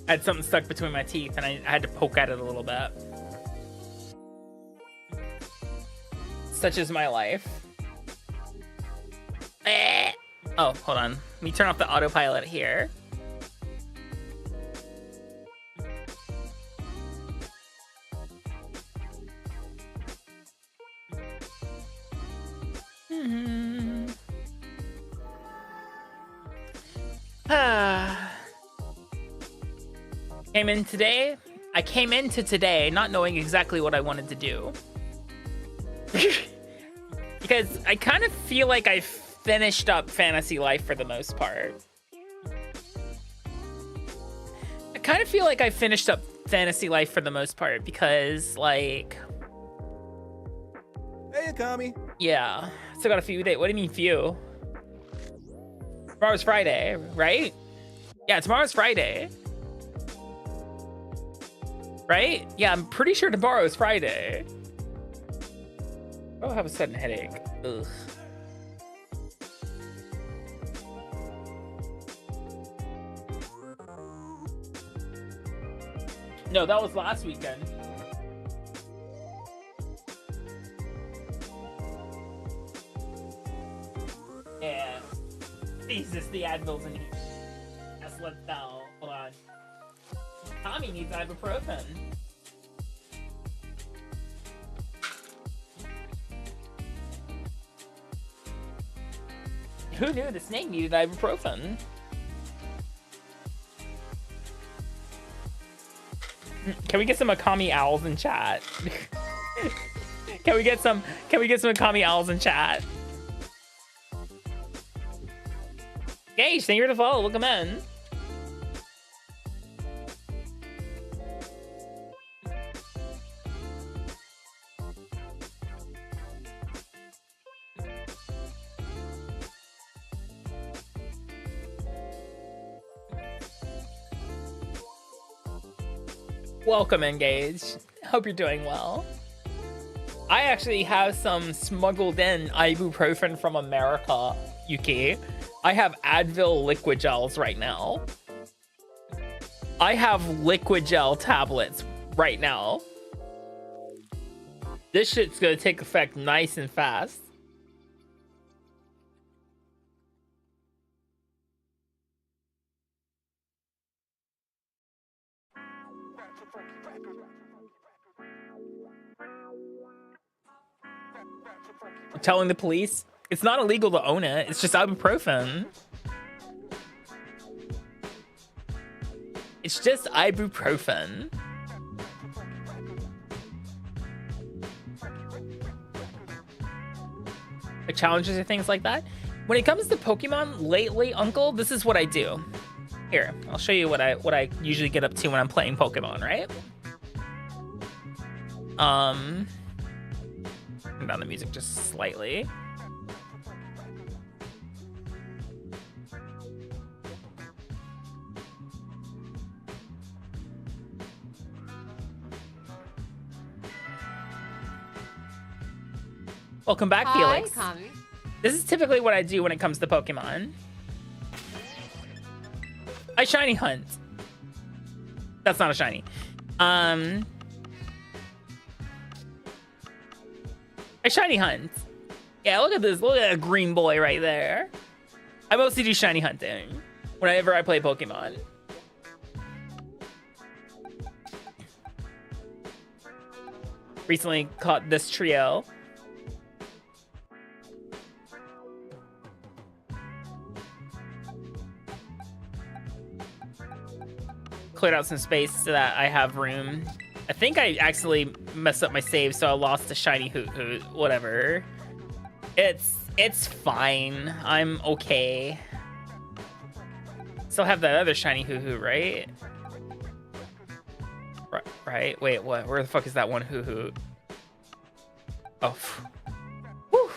I had something stuck between my teeth and I had to poke at it a little bit. Such is my life. Oh, hold on. Let me turn off the autopilot here. I came into today not knowing exactly what I wanted to do. Because I kind of feel like I finished up Fantasy Life for the most part. Because, like... Hey, Akami. Yeah. Still got a few days. What do you mean few? Tomorrow's Friday, right? Yeah, tomorrow's Friday. Right? Yeah, I'm pretty sure tomorrow's Friday. Oh, I have a sudden headache. Ugh. No, that was last weekend. Yeah. Jesus, the Advil's in here. That's left down. Hold on. Tommy needs ibuprofen. Who knew the snake needed ibuprofen? Can we get some Akami owls in chat? Can we get some Akami owls in chat? Gage, thank you for the follow. Welcome in. Welcome, Engage. Hope you're doing well. I actually have some smuggled in ibuprofen from America, Yuki. I have Advil liquid gels right now. I have liquid gel tablets right now. This shit's gonna take effect nice and fast. Telling the police it's not illegal to own it, it's just ibuprofen. It's just ibuprofen. Like challenges or things like that. When it comes to Pokemon lately, Uncle, this is what I do. Here, I'll show you what I usually get up to when I'm playing Pokemon, right? Turn down the music just slightly. Welcome back, Felix. Hi, Akami. This is typically what I do when it comes to Pokemon. I shiny hunt. That's not a shiny. I shiny hunt. Yeah, look at this. Look at that green boy right there. I mostly do shiny hunting whenever I play Pokemon. Recently caught this trio. Cleared out some space so that I have room. I think I actually messed up my save, so I lost a shiny Hoot Hoot. Whatever. It's fine. I'm okay. Still have that other shiny Hoot Hoot, right? Right? Wait, what? Where the fuck is that one Hoot Hoot? Oh. Whew.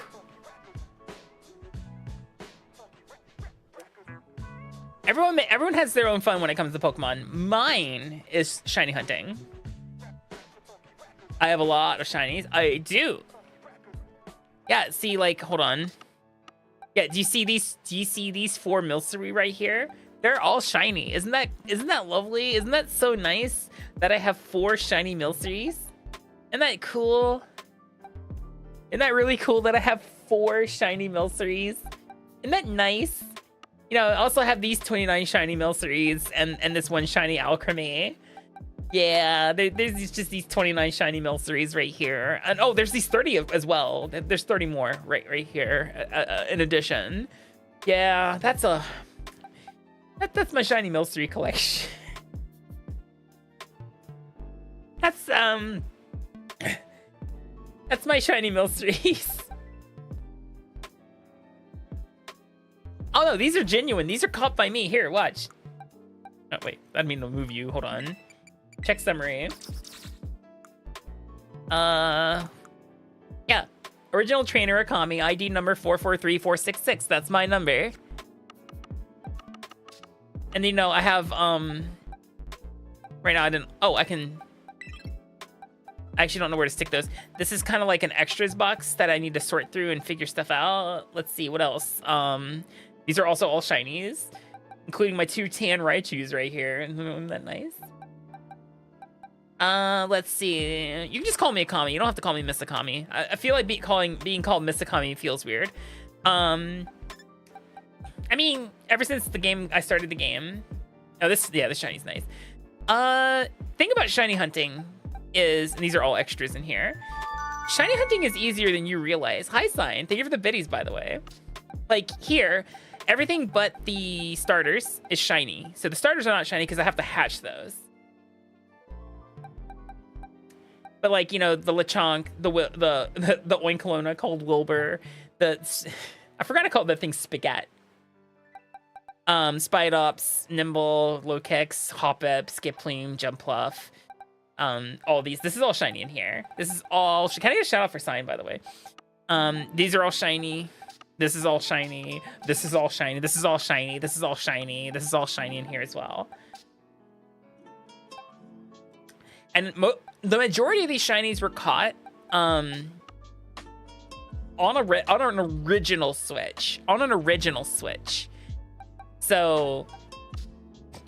Everyone has their own fun when it comes to Pokemon. Mine is shiny hunting. I have a lot of shinies. I do. Yeah, see, like, hold on. Yeah, do you see these 4 Milcery right here? They're all shiny. Isn't that lovely? Isn't that so nice that I have 4 shiny Milcerys? Isn't that cool? Isn't that really cool that I have 4 shiny Milcerys? Isn't that nice? You know, I also have these 29 shiny Milcerys and this 1 shiny Alchemy. Yeah, there's just these 29 shiny Milcerys right here. And oh, there's these 30 as well. There's 30 more right here in addition. Yeah, that's my shiny Milcery collection. That's my shiny Milcerys. Oh no, these are genuine. These are caught by me. Here, watch. Oh wait, I didn't mean to move you. Hold on. Check summary. Yeah. Original trainer Akami, ID number 443466. That's my number. And you know, I have right now I actually don't know where to stick those. This is kind of like an extras box that I need to sort through and figure stuff out. Let's see what else. These are also all shinies, including my 2 tan Raichus right here. Isn't that nice? Let's see. You can just call me Akami. You don't have to call me Miss Akami. I feel like being called Miss Akami feels weird. I mean, ever since I started the game. Oh, this shiny's nice. Thing about shiny hunting is, and these are all extras in here. Shiny hunting is easier than you realize. Hi, Sign. Thank you for the biddies, by the way. Like here, everything but the starters is shiny. So the starters are not shiny because I have to hatch those. But like, you know, the Lechonk, the Oinkalona called Wilbur, I forgot to call that thing Spaghetti. Spidops, Nimble, Lokex, Hoppip, Skiplume, Jumpluff, all these. This is all shiny in here. This is all. Can I get a shout out for Sign, by the way? These are all shiny. This is all shiny. This is all shiny. This is all shiny. This is all shiny. This is all shiny in here as well. And the majority of these shinies were caught on an original Switch. So,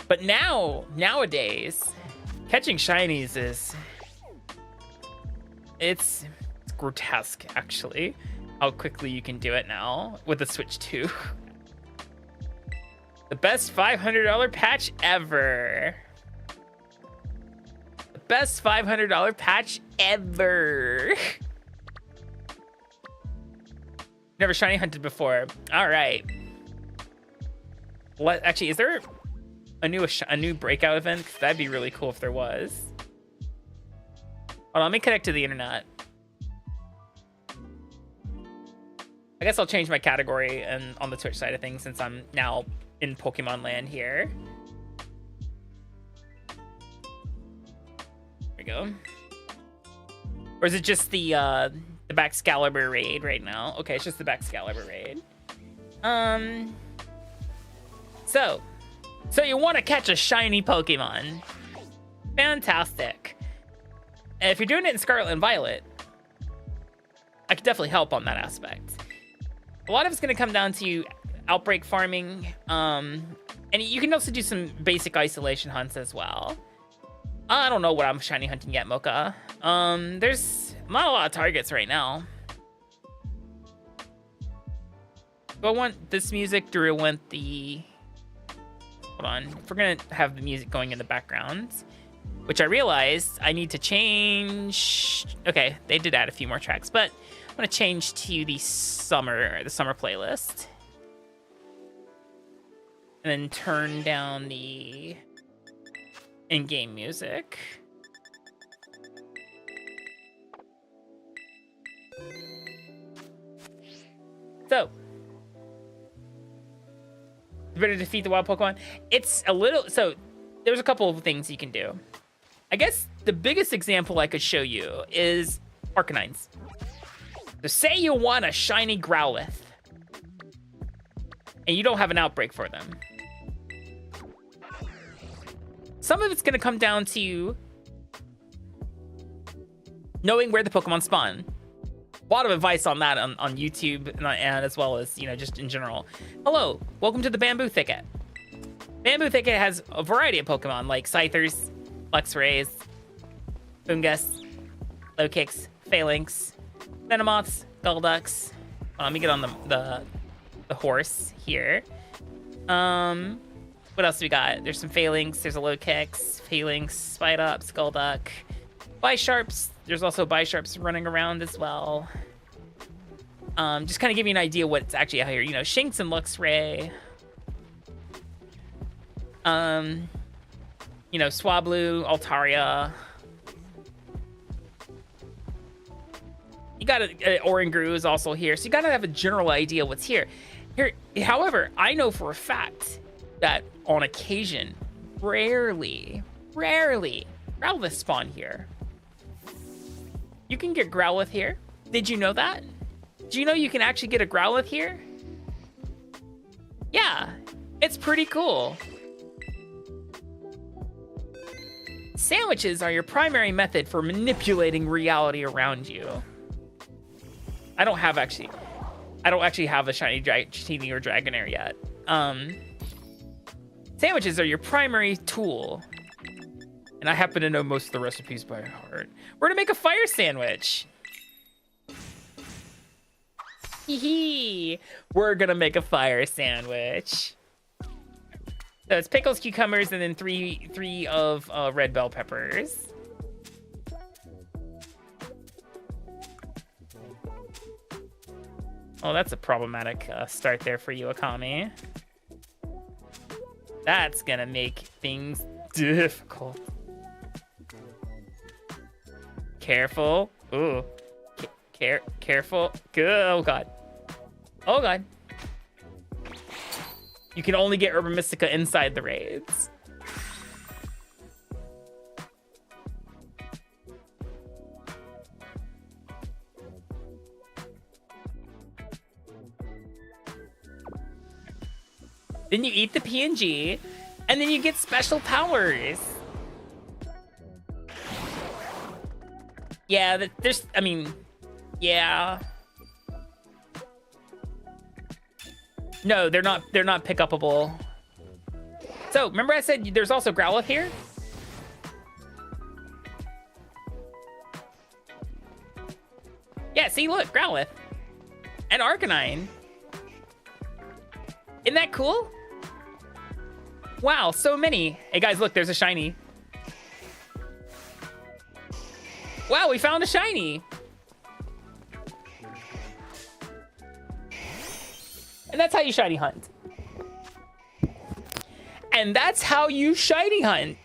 but nowadays, catching shinies it's grotesque, actually, how quickly you can do it now with the Switch 2. The best $500 patch ever. Best $500 patch ever. Never shiny hunted before. All right. Actually, is there a new breakout event? 'Cause that'd be really cool if there was. Hold on, let me connect to the internet. I guess I'll change my category and on the Twitch side of things since I'm now in Pokemon land here. Go. Or is it just the Baxcalibur raid right now? Okay, it's just the Baxcalibur raid. So you want to catch a shiny Pokemon? Fantastic. And if you're doing it in Scarlet and Violet, I could definitely help on that aspect. A lot of it's going to come down to outbreak farming, and you can also do some basic isolation hunts as well. I don't know what I'm shiny hunting yet, Mocha. There's not a lot of targets right now. Do I want this music? Do I want the... Hold on. If we're going to have the music going in the background, which I realized I need to change... Okay, they did add a few more tracks, but I'm going to change to the summer playlist. And then turn down the... in-game music. So, better defeat the wild Pokemon. It's a little, so there's a couple of things you can do. I guess the biggest example I could show you is Arcanines. So say you want a shiny Growlithe and you don't have an outbreak for them. some of it's going to come down to knowing where the Pokemon spawn. A lot of advice on that on YouTube and as well as, you know, just in general. Hello, welcome to the Bamboo Thicket. Bamboo Thicket has a variety of Pokemon like Scythers, Luxrays, Fungus, Lowkicks, Phalanx, Venomoths, Golducks. Let me get on the horse here. What else do we got? There's some Phalanx, there's a Lowkicks, Phalanx, Spidops, Golduck, Bisharps. There's also Bisharps running around as well. Just kind of give you an idea what's actually out here. You know, Shinx and Luxray. You know, Swablu, Altaria. You got Oranguru is also here, so you gotta have a general idea what's here. However, I know for a fact that on occasion, rarely, Growlithe spawn here. You can get Growlithe here. Did you know that? Do you know you can actually get a Growlithe here? Yeah, it's pretty cool. Sandwiches are your primary method for manipulating reality around you. I don't actually have a shiny Genie or Dragonair yet. Sandwiches are your primary tool. And I happen to know most of the recipes by heart. We're gonna make a fire sandwich. Hee. We're gonna make a fire sandwich. So it's pickles, cucumbers, and then three of red bell peppers. Oh, that's a problematic start there for you, Akami. That's gonna make things difficult. Careful. Ooh. Careful. Oh, God. Oh, God. You can only get Herba Mystica inside the raids. Then you eat the PNG, and then you get special powers. Yeah, yeah. No, they're not pick-upable. So, remember I said there's also Growlithe here? Yeah, see, look, Growlithe. And Arcanine. Isn't that cool? Wow, so many. Hey guys, look, there's a shiny. Wow, we found a shiny. And that's how you shiny hunt. And that's how you shiny hunt.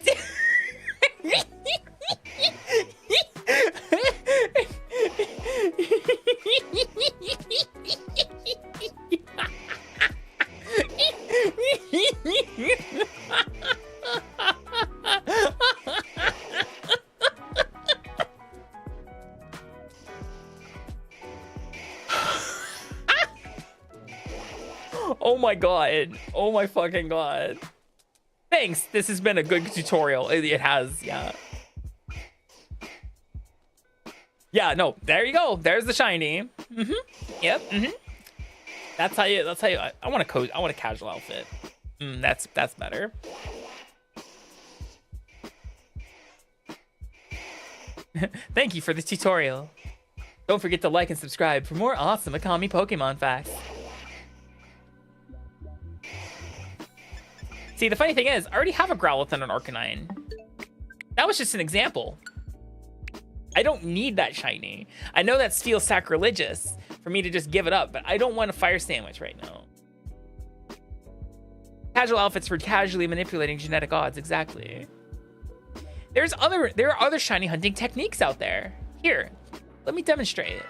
Oh my god. Oh my fucking god. Thanks. This has been a good tutorial. It has, yeah. Yeah, no. There you go. There's the shiny. Yep. That's how you I want a casual outfit. That's better. Thank you for the tutorial. Don't forget to like and subscribe for more awesome Akami Pokemon facts. See, the funny thing is, I already have a Growlithe and an Arcanine. That was just an example. I don't need that shiny. I know that feels sacrilegious for me to just give it up, but I don't want a fire sandwich right now. Casual outfits for casually manipulating genetic odds, exactly. There are other shiny hunting techniques out there. Here, let me demonstrate it.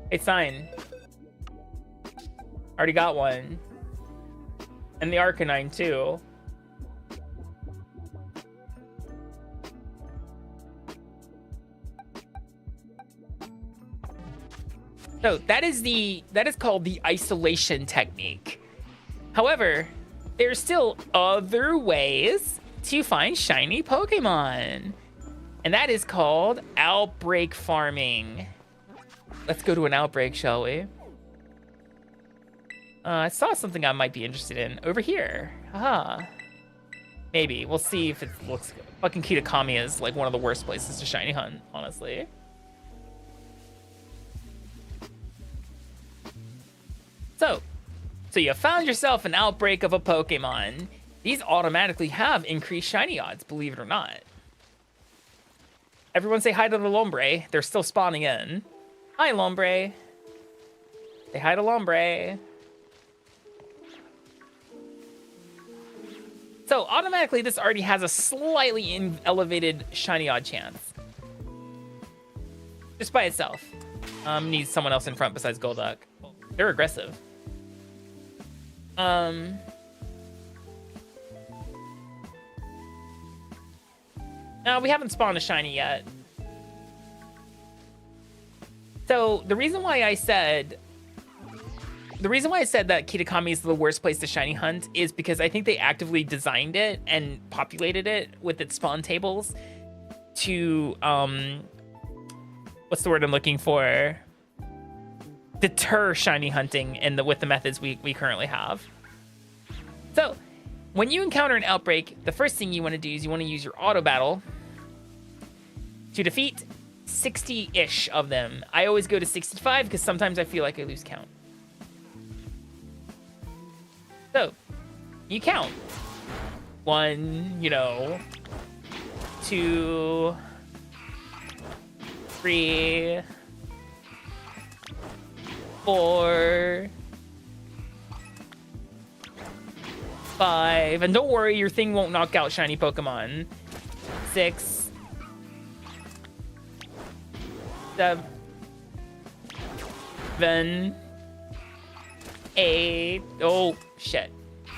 Hey, Sign. Already got one. And the Arcanine, too. So that is called the isolation technique. However, there's still other ways to find shiny Pokemon. And that is called outbreak farming. Let's go to an outbreak, shall we? I saw something I might be interested in over here. Haha. Maybe. We'll see if it looks good. Fucking Akami is like one of the worst places to shiny hunt, honestly. So you found yourself an outbreak of a Pokemon. These automatically have increased shiny odds, believe it or not. Everyone say hi to the Lombre. They're still spawning in. Hi, Lombre. Say hi to Lombre. So automatically, this already has a slightly elevated shiny odd chance. Just by itself. Needs someone else in front besides Golduck. They're aggressive. No, we haven't spawned a shiny yet. So the reason why I said that Kitakami is the worst place to shiny hunt is because I think they actively designed it and populated it with its spawn tables to what's the word I'm looking for? Deter shiny hunting with the methods we currently have. So when you encounter an outbreak, the first thing you want to do is you want to use your auto battle to defeat 60-ish of them. I always go to 65 because sometimes I feel like I lose count. So you count 1, 2, 3, 4, 5, and don't worry, your thing won't knock out shiny Pokemon. 6, 7, 8. Oh shit! I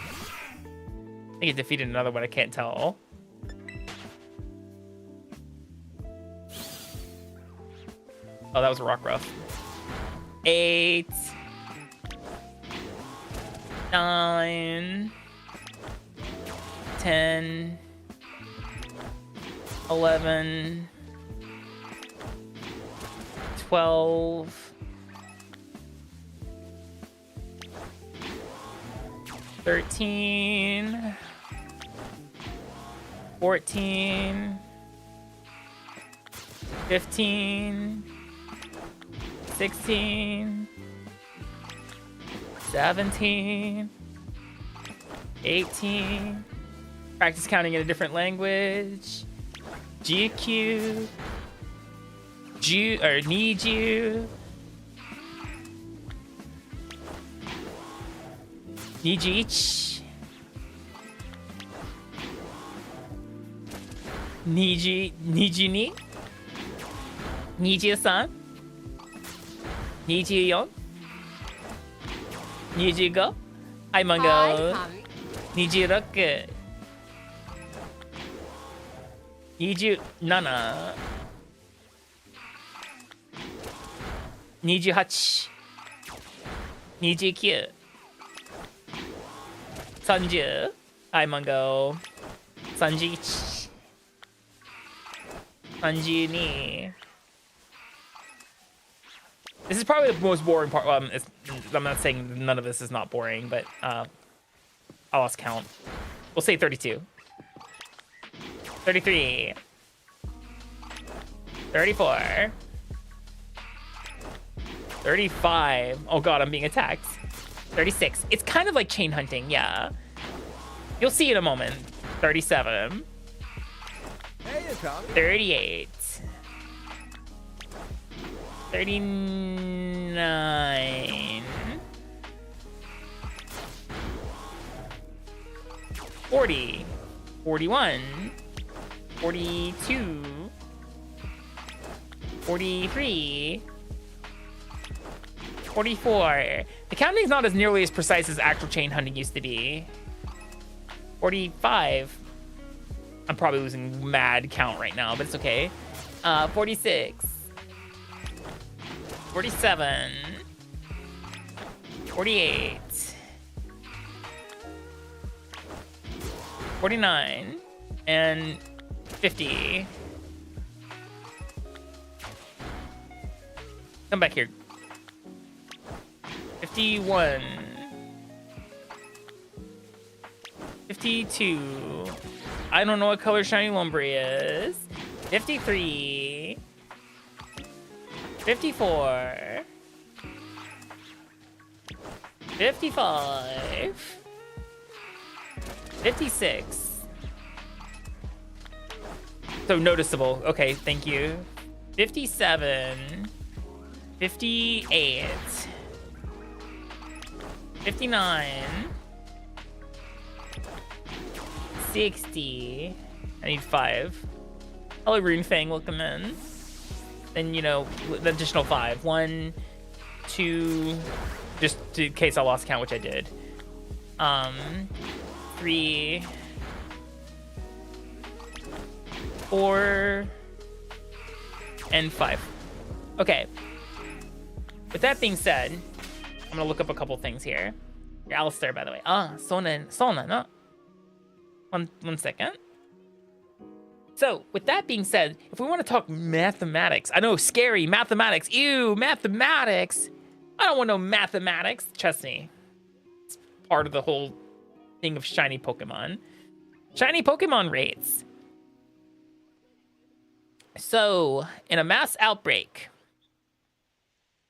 think it defeated another one. I can't tell. Oh, that was a Rockruff. 8, 9, 10, 11, 12, 13, 14, 15, 16, 17, 18. Practice counting in a different language. GQ. Need you. Need you each. Need you need. Need you son. Need you yon. Need you go. Hi Mungo. Need you rock. Need you nana. Need you hach. Need you cute. Sanju. Hi Mungo. Sanji. Sanji ni. This is probably the most boring part. I'm not saying none of this is not boring, but I lost count. We'll say 32. 33. 34. 35. Oh god, I'm being attacked. 36. It's kind of like chain hunting, yeah. You'll see in a moment. 37. Hey, Akami. 38. 39. 40. 41. 42. 43. 44. The counting is not as nearly as precise as actual chain hunting used to be. 45. I'm probably losing mad count right now, but it's okay. 46. 47. 48. 49. And 50. Come back here. 51. 52. I don't know what color shiny lombre is. 53. 54. 55. 56. So noticeable. Okay, thank you. 57. 58. 59. 60. I need 5. Hello, Rune Fang, welcome in. Then, you know, the additional 5. 1, 2, just in case I lost count, which I did. 3, 4, and 5. Okay. With that being said, I'm gonna look up a couple things here. You're Alistair, by the way. Sona, no. One second. So, with that being said, if we want to talk mathematics, I know, scary, mathematics, ew, mathematics. I don't want no mathematics, trust me. It's part of the whole thing of shiny Pokemon. Shiny Pokemon rates. So, in a mass outbreak,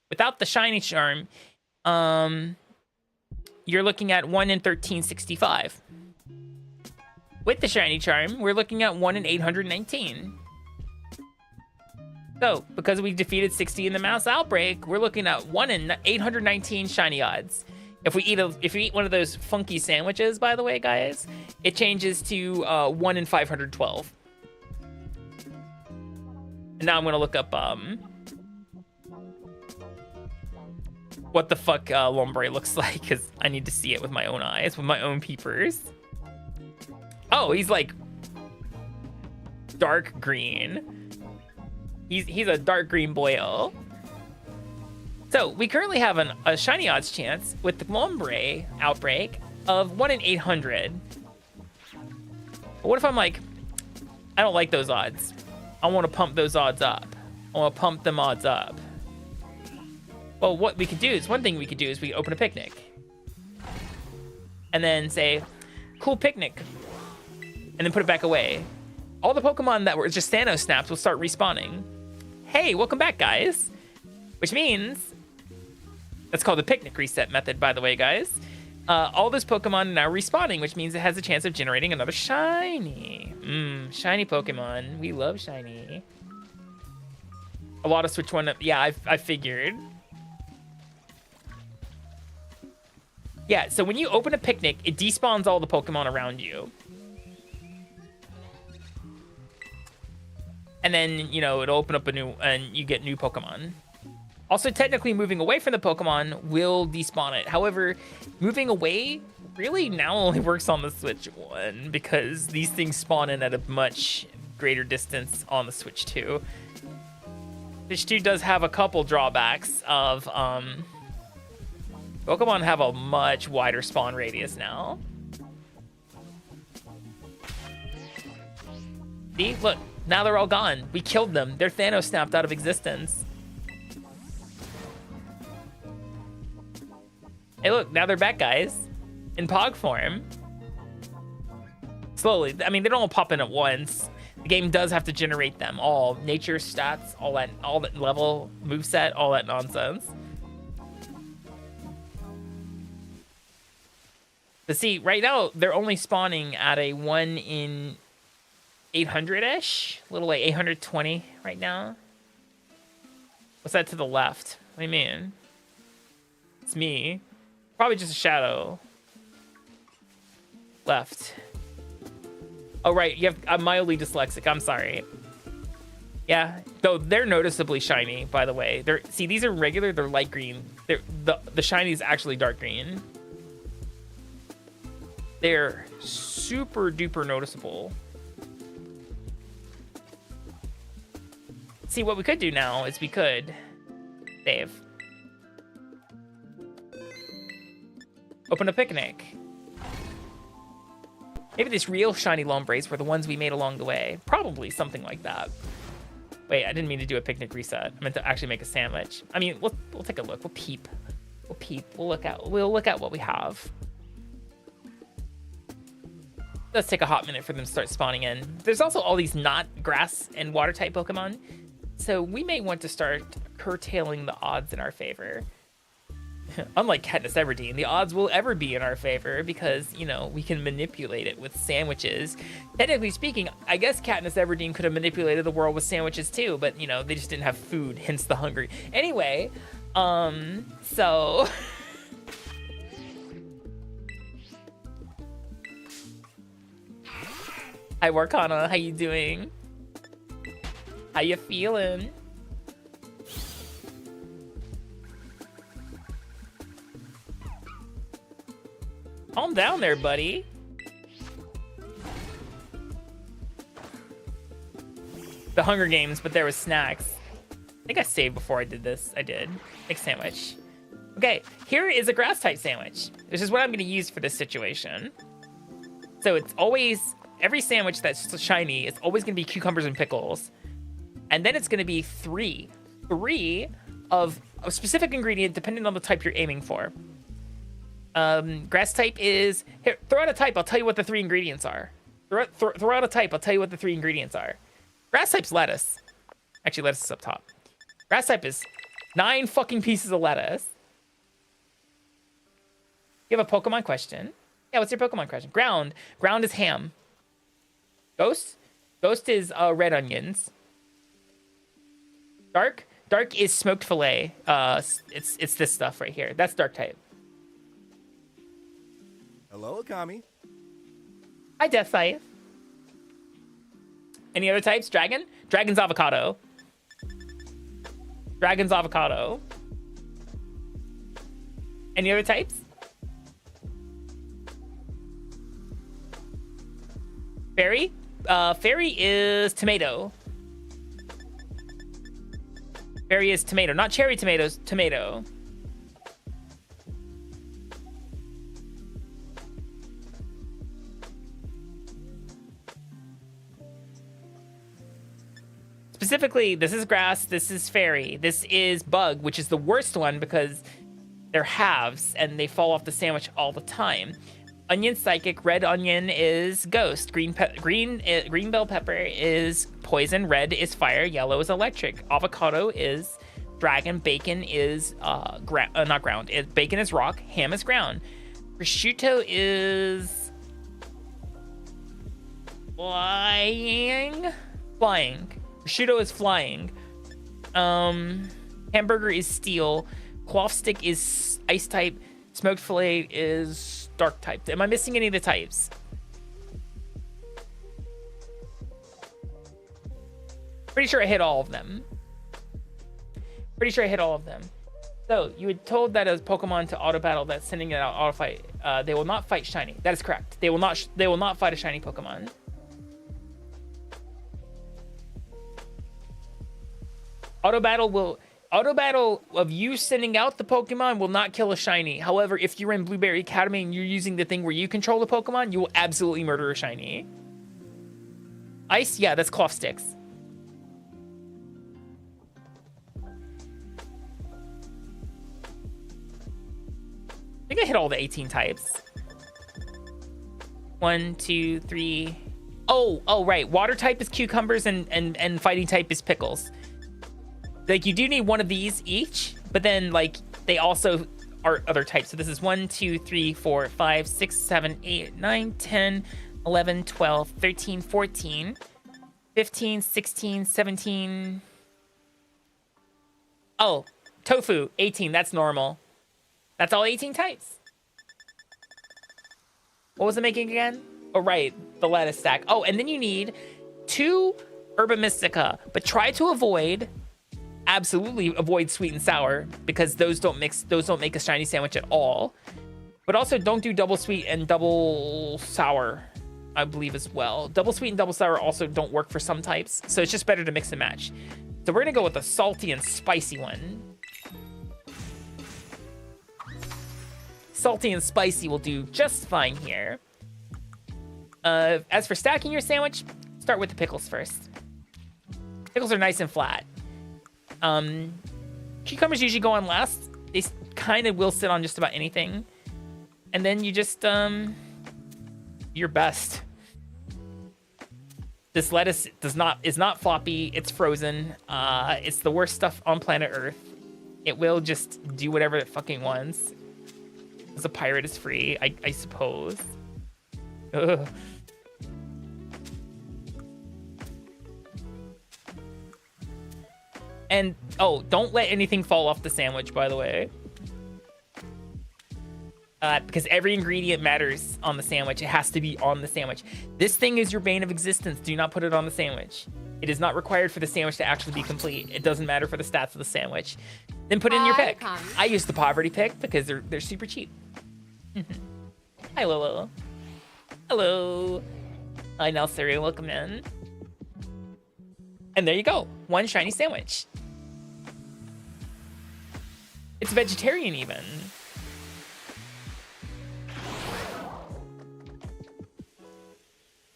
without the shiny charm, you're looking at 1 in 1365. With the shiny charm, we're looking at 1 in 819. So, because we defeated 60 in the mass outbreak, we're looking at 1 in 819 shiny odds. If we eat one of those funky sandwiches, by the way, guys, it changes to 1 in 512. And now I'm gonna look up what the fuck Lombre looks like, because I need to see it with my own eyes, with my own peepers. Oh, he's like dark green. He's a dark green boyo. So we currently have a shiny odds chance with the Lombre outbreak of 1 in 800. But what if I'm like, I don't like those odds. I want to pump those odds up. I want to pump them odds up. Well, what we could do is, one thing we could do is we could open a picnic. And then say, cool picnic. And then put it back away. All the Pokemon that were just Thanos snaps will start respawning. Hey, welcome back, guys. Which means, that's called the picnic reset method, by the way, guys. All those Pokemon are now respawning, which means it has a chance of generating another shiny. Shiny Pokemon. We love shiny. A lot of Switch 1. Yeah, I figured. Yeah, so when you open a picnic, it despawns all the Pokemon around you. And then, you know, it'll open up a new, and you get new Pokemon. Also, technically, moving away from the Pokemon will despawn it. However, moving away really now only works on the Switch 1, because these things spawn in at a much greater distance on the Switch 2. Switch 2 does have a couple drawbacks of, Pokemon have a much wider spawn radius now. See, look, now they're all gone. We killed them. They're Thanos snapped out of existence. Hey, look, now they're back, guys, in Pog form. Slowly. I mean, they don't all pop in at once. The game does have to generate them all. Nature, stats, all that level, moveset, all that nonsense. But see, right now, they're only spawning at a 1 in 800-ish. A little like 820 right now. What's that to the left? What do you mean? It's me. Probably just a shadow. Left. Oh, right. I'm mildly dyslexic. I'm sorry. Yeah. Though they're noticeably shiny, by the way. See, these are regular. They're light green. The shiny is actually dark green. They're super duper noticeable. See, what we could do now is we could save. Open a picnic. Maybe these real shiny lombres were the ones we made along the way. Probably something like that. Wait, I didn't mean to do a picnic reset. I meant to actually make a sandwich. I mean, we'll take a look. We'll peep. We'll peep. We'll look at what we have. It does take a hot minute for them to start spawning in. There's also all these not grass and water type Pokemon. So we may want to start curtailing the odds in our favor. Unlike Katniss Everdeen, the odds will ever be in our favor because, you know, we can manipulate it with sandwiches. Technically speaking, I guess Katniss Everdeen could have manipulated the world with sandwiches too, but, you know, they just didn't have food, hence the hungry. Anyway, so... Hi, Warkana, how you doing? How you feeling? Calm down there, buddy. The Hunger Games, but there was snacks. I think I saved before I did this. I did. Make sandwich. Okay, here is a grass type sandwich. This is what I'm gonna use for this situation. So it's always, every sandwich that's shiny is always gonna be cucumbers and pickles. And then it's gonna be three of a specific ingredient depending on the type you're aiming for. Grass type is, here, throw out a type, I'll tell you what the 3 ingredients are. Throw out a type, I'll tell you what the 3 ingredients are. Grass type's lettuce. Actually, lettuce is up top. Grass type is 9 fucking pieces of lettuce. You have a Pokemon question? Yeah, what's your Pokemon question? Ground. Ground is ham. Ghost? Ghost is red onions. Dark? Dark is smoked fillet. It's this stuff right here. That's dark type. Hello, Akami. Hi, Death Scythe. Any other types? Dragon? Dragon's avocado. Dragon's avocado. Any other types? Fairy? Fairy is tomato. Fairy is tomato. Not cherry tomatoes, tomato. Specifically, this is grass, this is fairy, this is bug, which is the worst one because they're halves and they fall off the sandwich all the time. Onion psychic, red onion is ghost, green bell pepper is poison, red is fire, yellow is electric, avocado is dragon, bacon is not ground. Bacon is rock, ham is ground. Prosciutto is flying. Prosciutto is flying. Hamburger is steel. Cloth stick is ice type. Smoked fillet is dark type. Am I missing any of the types? Pretty sure I hit all of them. So, you had told that as Pokemon to auto battle that's sending it out auto fight. They will not fight shiny. That is correct. They will not fight a shiny Pokemon. Auto battle of you sending out the Pokemon will not kill a shiny. However, if you're in Blueberry Academy and you're using the thing where you control the Pokemon, you will absolutely murder a shiny. Ice? Yeah, that's cloth sticks. I think I hit all the 18 types. 1, 2, 3. Oh, right. Water type is cucumbers and fighting type is pickles. Like, you do need one of these each, but then, like, they also are other types. So this is 1, 2, 3, 4, 5, 6, 7, 8, 9, 10, 11, 12, 13, 14, 15, 16, 17. Oh, tofu, 18. That's normal. That's all 18 types. What was it making again? Oh, right. The lettuce stack. Oh, and then you need 2 Herba Mystica, but try to absolutely avoid sweet and sour because those don't make a shiny sandwich at all. But also don't do double sweet and double sour, I believe, as well. Double sweet and double sour also don't work for some types, so it's just better to mix and match. So we're gonna go with a salty and spicy one. salty and spicy will do just fine here. As for stacking your sandwich, start with the pickles first. Pickles are nice and flat. Cucumbers usually go on last. They kind of will sit on just about anything. And then you just, your best. This lettuce is not floppy. It's frozen. It's the worst stuff on planet Earth. It will just do whatever it fucking wants. As a pirate is free, I suppose. Ugh. And, oh, don't let anything fall off the sandwich, by the way. Because every ingredient matters on the sandwich. It has to be on the sandwich. This thing is your bane of existence. Do not put it on the sandwich. It is not required for the sandwich to actually be complete. It doesn't matter for the stats of the sandwich. Then put in your pick. Akami. I use the poverty pick because they're super cheap. Hi, Lolo. Hello. Hi, Nelsari. Welcome in. And there you go. One shiny sandwich. It's vegetarian even.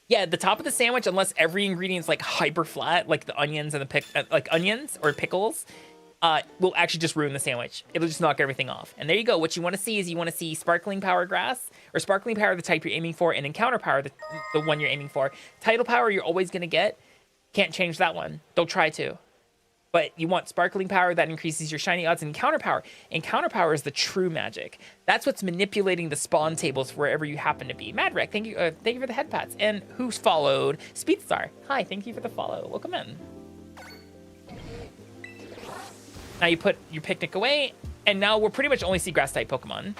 Yeah, the top of the sandwich, unless every ingredient's like hyper flat, like the onions and like onions or pickles, will actually just ruin the sandwich. It'll just knock everything off. And there you go. What you want to see is you want to see sparkling power grass, or sparkling power, the type you're aiming for, and encounter power, the one you're aiming for. Title power you're always gonna get. Can't change that one. Don't try to. But you want sparkling power that increases your shiny odds, and encounter power. Encounter power is the true magic. That's what's manipulating the spawn tables wherever you happen to be. Madrek, thank you for the head pats. And who's followed? Speedstar, hi, thank you for the follow. Welcome in. Now you put your picnic away, and now we'll pretty much only see grass type Pokemon,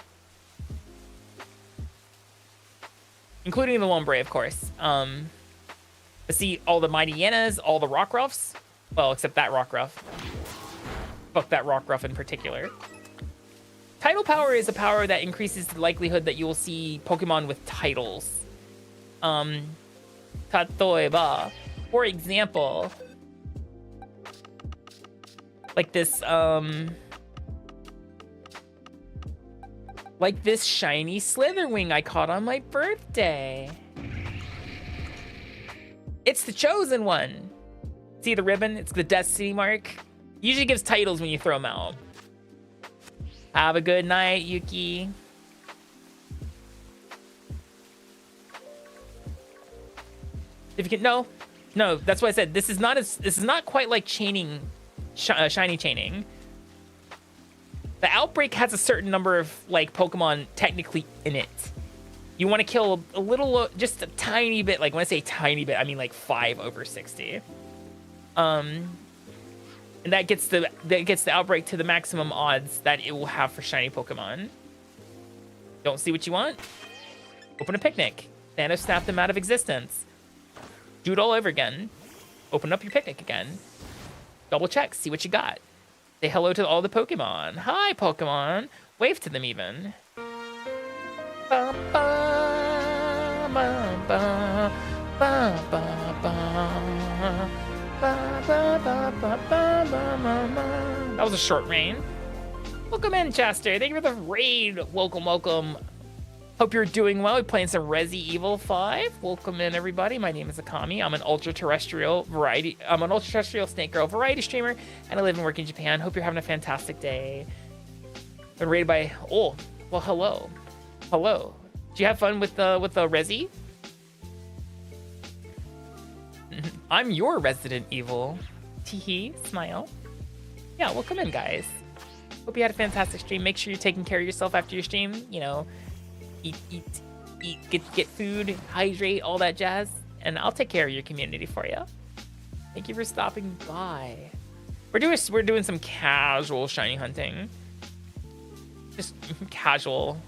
including the Lombre, of course. But see all the Mighty Yenas, all the Rockruffs. Well, except that Rockruff. Fuck that Rockruff in particular. Title power is a power that increases the likelihood that you will see Pokemon with titles. Tatoeba. For example, like this shiny Slitherwing I caught on my birthday. It's the chosen one. See the ribbon? It's the destiny mark. Usually gives titles when you throw them out. Have a good night, Yuki. If you can, no, that's what I said. This is not quite like chaining, shiny chaining. The outbreak has a certain number of like Pokemon technically in it. You want to kill a little, just a tiny bit. Like when I say tiny bit, I mean like 5 over 60. And that gets the outbreak to the maximum odds that it will have for shiny Pokemon. Don't see what you want? Open a picnic. Thanos snapped them out of existence. Do it all over again. Open up your picnic again. Double check, see what you got. Say hello to all the Pokemon. Hi, Pokemon. Wave to them even. Ba, ba, ba, ba, ba, ba, ba. That was a short rain. Welcome in, Chester. Thank you for the raid. Welcome, welcome. Hope you're doing well. We're playing some Resi Evil 5. Welcome in, everybody. My name is Akami. I'm an ultra-terrestrial snake girl variety streamer, and I live and work in Japan. Hope you're having a fantastic day. Been raided by... Oh, well, hello. Hello. Did you have fun with the Resi? I'm your Resident Evil. Teehee, smile. Yeah, welcome in, guys. Hope you had a fantastic stream. Make sure you're taking care of yourself after your stream. You know, eat, get food, hydrate, all that jazz. And I'll take care of your community for you. Thank you for stopping by. We're doing some casual shiny hunting. Just casual.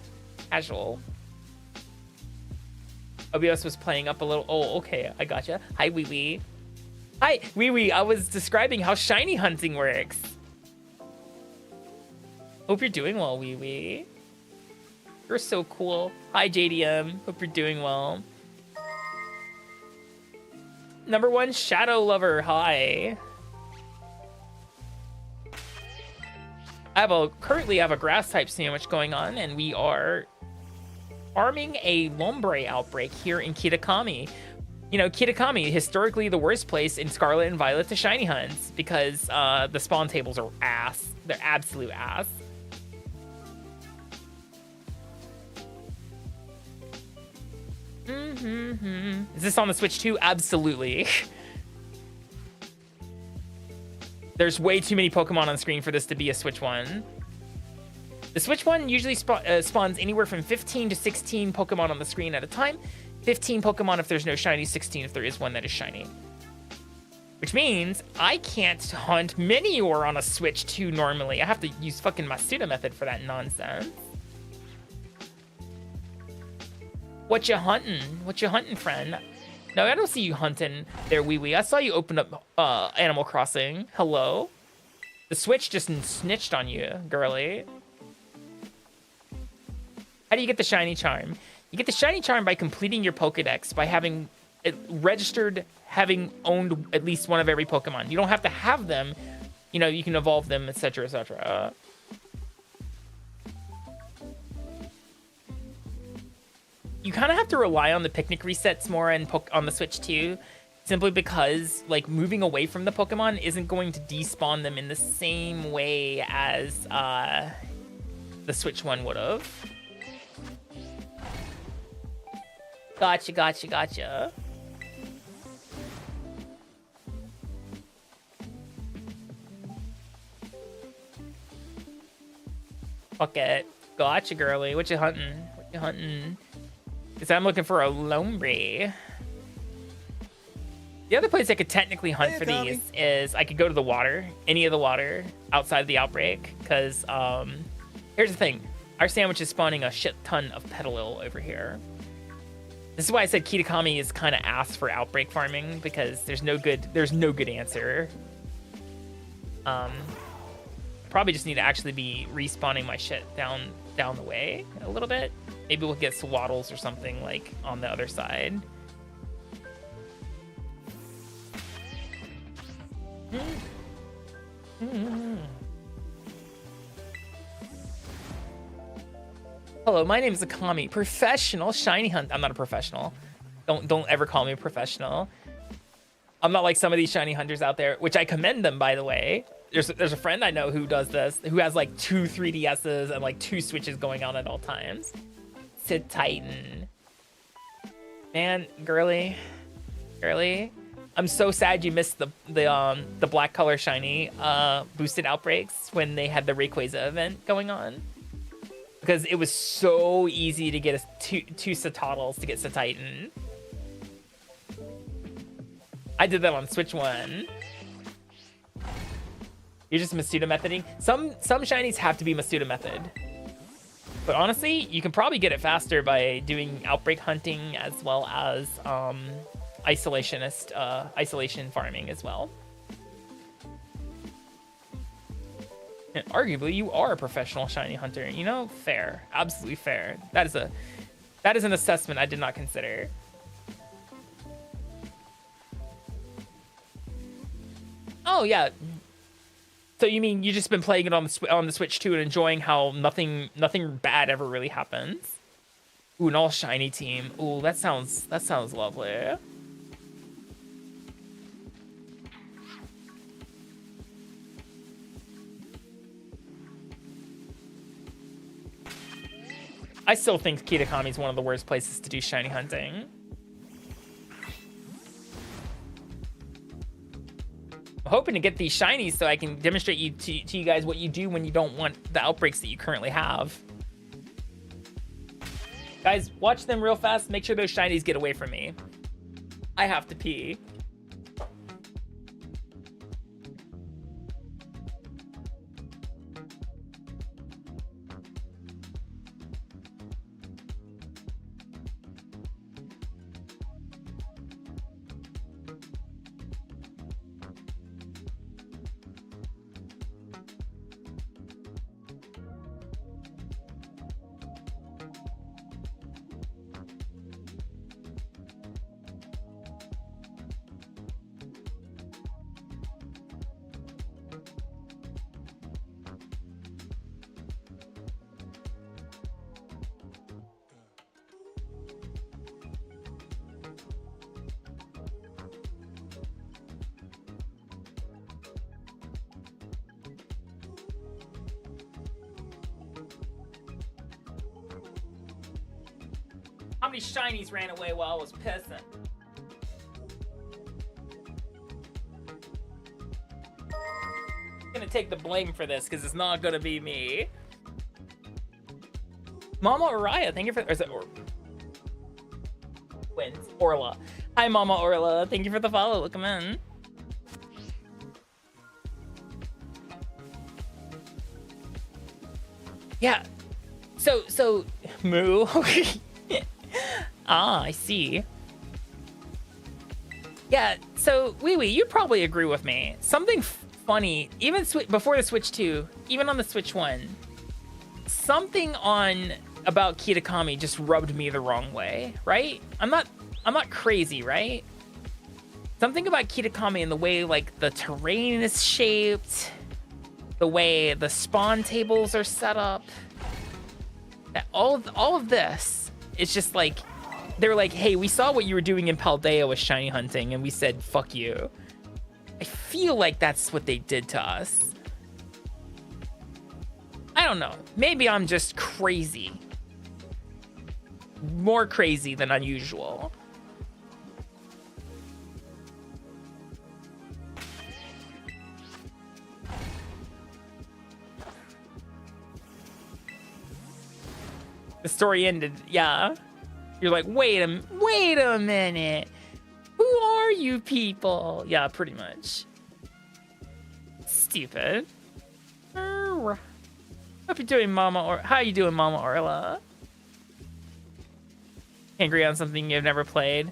OBS was playing up a little. Oh, okay, I gotcha. Hi, Wee Wee. Hi, Wee Wee. I was describing how shiny hunting works. Hope you're doing well, Wee Wee. You're so cool. Hi, JDM. Hope you're doing well. Number 1 Shadow Lover. Hi. currently have a grass type sandwich going on, and we are farming a lombre outbreak here in Kitakami. You know, Kitakami, historically the worst place in Scarlet and Violet to shiny hunts because the spawn tables are ass. They're absolute ass. Is this on the Switch too? Absolutely. There's way too many Pokemon on screen for this to be a Switch one. The Switch one usually spawns anywhere from 15 to 16 Pokemon on the screen at a time. 15 Pokemon if there's no shiny, 16 if there is one that is shiny. Which means I can't hunt Minior on a Switch 2 normally. I have to use fucking Masuda method for that nonsense. What you hunting? What you hunting, friend? No, I don't see you hunting there, wee wee. I saw you open up Animal Crossing. Hello? The Switch just snitched on you, girly. How do you get the shiny charm? You get the shiny charm by completing your Pokedex, by having it registered, having owned at least one of every Pokemon. You don't have to have them. You know, you can evolve them, etc., etc. You kind of have to rely on the picnic resets more on the Switch too, simply because like moving away from the Pokemon isn't going to despawn them in the same way as the Switch one would have. Gotcha, gotcha, gotcha. Fuck it. Gotcha, girly. What you hunting? What you hunting? Because I'm looking for a lombre. The other place I could technically hunt for these is I could go to the water, any of the water outside of the outbreak. Because here's the thing, our sandwich is spawning a shit ton of Petalil over here. This is why I said Kitakami is kind of ass for outbreak farming because there's no good answer. Probably just need to actually be respawning my shit down the way a little bit. Maybe we'll get swaddles or something like on the other side. Hello, my name is Akami, professional shiny hunt. I'm not a professional. Don't ever call me a professional. I'm not like some of these shiny hunters out there, which I commend them, by the way. There's a friend I know who does this, who has like 2 3DSs and like 2 Switches going on at all times. Sit Titan. Man, girly. I'm so sad you missed the black color shiny boosted outbreaks when they had the Rayquaza event going on. Because it was so easy to get two Satottles to get Titan. I did that on Switch 1. You're just Masuda methoding. Some shinies have to be Masuda method. But honestly, you can probably get it faster by doing outbreak hunting as well as isolation farming as well. And arguably, you are a professional shiny hunter. You know, fair, absolutely fair. That is an assessment I did not consider. Oh yeah. So you mean you just been playing it on the Switch too and enjoying how nothing bad ever really happens? Ooh, an all shiny team. Ooh, that sounds lovely. I still think Kitakami is one of the worst places to do shiny hunting. I'm hoping to get these shinies so I can demonstrate to you guys what you do when you don't want the outbreaks that you currently have. Guys, watch them real fast. Make sure those shinies get away from me. I have to pee. How many shinies ran away while I was pissing? I'm gonna take the blame for this because it's not gonna be me. Mama Oriah, thank you for. Or is it Wins Orla? Hi, Mama Orla. Thank you for the follow. Welcome in. Yeah. So moo. Ah, I see. Yeah. So Wee Wee, you'd probably agree with me. Something funny, even before the Switch 2, even on the Switch 1, something on about Kitakami just rubbed me the wrong way, right? I'm not crazy, right? Something about Kitakami and the way like the terrain is shaped, the way the spawn tables are set up, all of this is just like they're like, hey, we saw what you were doing in Paldea with shiny hunting, and we said fuck you. I feel like that's what they did to us. I don't know. Maybe I'm just crazy. More crazy than unusual. The story ended, yeah. You're like, wait a minute. Who are you people? Yeah, pretty much. Stupid. Hope you're doing, Mama, or how you doing, Mama Orla? Can't agree on something you've never played.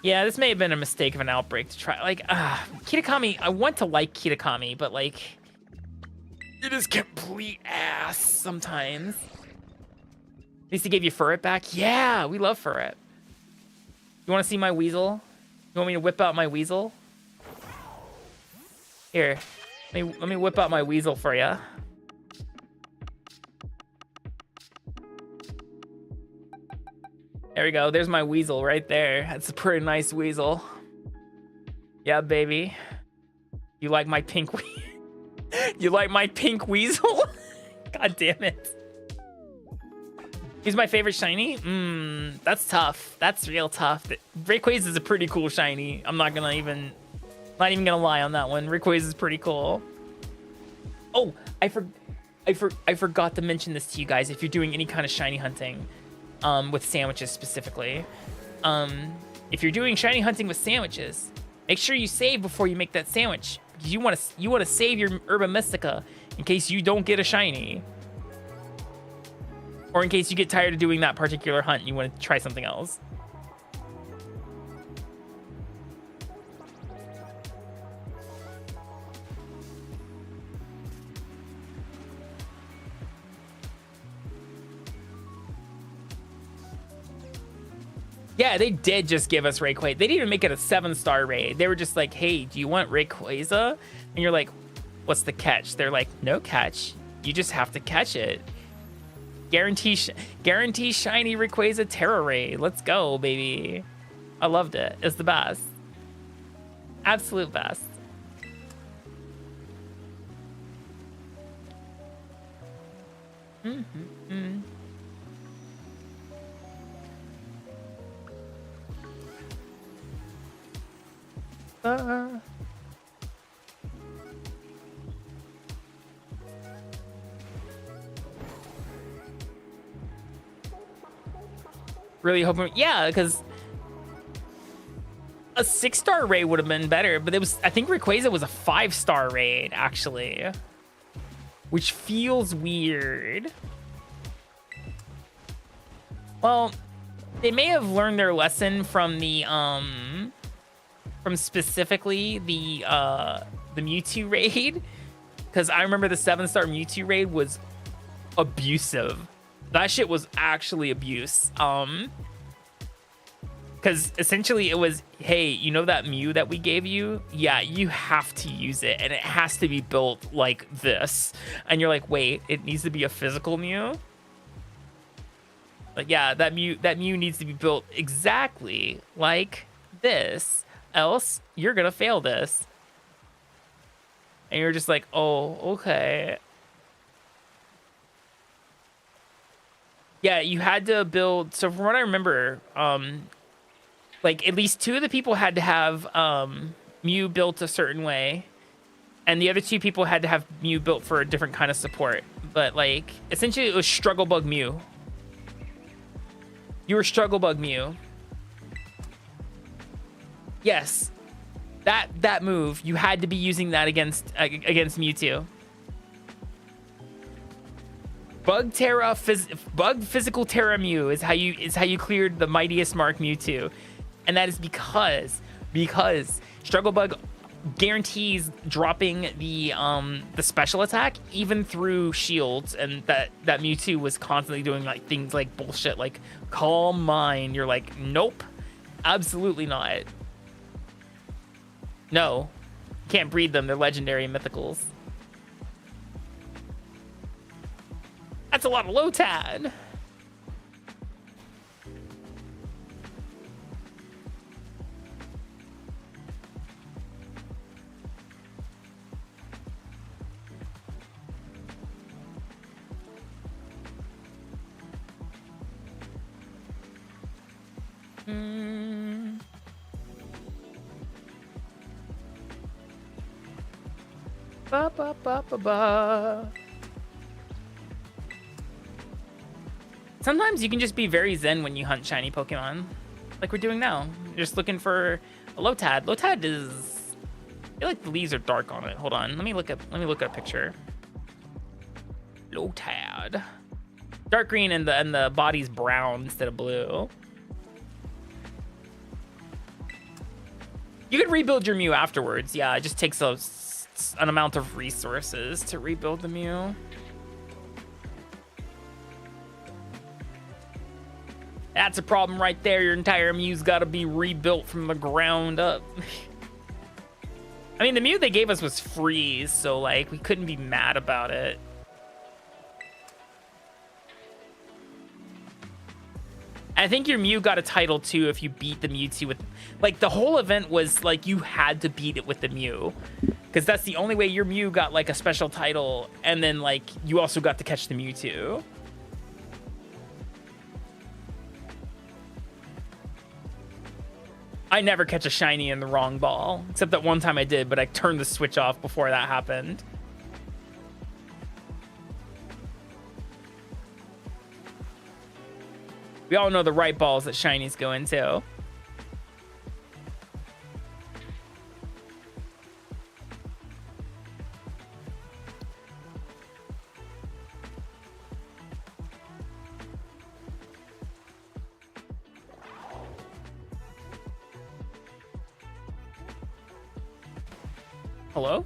Yeah, this may have been a mistake of an outbreak to try. Like, Kitakami, I want to like Kitakami, but like, it is complete ass sometimes. At least he gave you Furret back? Yeah, we love Furret. You want to see my weasel? You want me to whip out my weasel? Here, let me whip out my weasel for you. There we go. There's my weasel right there. That's a pretty nice weasel. Yeah, baby. You like my pink You like my pink weasel? God damn it. He's my favorite shiny? That's tough. That's real tough. Rayquaza is a pretty cool shiny. I'm not even gonna lie on that one. Rayquaza is pretty cool. Oh, I forgot to mention this to you guys. If you're doing any kind of shiny hunting, with sandwiches specifically, if you're doing shiny hunting with sandwiches, make sure you save before you make that sandwich. Because you want to save your Herba Mystica in case you don't get a shiny. Or in case you get tired of doing that particular hunt and you want to try something else. Yeah, they did just give us Rayquaza. They didn't even make it a 7-star raid. They were just like, hey, do you want Rayquaza? And you're like, what's the catch? They're like, no catch. You just have to catch it. Guarantee shiny Rayquaza Terra Raid. Let's go, baby. I loved it. It's the best. Absolute best. Really hoping, yeah, because a 6-star raid would have been better, but I think Rayquaza was a 5-star raid actually, which feels weird. Well, they may have learned their lesson from the from specifically the Mewtwo raid, because I remember the 7-star Mewtwo raid was abusive. That shit was actually abuse. Because essentially it was, hey, you know that Mew that we gave you? Yeah, you have to use it, and it has to be built like this. And you're like, wait, it needs to be a physical Mew? Like, yeah, that Mew needs to be built exactly like this. Else, you're gonna fail this. And you're just like, oh, okay. Yeah, you had to build. So from what I remember, like at least 2 of the people had to have Mew built a certain way, and the other 2 people had to have Mew built for a different kind of support. But like essentially, it was struggle bug Mew. You were struggle bug Mew. Yes, that move, you had to be using that against Mewtwo. Bug physical Terra Mew is how you cleared the mightiest mark Mewtwo, and that is because struggle bug guarantees dropping the special attack even through shields, and that Mewtwo was constantly doing like things like bullshit like Calm Mind. You're like, nope, absolutely not. No, can't breed them. They're legendary and mythicals. That's a lot of Lotad. Ba ba ba ba ba. Sometimes you can just be very zen when you hunt shiny Pokemon, like we're doing now. You're just looking for a Lotad. Lotad is, I feel like the leaves are dark on it. Hold on, let me look at a picture. Lotad, dark green, and the body's brown instead of blue. You could rebuild your Mew afterwards. Yeah, it just takes an amount of resources to rebuild the Mew. That's a problem right there. Your entire Mew's got to be rebuilt from the ground up. I mean, the Mew they gave us was freeze, so like we couldn't be mad about it. I think your Mew got a title too if you beat the Mewtwo with, like, the whole event was like you had to beat it with the Mew, because that's the only way your Mew got like a special title, and then like you also got to catch the Mewtwo. I never catch a shiny in the wrong ball, except that one time I did, but I turned the switch off before that happened. We all know the right balls that shinies go into. Hello?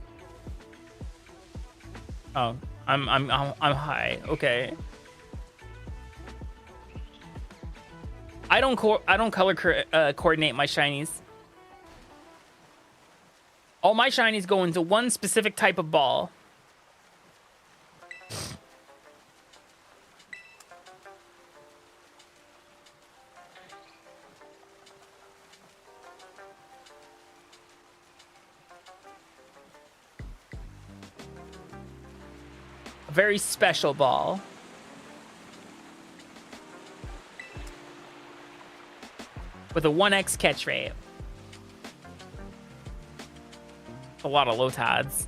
Oh, I'm high. Okay. I don't color coordinate my shinies. All my shinies go into one specific type of ball. A very special ball. With a 1x catch rate. A lot of Lotads.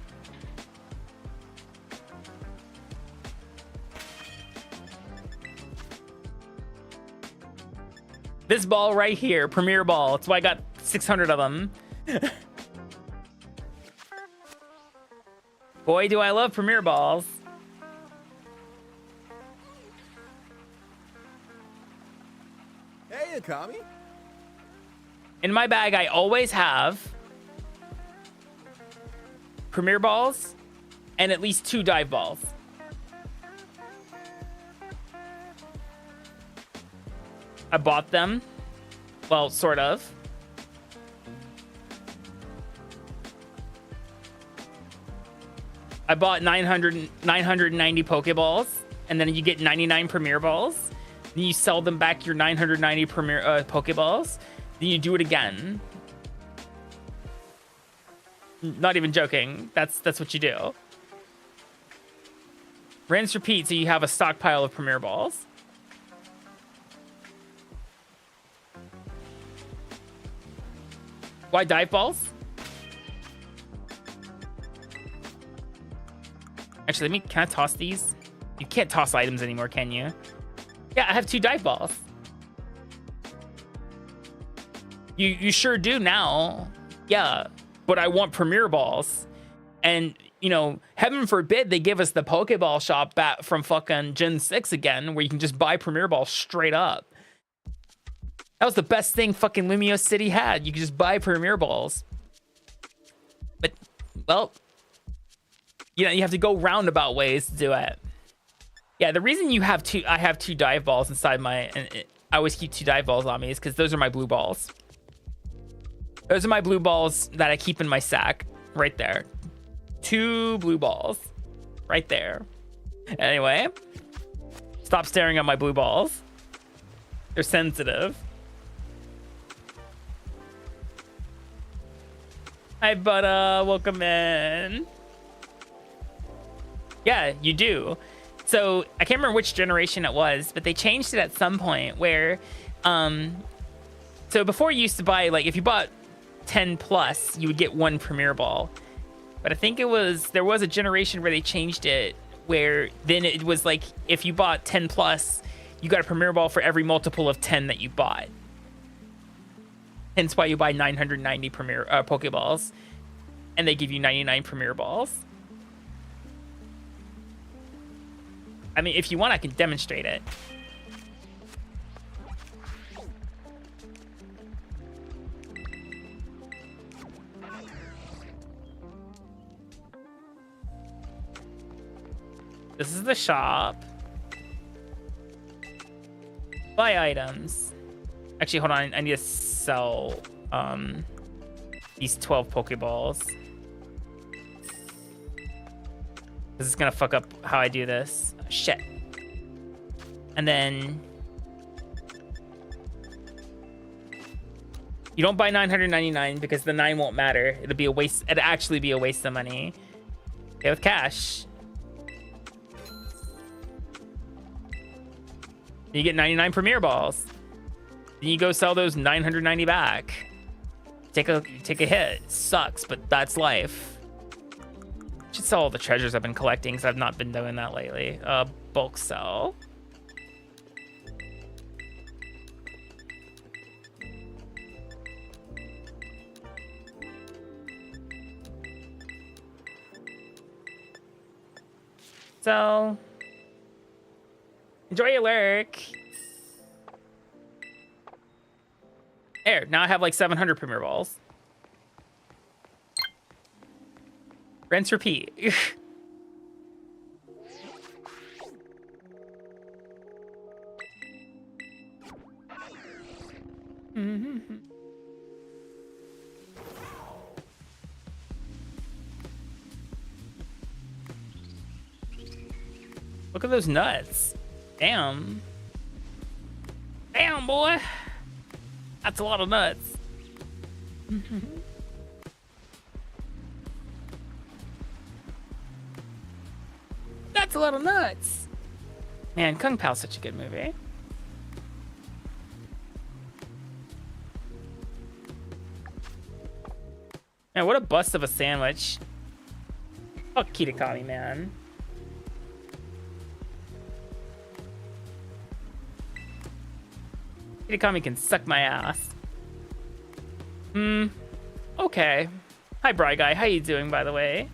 This ball right here, Premier Ball. That's why I got 600 of them. Boy, do I love Premier Balls. Hey, Akami. In my bag, I always have Premier Balls and at least 2 Dive Balls. I bought them. Well, sort of. I bought 990 Pokeballs, and then you get 99 Premier Balls. Then you sell them back your 990 Premier Pokeballs. Then you do it again. Not even joking. That's what you do. Rinse, repeat, so you have a stockpile of Premier Balls. Why dive balls? Actually, can I toss these? You can't toss items anymore, can you? Yeah, I have 2 dive balls. You sure do now. Yeah, but I want Premier Balls. And, you know, heaven forbid they give us the Pokeball shop back from fucking Gen 6 again, where you can just buy Premier Balls straight up. That was the best thing fucking Lumio City had. You could just buy Premier Balls. But, well, you know, you have to go roundabout ways to do it. Yeah, the reason I have 2 dive balls inside my, I always keep 2 dive balls on me is because those are my blue balls. Those are my blue balls that I keep in my sack right there. 2 blue balls right there. Anyway, stop staring at my blue balls. They're sensitive. Hi, Butta. Welcome in. Yeah, you do. So I can't remember which generation it was, but they changed it at some point where, so before you used to buy, like, if you bought 10 plus, you would get 1 Premier Ball. But I think there was a generation where they changed it where then it was like, if you bought 10 plus, you got a Premier Ball for every multiple of 10 that you bought. Hence why you buy 990 Pokeballs, and they give you 99 Premier Balls. I mean, if you want, I can demonstrate it. This is the shop. Buy items. Actually, hold on. I need to sell these 12 Pokeballs. This is gonna fuck up how I do this. Shit. And then you don't buy 999 because the 9 won't matter. It'll be a waste. It'll actually be a waste of money. Okay, with cash. You get 99 Premier Balls. Then you go sell those 990 back. Take a hit. Sucks, but that's life. Should sell all the treasures I've been collecting because I've not been doing that lately. Bulk sell. So enjoy your lurk. There, now I have like 700 Premier Balls. Rinse, repeat. Look at those nuts. Damn. Damn, boy. That's a lot of nuts. That's a lot of nuts. Man, Kung Pao's such a good movie. Man, what a bust of a sandwich. Fuck Kitakami, man. Kitakami can suck my ass. Okay. Hi, Bry Guy. How you doing, by the way?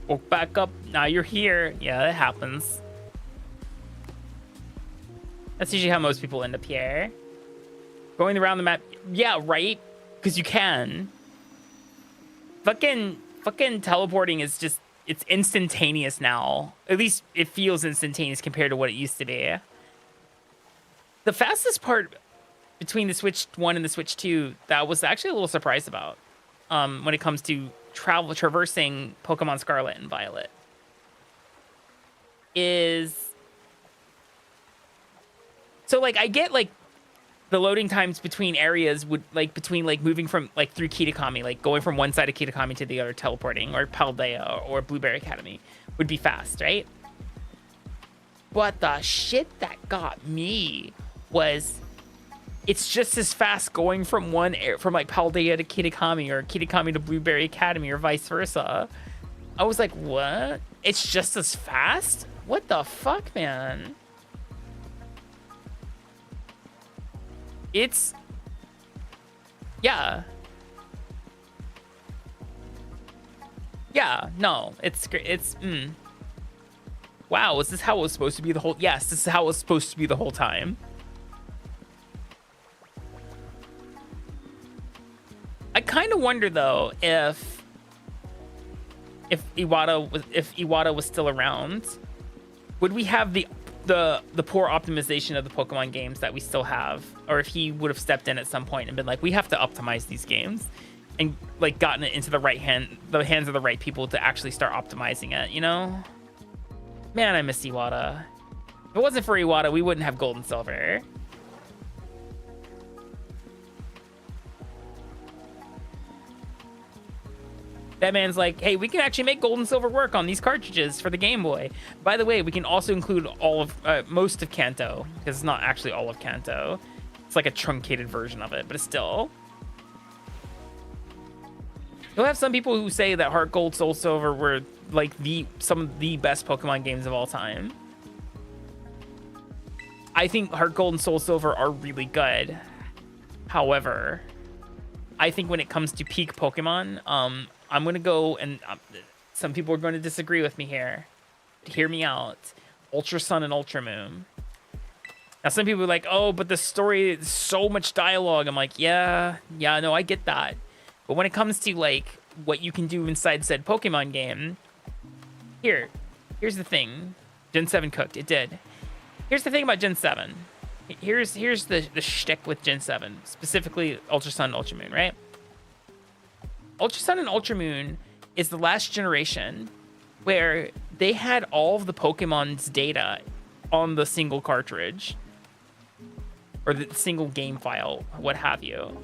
Woke back up. Now you're here. Yeah, that happens. That's usually how most people end up here. Going around the map. Yeah, right? Because you can. Fucking teleporting is just, it's instantaneous now. At least it feels instantaneous compared to what it used to be. The fastest part between the Switch 1 and the Switch 2 that I was actually a little surprised about when it comes to traversing Pokemon Scarlet and Violet is... So, like, I get, like, the loading times between areas would, like, between, like, moving from, like, through Kitakami, like, going from one side of Kitakami to the other, teleporting, or Paldea, or Blueberry Academy, would be fast, right? But the shit that got me was... It's just as fast going from from like Paldea to Kitakami or Kitakami to Blueberry Academy or vice versa. I was like, what? It's just as fast? What the fuck, man? It's... Yeah. Yeah, no, it's great. It's... Wow, is this how it was supposed to be the whole... Yes, this is how it was supposed to be the whole time. I kind of wonder though if Iwata was still around, would we have the poor optimization of the Pokemon games that we still have, or if he would have stepped in at some point and been like, we have to optimize these games, and like gotten it into the hands of the right people to actually start optimizing it, you know? Man, I miss Iwata. If it wasn't for Iwata, we wouldn't have Gold and Silver. That man's like, hey, we can actually make Gold and Silver work on these cartridges for the Game Boy. By the way, we can also include most of Kanto, because it's not actually all of Kanto. It's like a truncated version of it, but it's still. You'll have some people who say that Heart Gold, Soul Silver were like some of the best Pokemon games of all time. I think Heart Gold and Soul Silver are really good. However, I think when it comes to peak Pokemon, I'm going to go, and some people are going to disagree with me here. Hear me out. Ultra Sun and Ultra Moon. Now, some people are like, oh, but the story is so much dialogue. I'm like, yeah, no, I get that. But when it comes to, like, what you can do inside said Pokemon game, here's the thing. Gen 7 cooked. It did. Here's the thing about Gen 7. Here's the shtick with Gen 7, specifically Ultra Sun and Ultra Moon, right? Ultra Sun and Ultra Moon is the last generation where they had all of the Pokemon's data on the single cartridge or the single game file, what have you.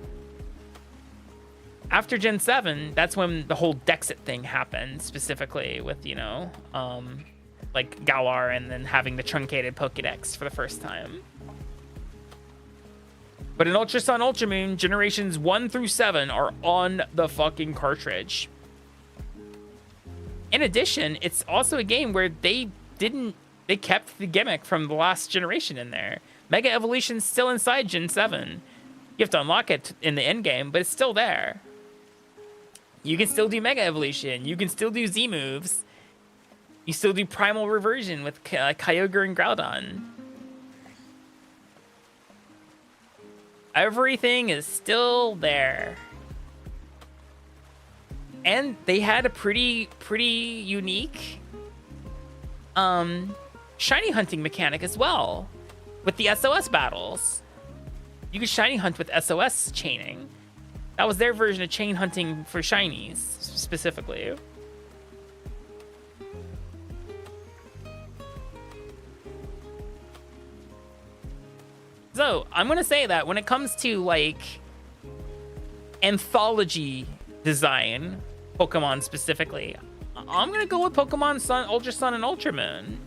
After Gen 7, that's when the whole Dexit thing happened, specifically with, you know, like Galar and then having the truncated Pokedex for the first time. But in Ultra Sun, Ultra Moon, generations 1 through 7 are on the fucking cartridge. In addition, it's also a game where they kept the gimmick from the last generation in there. Mega Evolution's still inside Gen 7. You have to unlock it in the end game, but it's still there. You can still do Mega Evolution. You can still do Z moves. You still do Primal Reversion with Kyogre and Groudon. Everything is still there. And they had a pretty unique shiny hunting mechanic as well with the SOS battles. You could shiny hunt with SOS chaining. That was their version of chain hunting for shinies specifically. So, I'm going to say that when it comes to, like, anthology design, Pokemon specifically, I'm going to go with Pokemon Sun, Ultra Sun, and Ultra Moon.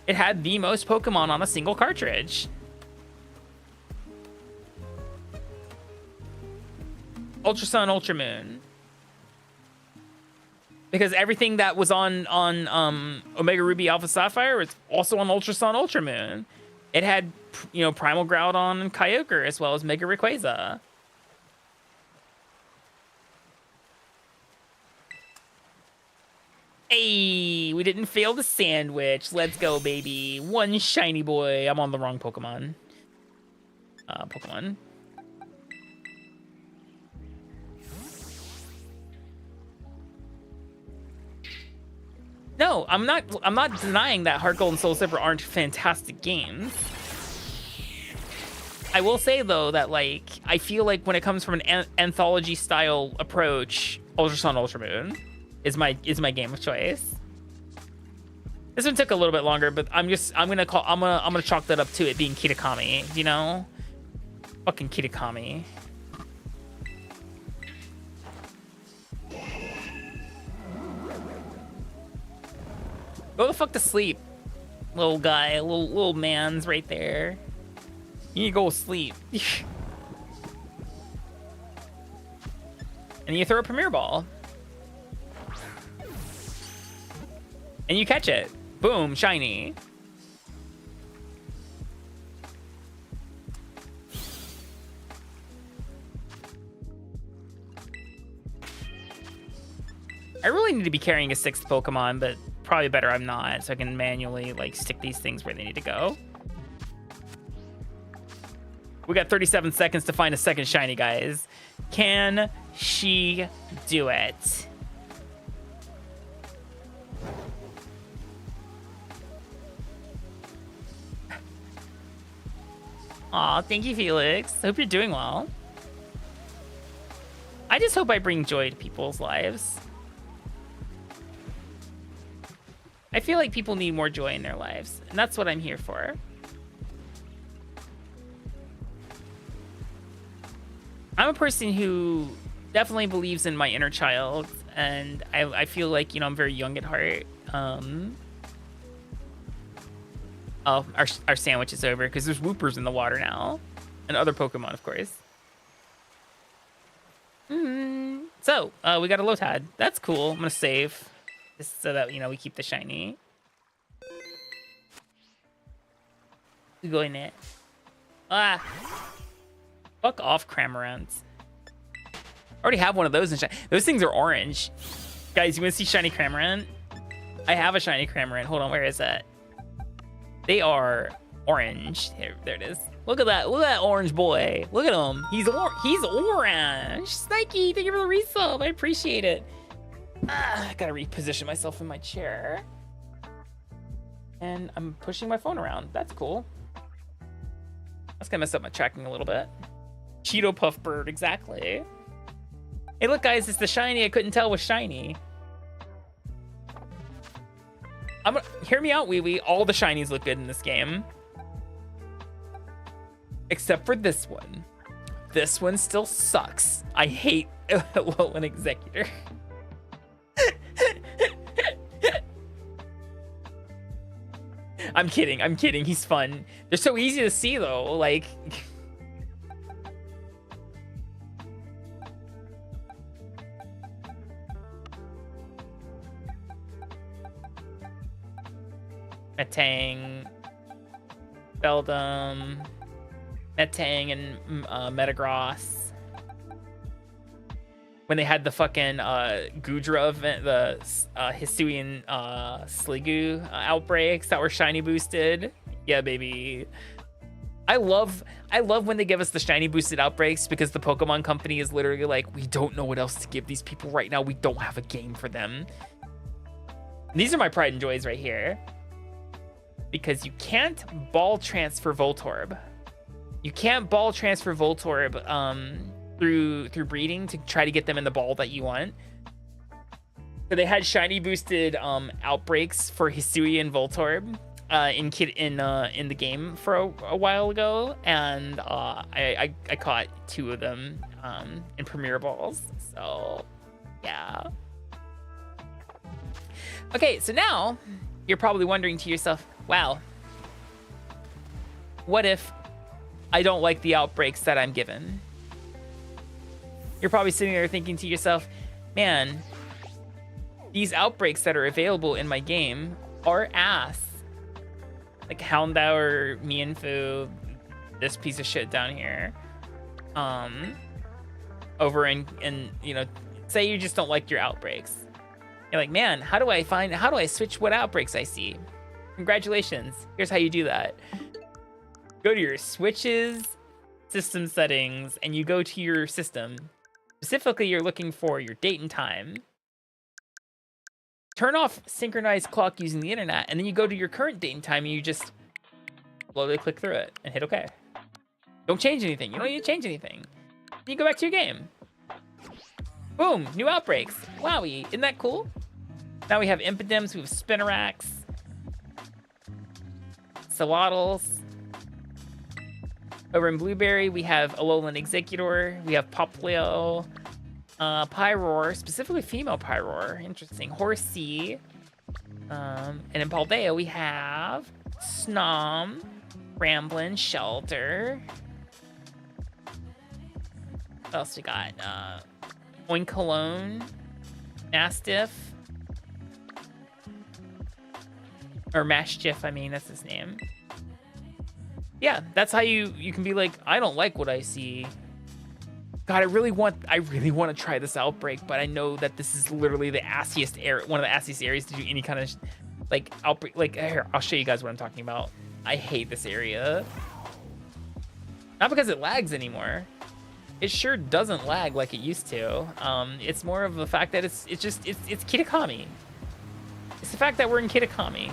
It had the most Pokemon on a single cartridge. Ultra Sun, Ultra Moon. Because everything that was on Omega Ruby, Alpha Sapphire was also on Ultra Sun, Ultra Moon. It had, you know, Primal Groudon and Kyogre, as well as Mega Rayquaza. Hey, we didn't fail the sandwich. Let's go, baby. One shiny boy. I'm on the wrong Pokemon. No, I'm not denying that Heart Gold and Soul Silver aren't fantastic games. I will say though that like I feel like when it comes from an anthology style approach, Ultra Sun Ultra Moon is my game of choice. This one took a little bit longer, but I'm gonna chalk that up to it being Kitakami, you know? Fucking Kitakami. Go the fuck to sleep, little guy, little man's right there. You need to go sleep. And you throw a Premier Ball. And you catch it. Boom, shiny. I really need to be carrying a 6th Pokemon, but probably better I'm not, so I can manually like stick these things where they need to go. We got 37 seconds to find a second shiny, guys. Can she do it? Aw, thank you, Felix. Hope you're doing well. I just hope I bring joy to people's lives. I feel like people need more joy in their lives, and that's what I'm here for. I'm a person who definitely believes in my inner child, and I feel like, you know, I'm very young at heart. Oh, our sandwich is over because there's Whoopers in the water now, and other Pokemon, of course. So we got a Lotad. That's cool. I'm gonna save just so that, you know, we keep the shiny. We go in it. Ah, fuck off, Cramorant. Already have one of those in shiny. Those things are orange. Guys, you want to see shiny Cramorant? I have a shiny Cramorant. Hold on, where is that? They are orange. Here, there it is. Look at that. Look at that orange boy. Look at him. He's orange. Snikey, thank you for the resub. I appreciate it. I gotta reposition myself in my chair. And I'm pushing my phone around. That's cool. That's gonna mess up my tracking a little bit. Cheeto Puff Bird, exactly. Hey, look, guys, it's the shiny I couldn't tell was shiny. Hear me out, Wee Wee. All the shinies look good in this game. Except for this one. This one still sucks. I hate Alolan Executor. I'm kidding. He's fun. They're so easy to see, though. Like... Metang, Beldum, Metang, and Metagross. When they had the fucking Gudra event, the Hisuian Sliggoo outbreaks that were shiny boosted. Yeah, baby. I love when they give us the shiny boosted outbreaks, because the Pokemon Company is literally like, we don't know what else to give these people right now. We don't have a game for them. And these are my pride and joys right here. Because you can't ball transfer Voltorb. You can't ball transfer Voltorb through breeding to try to get them in the ball that you want. So they had shiny boosted outbreaks for Hisui and Voltorb in the game for a while ago, and I caught 2 of them in Premier Balls. So yeah. Okay, so now you're probably wondering to yourself, wow, what if I don't like the outbreaks that I'm given? You're probably sitting there thinking to yourself, man, these outbreaks that are available in my game are ass. Like Houndour, Mienfoo, this piece of shit down here. Over in, you know, say you just don't like your outbreaks. You're like, man, how do I switch what outbreaks I see? Congratulations. Here's how you do that. Go to your switches, system settings, and you go to your system. Specifically, you're looking for your date and time. Turn off synchronized clock using the internet, and then you go to your current date and time, and you just slowly click through it and hit OK. Don't change anything. You don't need to change anything. You go back to your game. Boom, new outbreaks. Wowie, isn't that cool? Now we have Impidems, we have Spinnerax, Sawaddles. Over in Blueberry, we have Alolan Executor, we have Poplio, Pyroar, specifically female Pyroar, interesting, Horsea, and in Paldea we have Snom, Ramblin, Shelter. What else we got? Oinkalone, Mastiff, or Mashchiff, I mean, that's his name. Yeah, that's how you can be like, I don't like what I see. God, I really want to try this outbreak, but I know that this is literally the assiest area, one of the assiest areas to do any kind of like outbreak. Like here, I'll show you guys what I'm talking about. I hate this area. Not because it lags anymore. It sure doesn't lag like it used to. It's more of the fact that it's Kitakami. It's the fact that we're in Kitakami.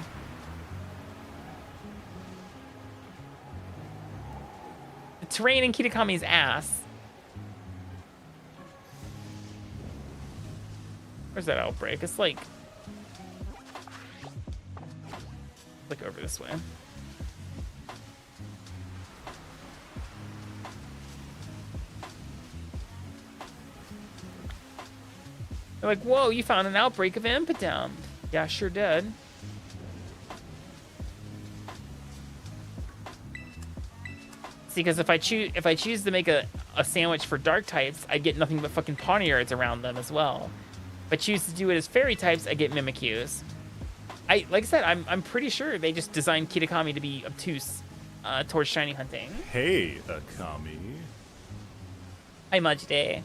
The terrain in Kitakami's ass. Where's that outbreak? It's like over this way. They're like, whoa, you found an outbreak of Impidem. Yeah, I sure did. See, because if I choose to make a sandwich for dark types, I get nothing but fucking Pawniards around them as well. If I choose to do it as fairy types, I get Mimikyus. Like I said, I'm pretty sure they just designed Kitakami to be obtuse towards shiny hunting. Hey, Akami. Hi, Majide.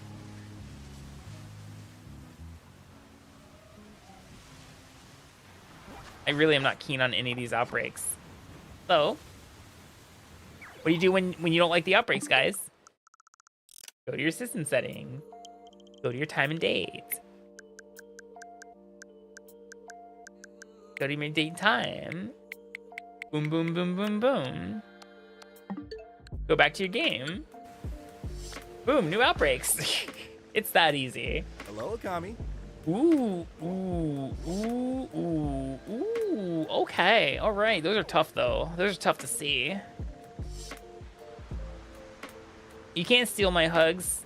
I really am not keen on any of these outbreaks. So, what do you do when you don't like the outbreaks, guys? Go to your system settings. Go to your time and date. Go to your date and time. Boom, boom, boom, boom, boom. Go back to your game. Boom, new outbreaks. It's that easy. Hello, Akami. Ooh, ooh, ooh, ooh, ooh. Okay, all right. Those are tough, though. Those are tough to see. You can't steal my hugs.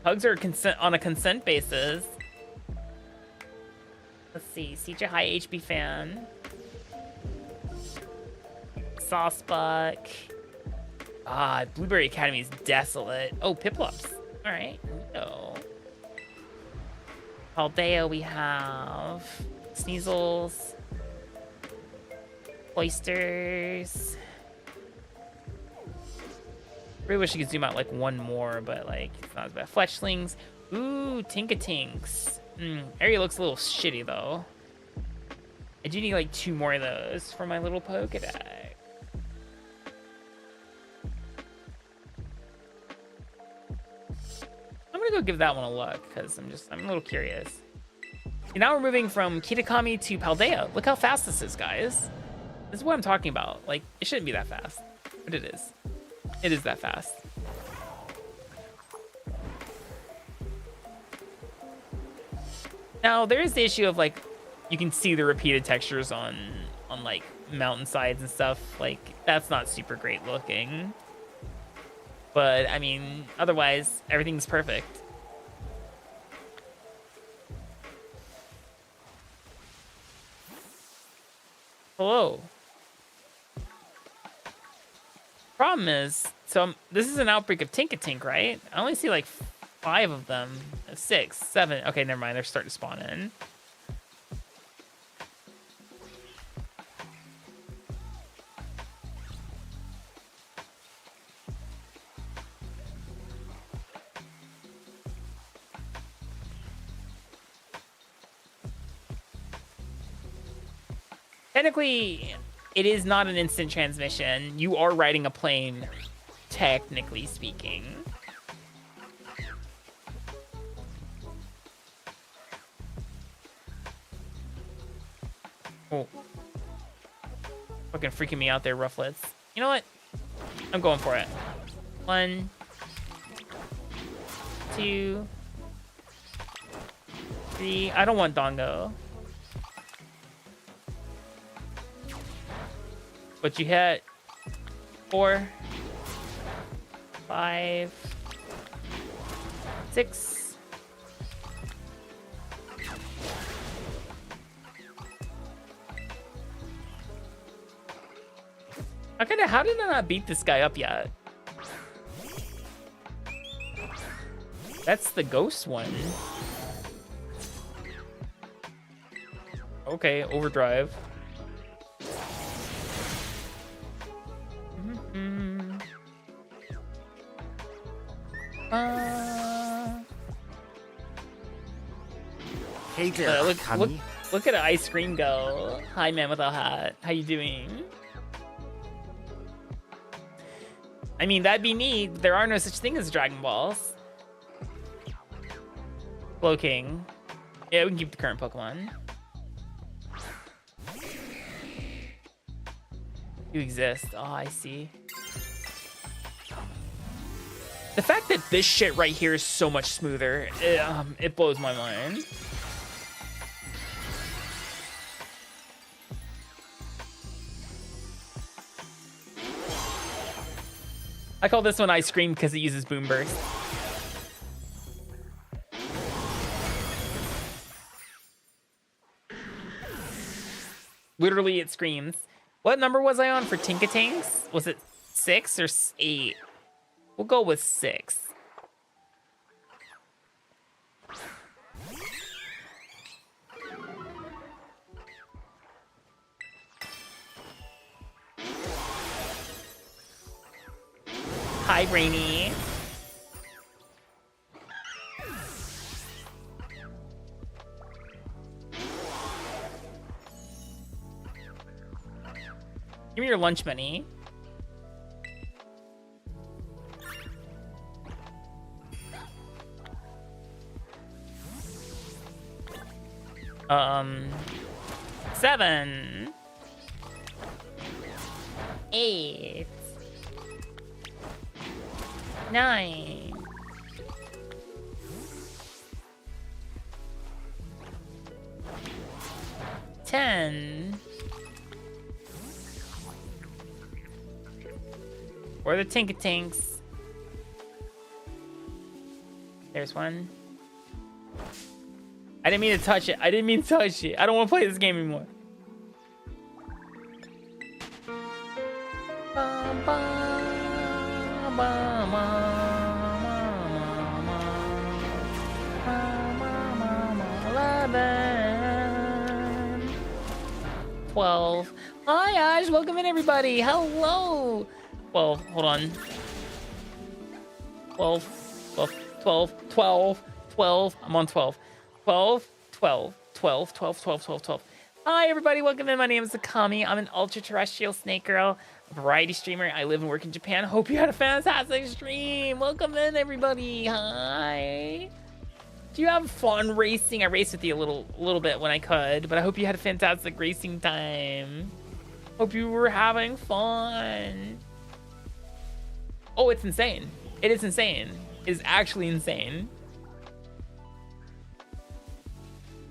Hugs are on a consent basis. Let's see. Seacher High HP fan. Saucebuck. Ah, Blueberry Academy is desolate. Oh, Piplups. All right. No. Paldea, we have Sneasels, Oysters. Really wish you could zoom out like one more, but like it's not as bad. Fletchlings. Ooh, Tinkatinks. Area looks a little shitty though. I do need like 2 more of those for my little Pokedex. I'm gonna go give that one a look because I'm a little curious. And now we're moving from Kitakami to Paldea. Look how fast this is, guys. This is what I'm talking about. Like, it shouldn't be that fast, but it is. It is that fast. Now there is the issue of like, you can see the repeated textures on like mountainsides and stuff. Like, that's not super great looking. But, I mean, otherwise, everything's perfect. Hello. Problem is, so this is an outbreak of Tinkatink, right? I only see like 5 of them. 6, 7. Okay, never mind. They're starting to spawn in. Technically, it is not an instant transmission. You are riding a plane, technically speaking. Oh. Fucking freaking me out there, Rufflets. You know what? I'm going for it. 1, 2, 3. I don't want Dongo. But you hit 4, 5, 6. How did I not beat this guy up yet? That's the ghost one. Okay, overdrive. Hey there, Look at ice cream go. Hi, man with a hat. How you doing? I mean, that'd be neat. There are no such thing as Dragon Balls. Blow King. Yeah, we can keep the current Pokemon. You exist. Oh, I see. The fact that this shit right here is so much smoother, it blows my mind. I call this one Ice Cream because it uses Boom Burst. Literally, it screams. What number was I on for Tinkatanks? Was it 6 or 8? We'll go with 6. Hi, Brainy. Give me your lunch money. Seven. 8. 9. 10. Or the Tinkatinks. There's one. I didn't mean to touch it. I didn't mean to touch it. I don't want to play this game anymore. $12. Hi, Ash. Welcome in, everybody. Hello. 12. Hold on. 12. I'm on 12. 12. Hi, everybody. Welcome in. My name is Akami. I'm an ultra-terrestrial snake girl, a variety streamer. I live and work in Japan. Hope you had a fantastic stream. Welcome in, everybody. Hi. Do you have fun racing? I raced with you a little bit when I could, but I hope you had a fantastic racing time. Hope you were having fun. Oh, it's insane. It is insane. It is actually insane.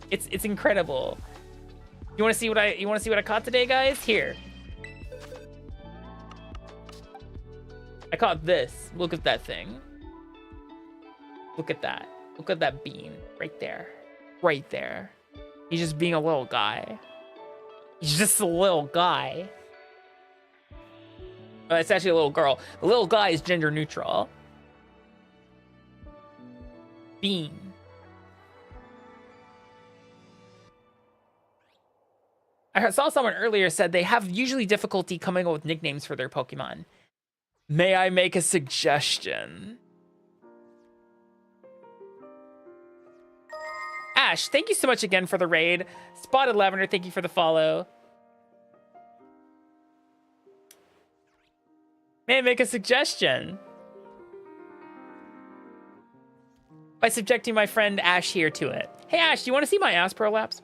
It's incredible. You want to see what I caught today, guys? Here. I caught this. Look at that thing. Look at that. Look at that bean right there. Right there. He's just being a little guy. He's just a little guy. It's actually a little girl. The little guy is gender neutral. Bean. I saw someone earlier said they have usually difficulty coming up with nicknames for their Pokemon. May I make a suggestion? Ash, thank you so much again for the raid. Spotted Lavender, thank you for the follow. May I make a suggestion? By subjecting my friend Ash here to it. Hey Ash, do you want to see my ass prolapse?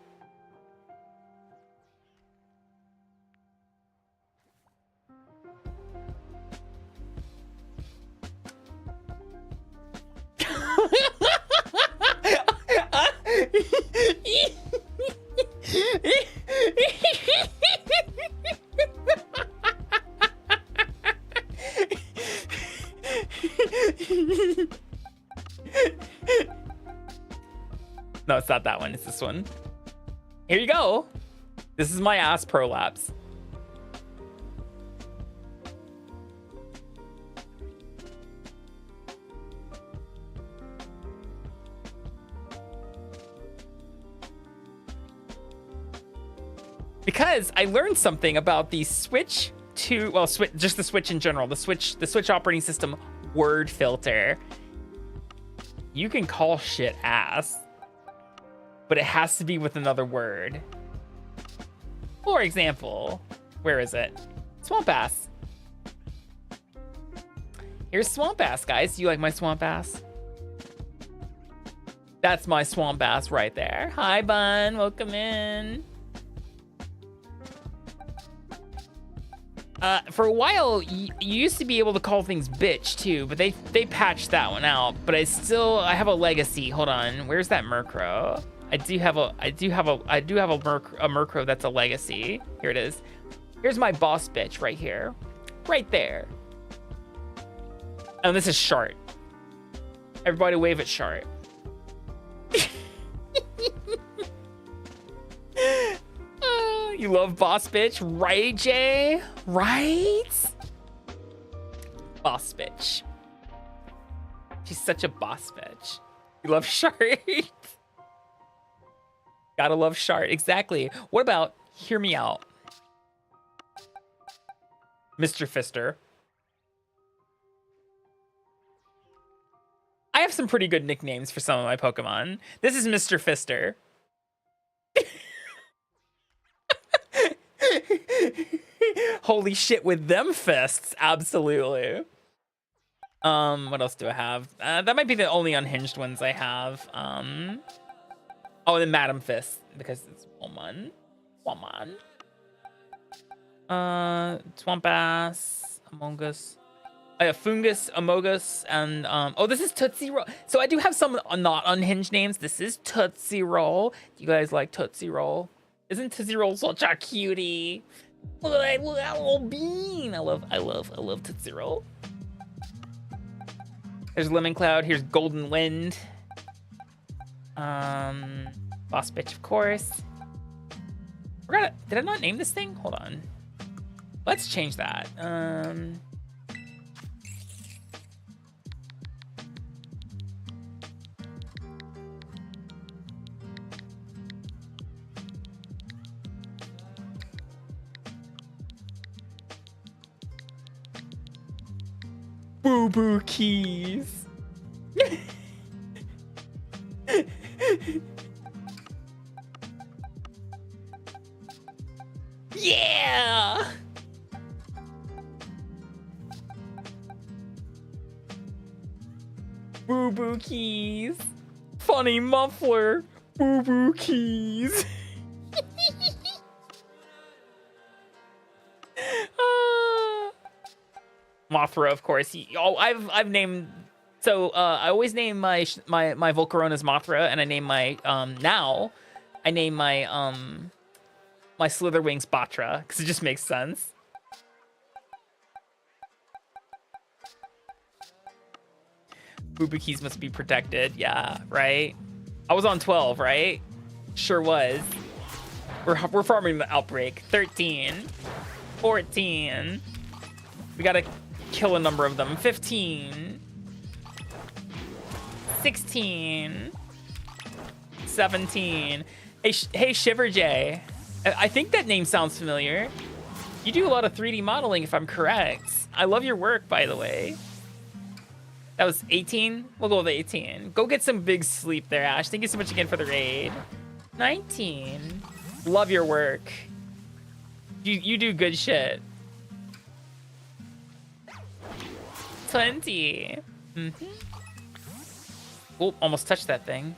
No, it's not that one. It's this one. Here you go. This is my ass prolapse. Because I learned something about the switch to, well, just the Switch in general, the Switch operating system word filter. You can call shit ass, but it has to be with another word. For example, where is it? Swamp ass. Here's swamp ass, guys. Do you like my swamp ass? That's my swamp ass right there. Hi, Bun. Welcome in. For a while, you used to be able to call things bitch too, but they patched that one out. But I have a legacy. Hold on, where's that Murkrow? I do have a Murkrow that's a legacy. Here it is. Here's my boss bitch right here, right there. And this is Shart. Everybody wave at Shart. You love boss bitch, right, Jay? Right? Boss bitch. She's such a boss bitch. You love Shart. Gotta love Shart. Exactly. What about hear me out? Mr. Fister. I have some pretty good nicknames for some of my Pokemon. This is Mr. Fister. Holy shit with them fists, absolutely. What else do I have? That might be the only unhinged ones I have. Oh, and then Madam Fist, because it's woman. Swamp Ass, Among Us. I have Fungus, Amogus, and oh, this is Tootsie Roll. So I do have some not unhinged names. This is Tootsie Roll. Do you guys like Tootsie Roll? Isn't Tootsie Roll such a cutie? Look at that little bean. I love Tootsie Roll. There's Lemon Cloud. Here's Golden Wind. Boss bitch, of course. Did I not name this thing? Hold on. Let's change that. Boo Boo Keys. Yeah. Boo Boo Keys. Funny muffler. Boo Boo Keys. Mothra, of course. I've named. So I always name my Volcarona's Mothra, and I name my now I name my my Slitherwings Batra because it just makes sense. Boo Boo Keys must be protected. Yeah, right. I was on 12, right? Sure was. We're farming the outbreak. 13, 14. We gotta kill a number of them. 15, 16, 17. Hey Shiver J. I think that name sounds familiar. You do a lot of 3D modeling, if I'm correct. I love your work, by the way. That was 18. We'll go with 18. Go get some big sleep there, Ash. Thank you so much again for the raid. 19. Love your work. You do good shit. 20. Oh, almost touched that thing.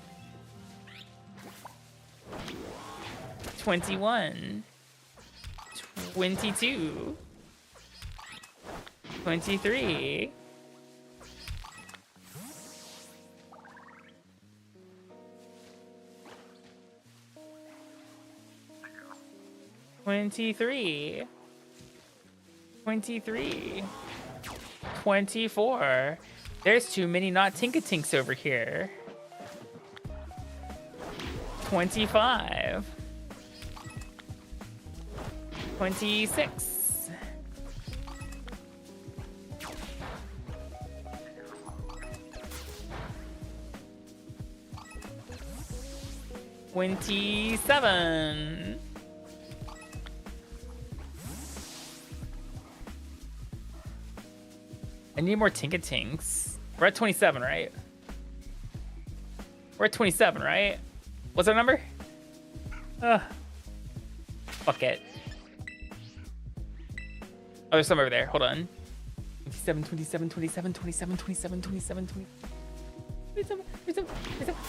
21. 22. 23. 23. 23. 24. There's too many not Tinkatinks over here. 25. 26. 27. I need more Tinkatinks. We're at 27, right? We're at 27, right? What's our number? Fuck it. Oh, there's some over there. Hold on. 27, 27, 27, 27, 27, 27, 27,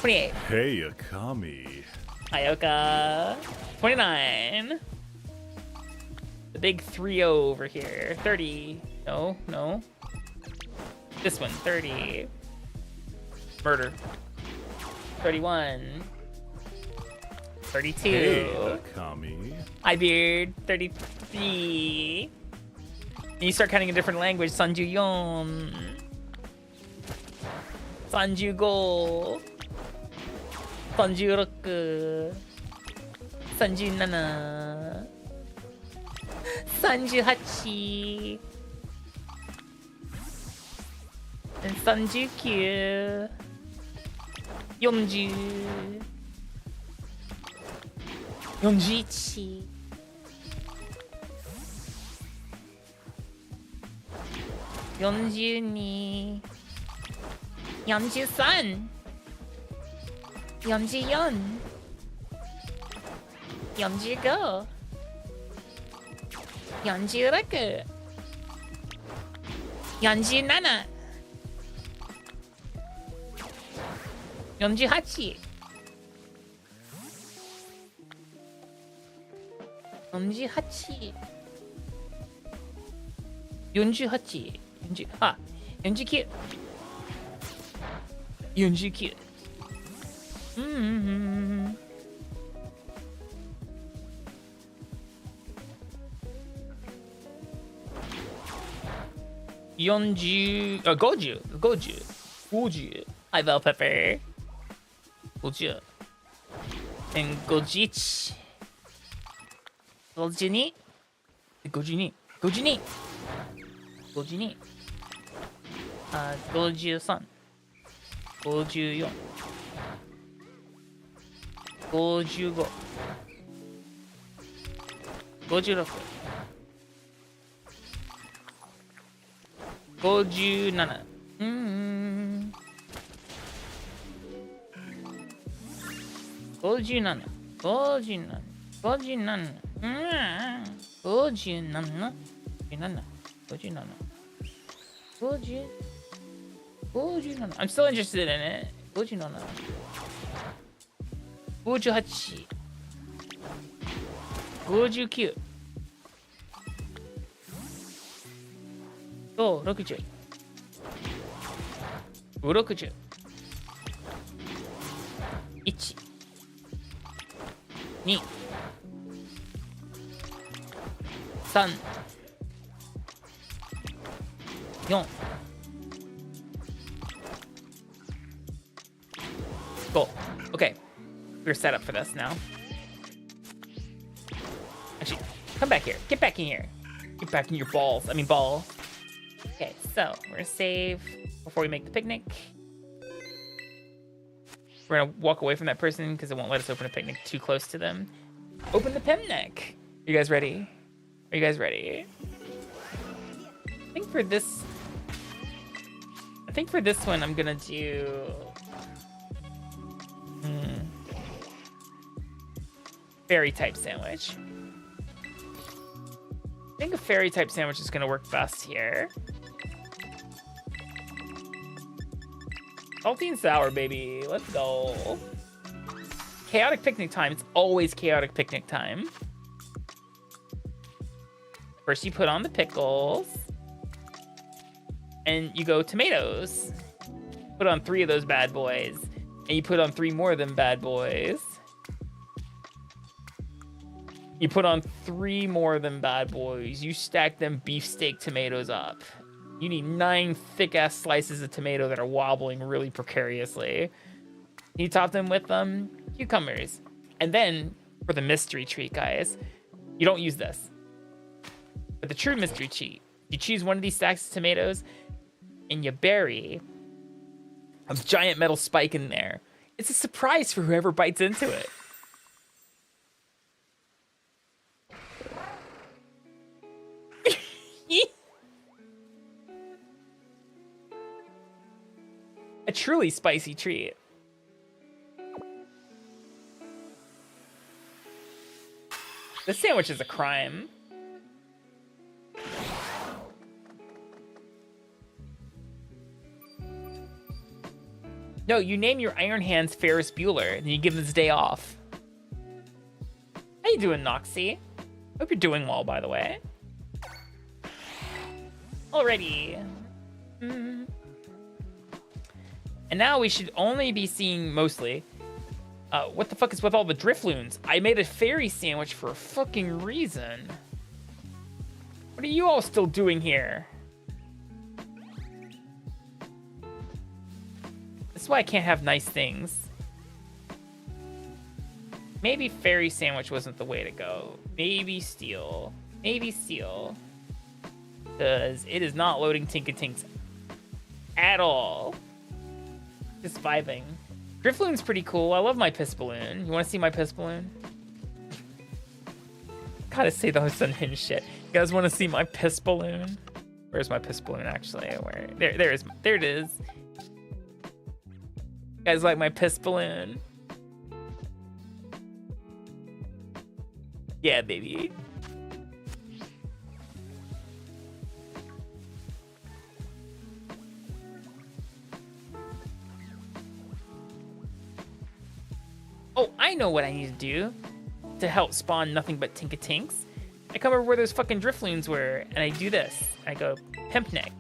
28. Hey, Akami. Ioka. 29. The big 3-0 over here. 30. No, no. This one, 30. Murder. 31. 32. Hey, Akami. Hi, Beard. 33. And you start counting a different language. Sanju Yon. Sanju Go. Sanju Roku. Sanju Nana. Sanju Hachi. And Sanju Kyu. Yonju. Yonjichi. Yonju-ni. Yonju-san. Yonju-yon. Yonju-go. Yonju-roku. Yonju-nana. Yonju-hachi. Yonju-hachi. 48. 49. 49. Mm-hmm. Goju. Hi, bell pepper. Goju. And Gojich. Gojini. 53. 53. 53. 54. 55. 56. 57. 57. 57. I'm still interested in it. 57. 58. 59. Oh, 60. 60. 1. 2. 3. 4. Cool. Okay. We're set up for this now. Actually, come back here. Get back in here. Get back in your balls. I mean, ball. Okay, so we're gonna save before we make the picnic. We're gonna walk away from that person because it won't let us open a picnic too close to them. Open the picnic. Are you guys ready? Are you guys ready? I think for this one, I'm gonna do. Fairy type sandwich. I think a fairy type sandwich is gonna work best here. Salty and sour, baby. Let's go. Chaotic picnic time. It's always chaotic picnic time. First, you put on the pickles. And you go tomatoes. Put on 3 of those bad boys. And you put on 3 more of them bad boys. You put on 3 more of them bad boys. You stack them beefsteak tomatoes up. You need 9 thick-ass slices of tomato that are wobbling really precariously. You top them with cucumbers. And then, for the mystery treat, guys, you don't use this. But the true mystery treat, you choose one of these stacks of tomatoes, and you bury a giant metal spike in there. It's a surprise for whoever bites into it. A truly spicy treat. This sandwich is a crime. No, you name your Iron Hands Ferris Bueller, and you give this day off. How you doing, Noxie? Hope you're doing well, by the way. Alrighty. And now we should only be seeing, mostly, what the fuck is with all the Drifloons? I made a fairy sandwich for a fucking reason. What are you all still doing here? This is why I can't have nice things. Maybe fairy sandwich wasn't the way to go. Maybe steel. Maybe steel. Because it is not loading Tinkatinks at all. Just vibing. Drifloon's pretty cool. I love my piss balloon. You want to see my piss balloon? Gotta say those unhinged shit. You guys want to see my piss balloon? Where's my piss balloon actually? Where? There it is. You guys like my piss balloon? Yeah, baby. Oh, I know what I need to do to help spawn nothing but Tinkatinks. I come over where those fucking Drifloons were, and I do this. I go, Pimp Neck.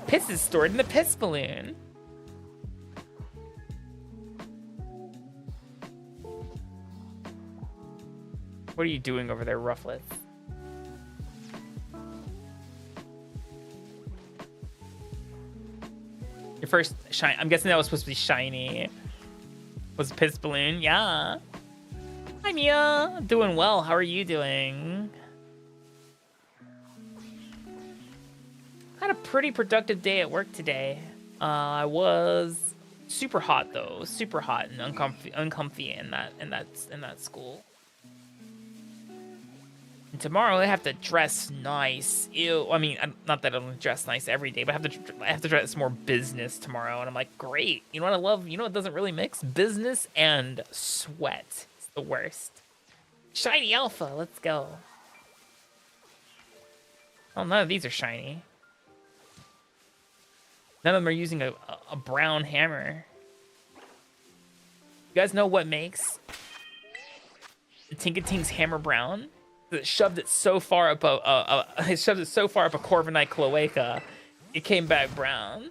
Piss is stored in the piss balloon. What are you doing over there, Rufflets? Your first shine. I'm guessing that was supposed to be shiny. Was piss balloon? Yeah. Hi, Mia. Doing well. How are you doing? Had a pretty productive day at work today. I was super hot though. Super hot and uncomfy in that school. And tomorrow I have to dress nice. Ew. I mean, not that I don't dress nice every day, but I have to dress more business tomorrow. And I'm like, great. You know what I love? You know what doesn't really mix? Business and sweat. It's the worst. Shiny alpha. Let's go. Oh, none of these are shiny. None of them are using a brown hammer. You guys know what makes the Tinkating's hammer brown? It shoved it so far up a Corviknight cloaca, it came back brown.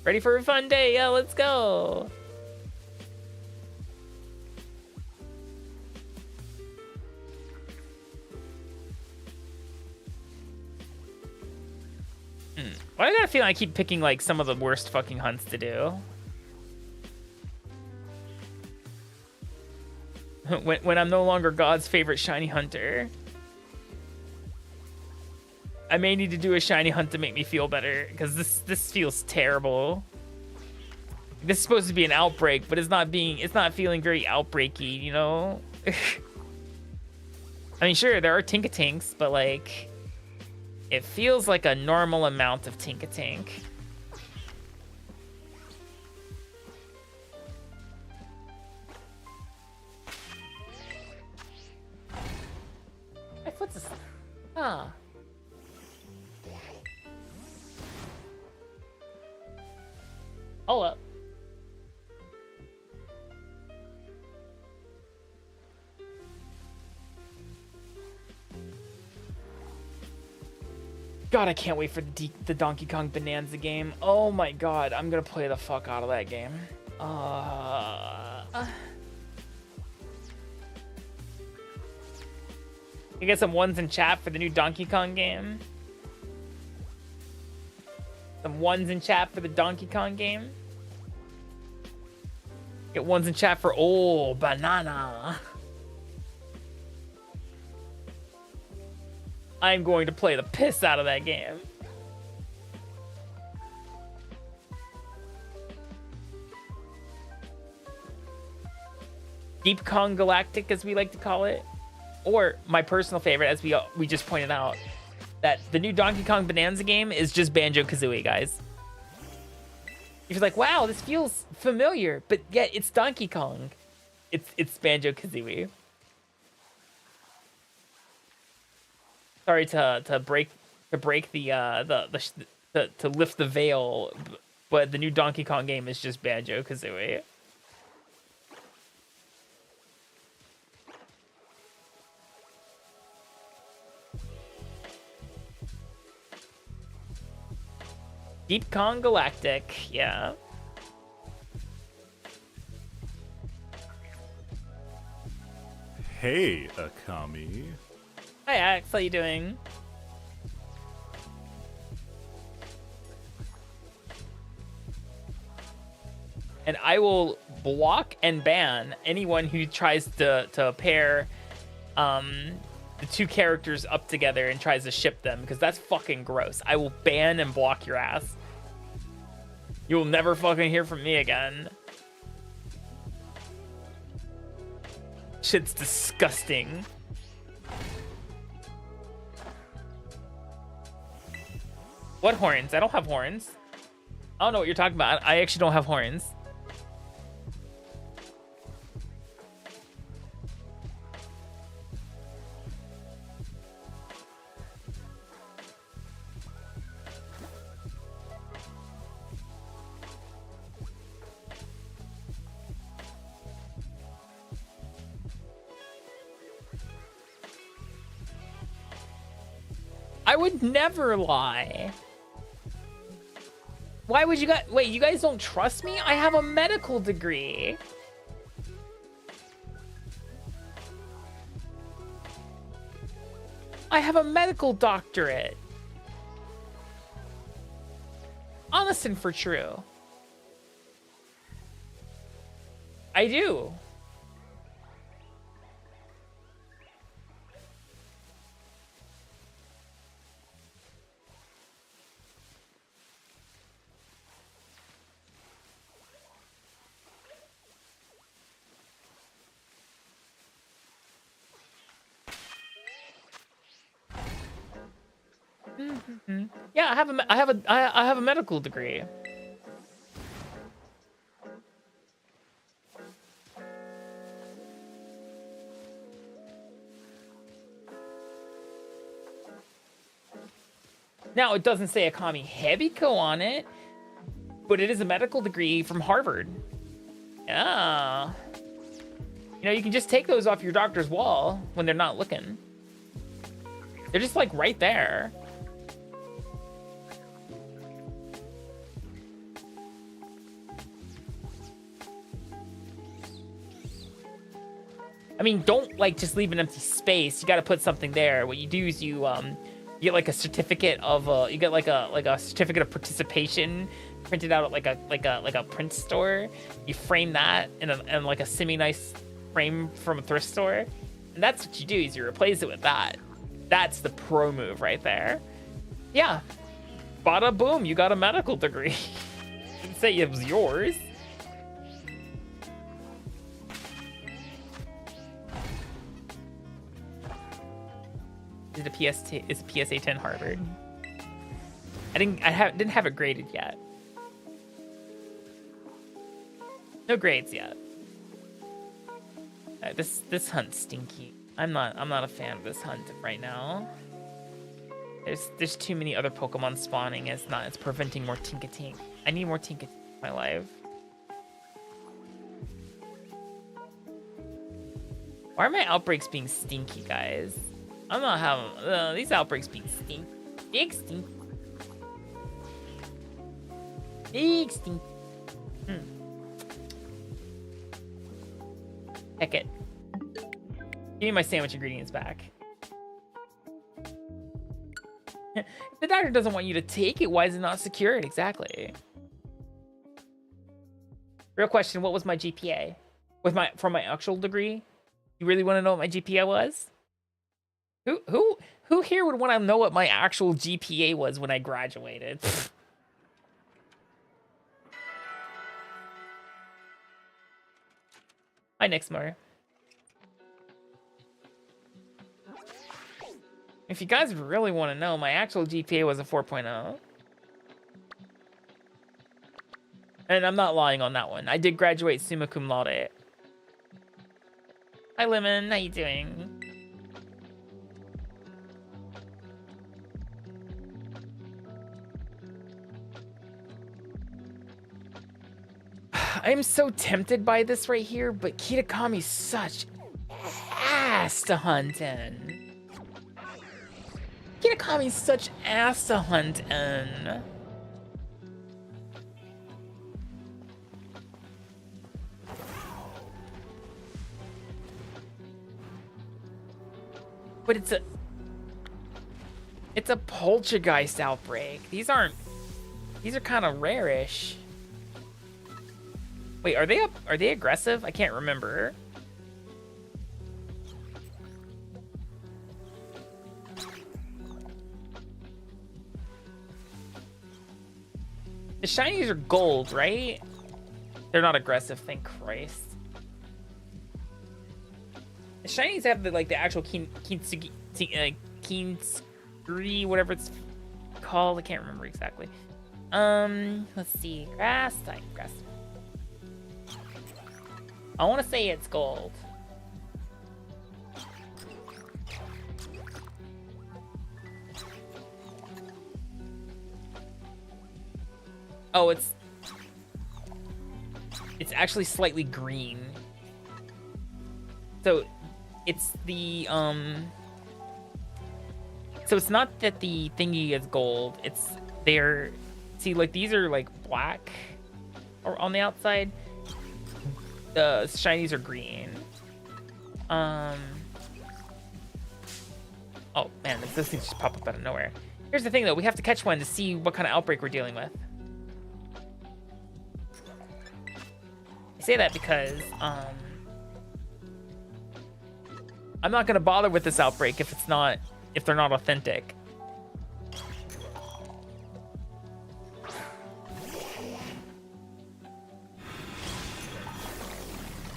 Ready for a fun day? Yeah, let's go. Why do I got a feeling I keep picking like some of the worst fucking hunts to do? when I'm no longer God's favorite shiny hunter. I may need to do a shiny hunt to make me feel better, because this feels terrible. This is supposed to be an outbreak, but it's not feeling very outbreaky, you know? I mean, sure, there are Tinkatinks, but like, it feels like a normal amount of Tinkatink. My foot's asleep. Ah. Hold up. God, I can't wait for the Donkey Kong Bonanza game. Oh my god, I'm gonna play the fuck out of that game. You get some ones in chat for the new Donkey Kong game. Some ones in chat for the Donkey Kong game. Get ones in chat for banana. I'm going to play the piss out of that game. Deep Kong Galactic, as we like to call it. Or my personal favorite, as we just pointed out, that the new Donkey Kong Bonanza game is just Banjo-Kazooie, guys. You're like, wow, this feels familiar, but yet it's Donkey Kong. It's Banjo-Kazooie. Sorry to break to lift the veil, but the new Donkey Kong game is just Banjo-Kazooie. Deep Kong Galactic, yeah. Hey, Akami. Hi, Axe. How you doing? And I will block and ban anyone who tries to pair the two characters up together and tries to ship them, because that's fucking gross. I will ban and block your ass. You will never fucking hear from me again. Shit's disgusting. What horns? I don't have horns. I don't know what you're talking about. I actually don't have horns. I would never lie. Why would you guys... Wait, you guys don't trust me? I have a medical degree. I have a medical doctorate. Honest and for true. I do. Yeah, I have a medical degree. Now, it doesn't say Akami Hebiko on it, but it is a medical degree from Harvard. Yeah. You know, you can just take those off your doctor's wall when they're not looking. They're just like right there. I mean, don't like just leave an empty space. You got to put something there. What you do is you get like a certificate of you get like a certificate of participation printed out at like a print store. You frame that in like a semi-nice frame from a thrift store, and that's what you do. Is you replace it with that. That's the pro move right there. Yeah, bada boom, you got a medical degree. Didn't say it was yours. Is it a PST? Is it PSA 10 Harvard? I didn't have it graded yet. No grades yet. This hunt's stinky. I'm not a fan of this hunt right now. There's too many other Pokemon spawning. It's preventing more Tinkatink. I need more Tinkatink in my life. Why are my outbreaks being stinky, guys? I'm not having these outbreaks being stink. Big stink. Big stink. Heck it. Give me my sandwich ingredients back. If the doctor doesn't want you to take it, why is it not secured? Exactly. Real question, what was my GPA? From my actual degree? You really want to know what my GPA was? Who here would want to know what my actual GPA was when I graduated? Hi, Nixmar. If you guys really want to know, my actual GPA was a 4.0. And I'm not lying on that one. I did graduate summa cum laude. Hi, Lemon. How you doing? I'm so tempted by this right here, but Kitakami's such ass to hunt in. Kitakami's such ass to hunt in. But it's a poltergeist outbreak. These are kind of rare-ish. Wait, are they aggressive? I can't remember. The shinies are gold, right? They're not aggressive, thank Christ. The shinies have the actual Kinsuguri, whatever it's called. I can't remember exactly. Let's see. Grass type, grass. I want to say it's gold. Oh, it's actually slightly green. So it's the so it's not that the thingy is gold, it's they're, see, like these are like black or on the outside. The shinies are green. Oh man, this thing just pop up out of nowhere. Here's the thing though, we have to catch one to see what kind of outbreak we're dealing with. I say that because I'm not gonna bother with this outbreak if they're not authentic.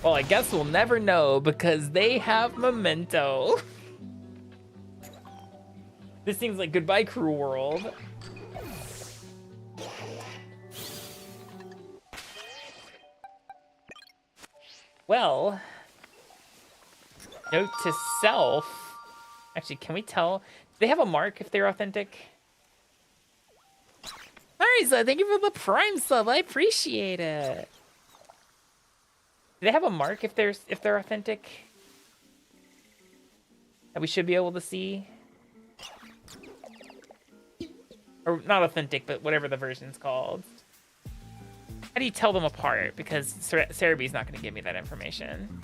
Well, I guess we'll never know because they have Memento. This seems like goodbye, cruel world. Well, note to self. Actually, can we tell? Do they have a mark if they're authentic? Marisa, thank you for the Prime sub. I appreciate it. Do they have a mark if they're authentic? That we should be able to see? Or not authentic, but whatever the version's called. How do you tell them apart? Because Cerebee's not going to give me that information.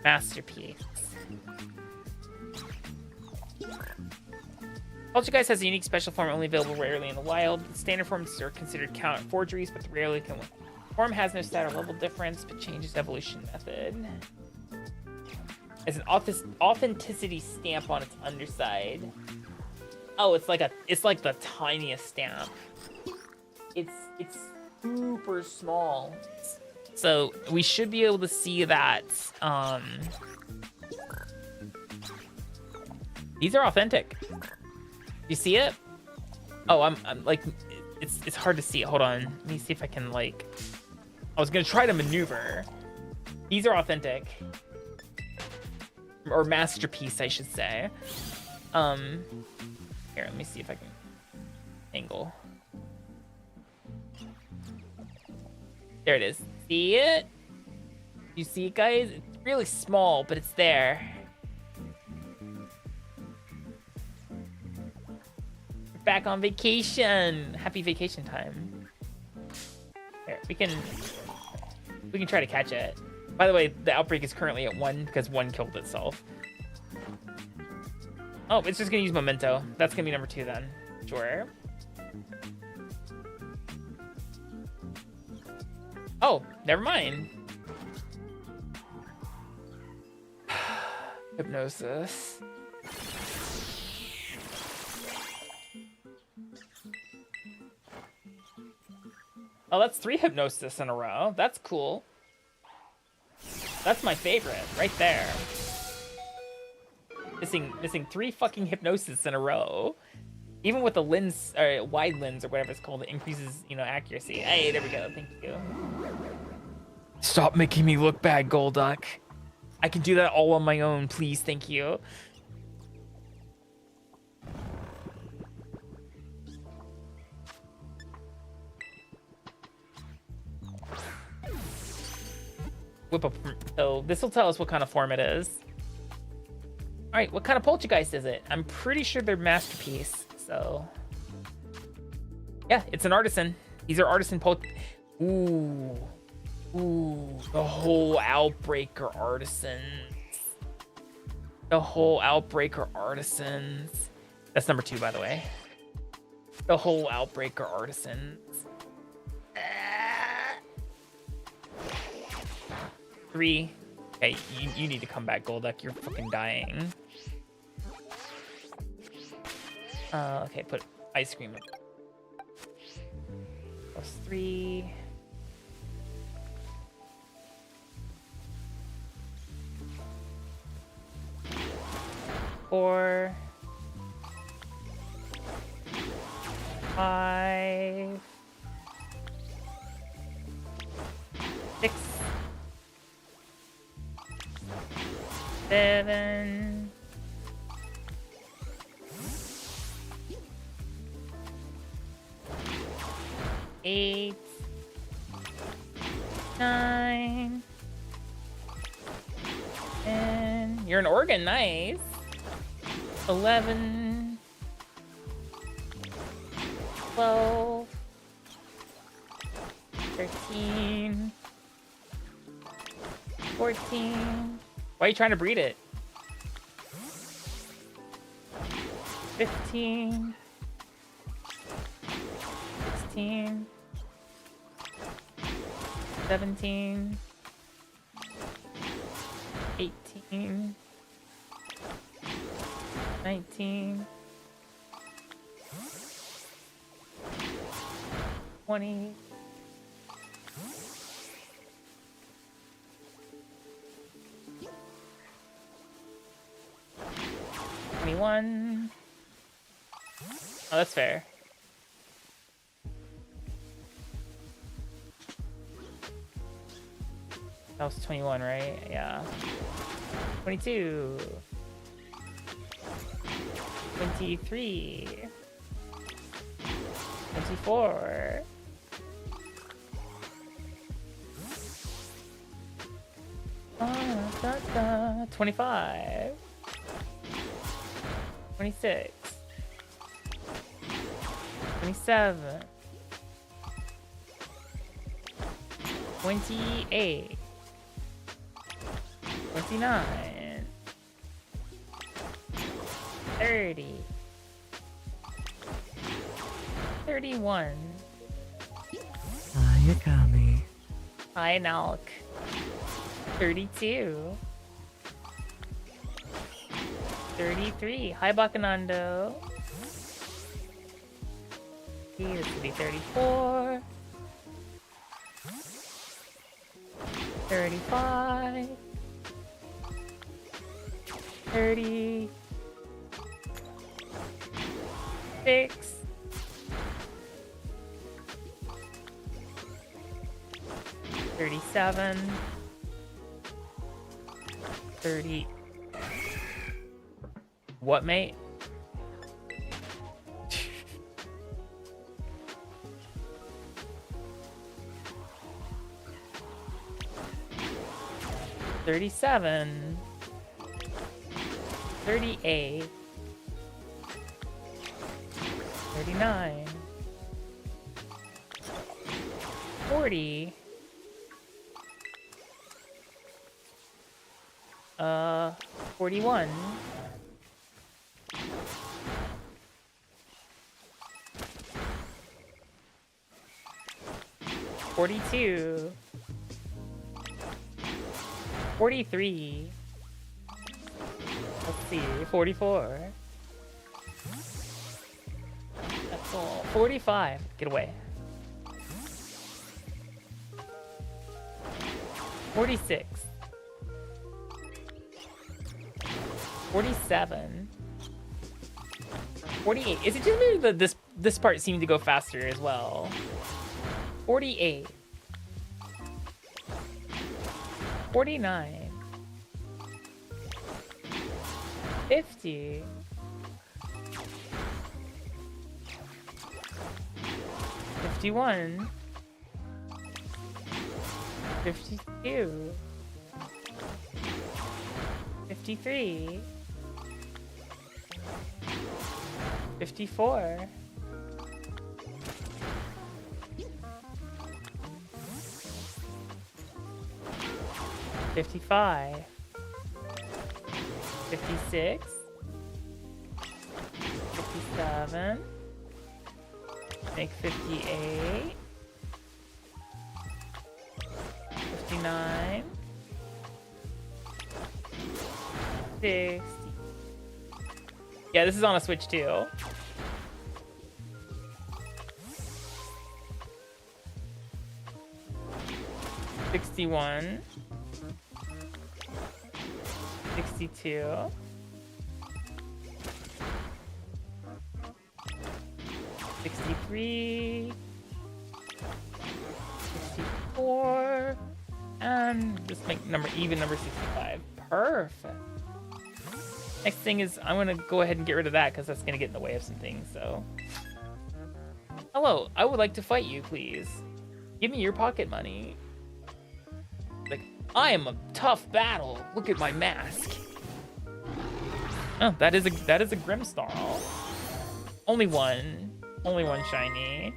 Masterpiece. Poltergeist has a unique special form only available rarely in the wild. The standard forms are considered count forgeries, but the rarely can win. Form has no stat or level difference, but changes evolution method. Has an authenticity stamp on its underside. Oh, it's like the tiniest stamp. It's super small. So we should be able to see that. These are authentic. You see it? Oh, I'm like, it's hard to see. Hold on, let me see if I can like. I was gonna try to maneuver. These are authentic, or masterpiece, I should say. Here, let me see if I can angle. There it is. See it? You see it, guys? It's really small, but it's there. Back on vacation. Happy vacation time. Here, we can try to catch it. By the way, the outbreak is currently at 1 because 1 killed itself. Oh, it's just gonna use memento. That's gonna be number 2 then. Sure. Oh, never mind. Hypnosis. Oh, that's 3 hypnosis in a row. That's cool. That's my favorite, right there. Missing 3 fucking hypnosis in a row. Even with the lens, or wide lens, or whatever it's called, it increases, you know, accuracy. Hey, there we go. Thank you. Stop making me look bad, Golduck. I can do that all on my own, please. Thank you. Whip up. So this will tell us what kind of form it is. All right, what kind of poltergeist is it? I'm pretty sure they're masterpiece. So yeah, it's an artisan. These are artisan Ooh, the whole Outbreaker artisans. The whole Outbreaker artisans. That's number 2, by the way. The whole Outbreaker artisans. 3. Hey, you need to come back, Golduck. You're fucking dying. Okay, put ice cream. +3. 4. 5. 6. 7. 8. 9. 10. You're an organ, nice. 11. 12. 13. 14. Why are you trying to breed it? 15. 16. 17. 18. 19. 20. 21. Oh, that's fair. That was 21, right? Yeah. 22. 23. 24. 25. 26. 27. 28. 29. 30. 31. Hi, Akami. Hi, Nalk. 32. 33. Hi, Bakanando. This would be 34. 35. 30. 6. 37. 30. What, mate? $37. 38. 39. 40. 41. 42. 43. Let's see, 44. That's all. 45. Get away. 46. 47. 48. Is it just me that this part seemed to go faster as well? 48. 49. 50. 51. 52. 53. 54. 55. 56. 57. Make 58. 59. 60. Yeah, this is on a Switch too. 61. 62. 63. 64. And just make even number 65. Perfect. Next thing is I'm gonna go ahead and get rid of that because that's gonna get in the way of some things, so. Hello, I would like to fight you, please. Give me your pocket money. Like, I am a tough battle. Look at my mask. Oh, that is a Grimstar. Only one shiny.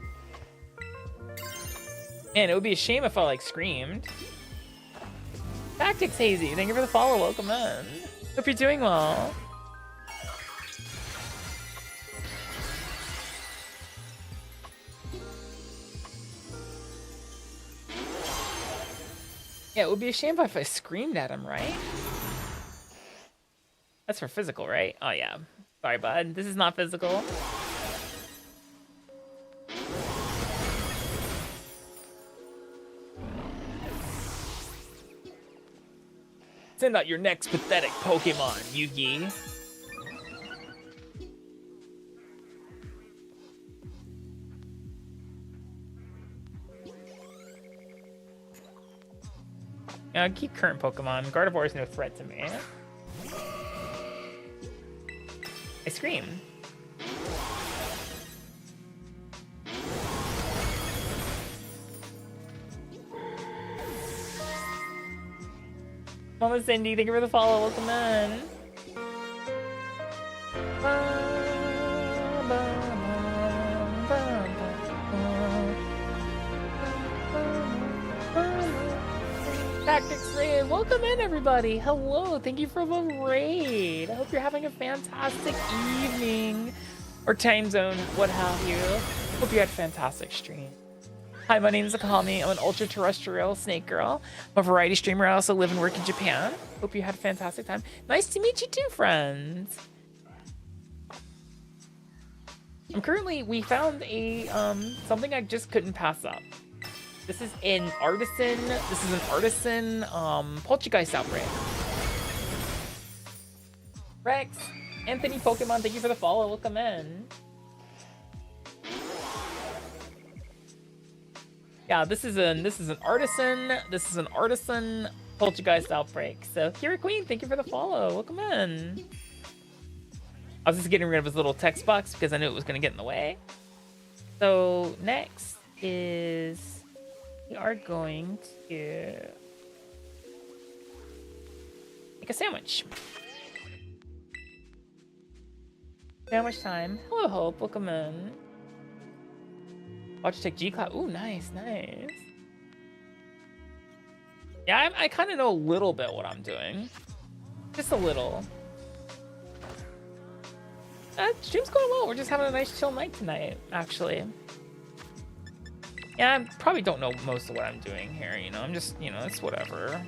Man, it would be a shame if I like screamed. Tactics Hazy, thank you for the follow. Welcome in. Hope you're doing well. Yeah, it would be a shame if I screamed at him, right? That's for physical, right? Oh yeah. Sorry, bud. This is not physical. Send out your next pathetic Pokemon, Yugi. Yeah, keep current Pokemon. Gardevoir is no threat to me. I scream. Mama Cindy, thank you for the follow. Welcome in. Tactics Raid, welcome in everybody. Hello, thank you for the raid. I hope you're having a fantastic evening or time zone, what have you. Hope you had a fantastic stream. Hi, my name is Akami. I'm an ultra-terrestrial snake girl. I'm a variety streamer. I also live and work in Japan. Hope you had a fantastic time. Nice to meet you too, friends. We found a, something I just couldn't pass up. This is an artisan poltergeist outbreak. Rex, Anthony Pokemon, thank you for the follow. Welcome in. Yeah, this is an artisan poltergeist outbreak. So Kira Queen, thank you for the follow. Welcome in. I was just getting rid of his little text box because I knew it was gonna get in the way. So next is we are going to make a sandwich. Sandwich time. Hello, Hope. Welcome in. Watch Tech G Cloud. Ooh, nice, nice. Yeah, I kind of know a little bit what I'm doing. Just a little. Stream's going well. We're just having a nice chill night tonight, actually. Yeah, I probably don't know most of what I'm doing here, you know? I'm just, you know, it's whatever.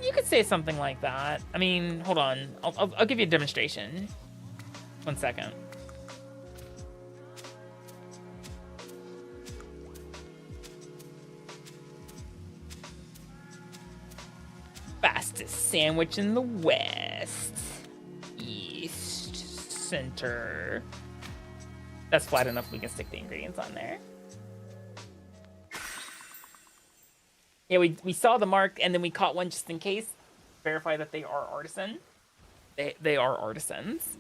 You could say something like that. I mean, hold on. I'll give you a demonstration. 1 second. Fastest sandwich in the West. East. Center. That's flat enough we can stick the ingredients on there. Yeah, we saw the mark and then we caught one just in case. Verify that they are artisan. They are artisans.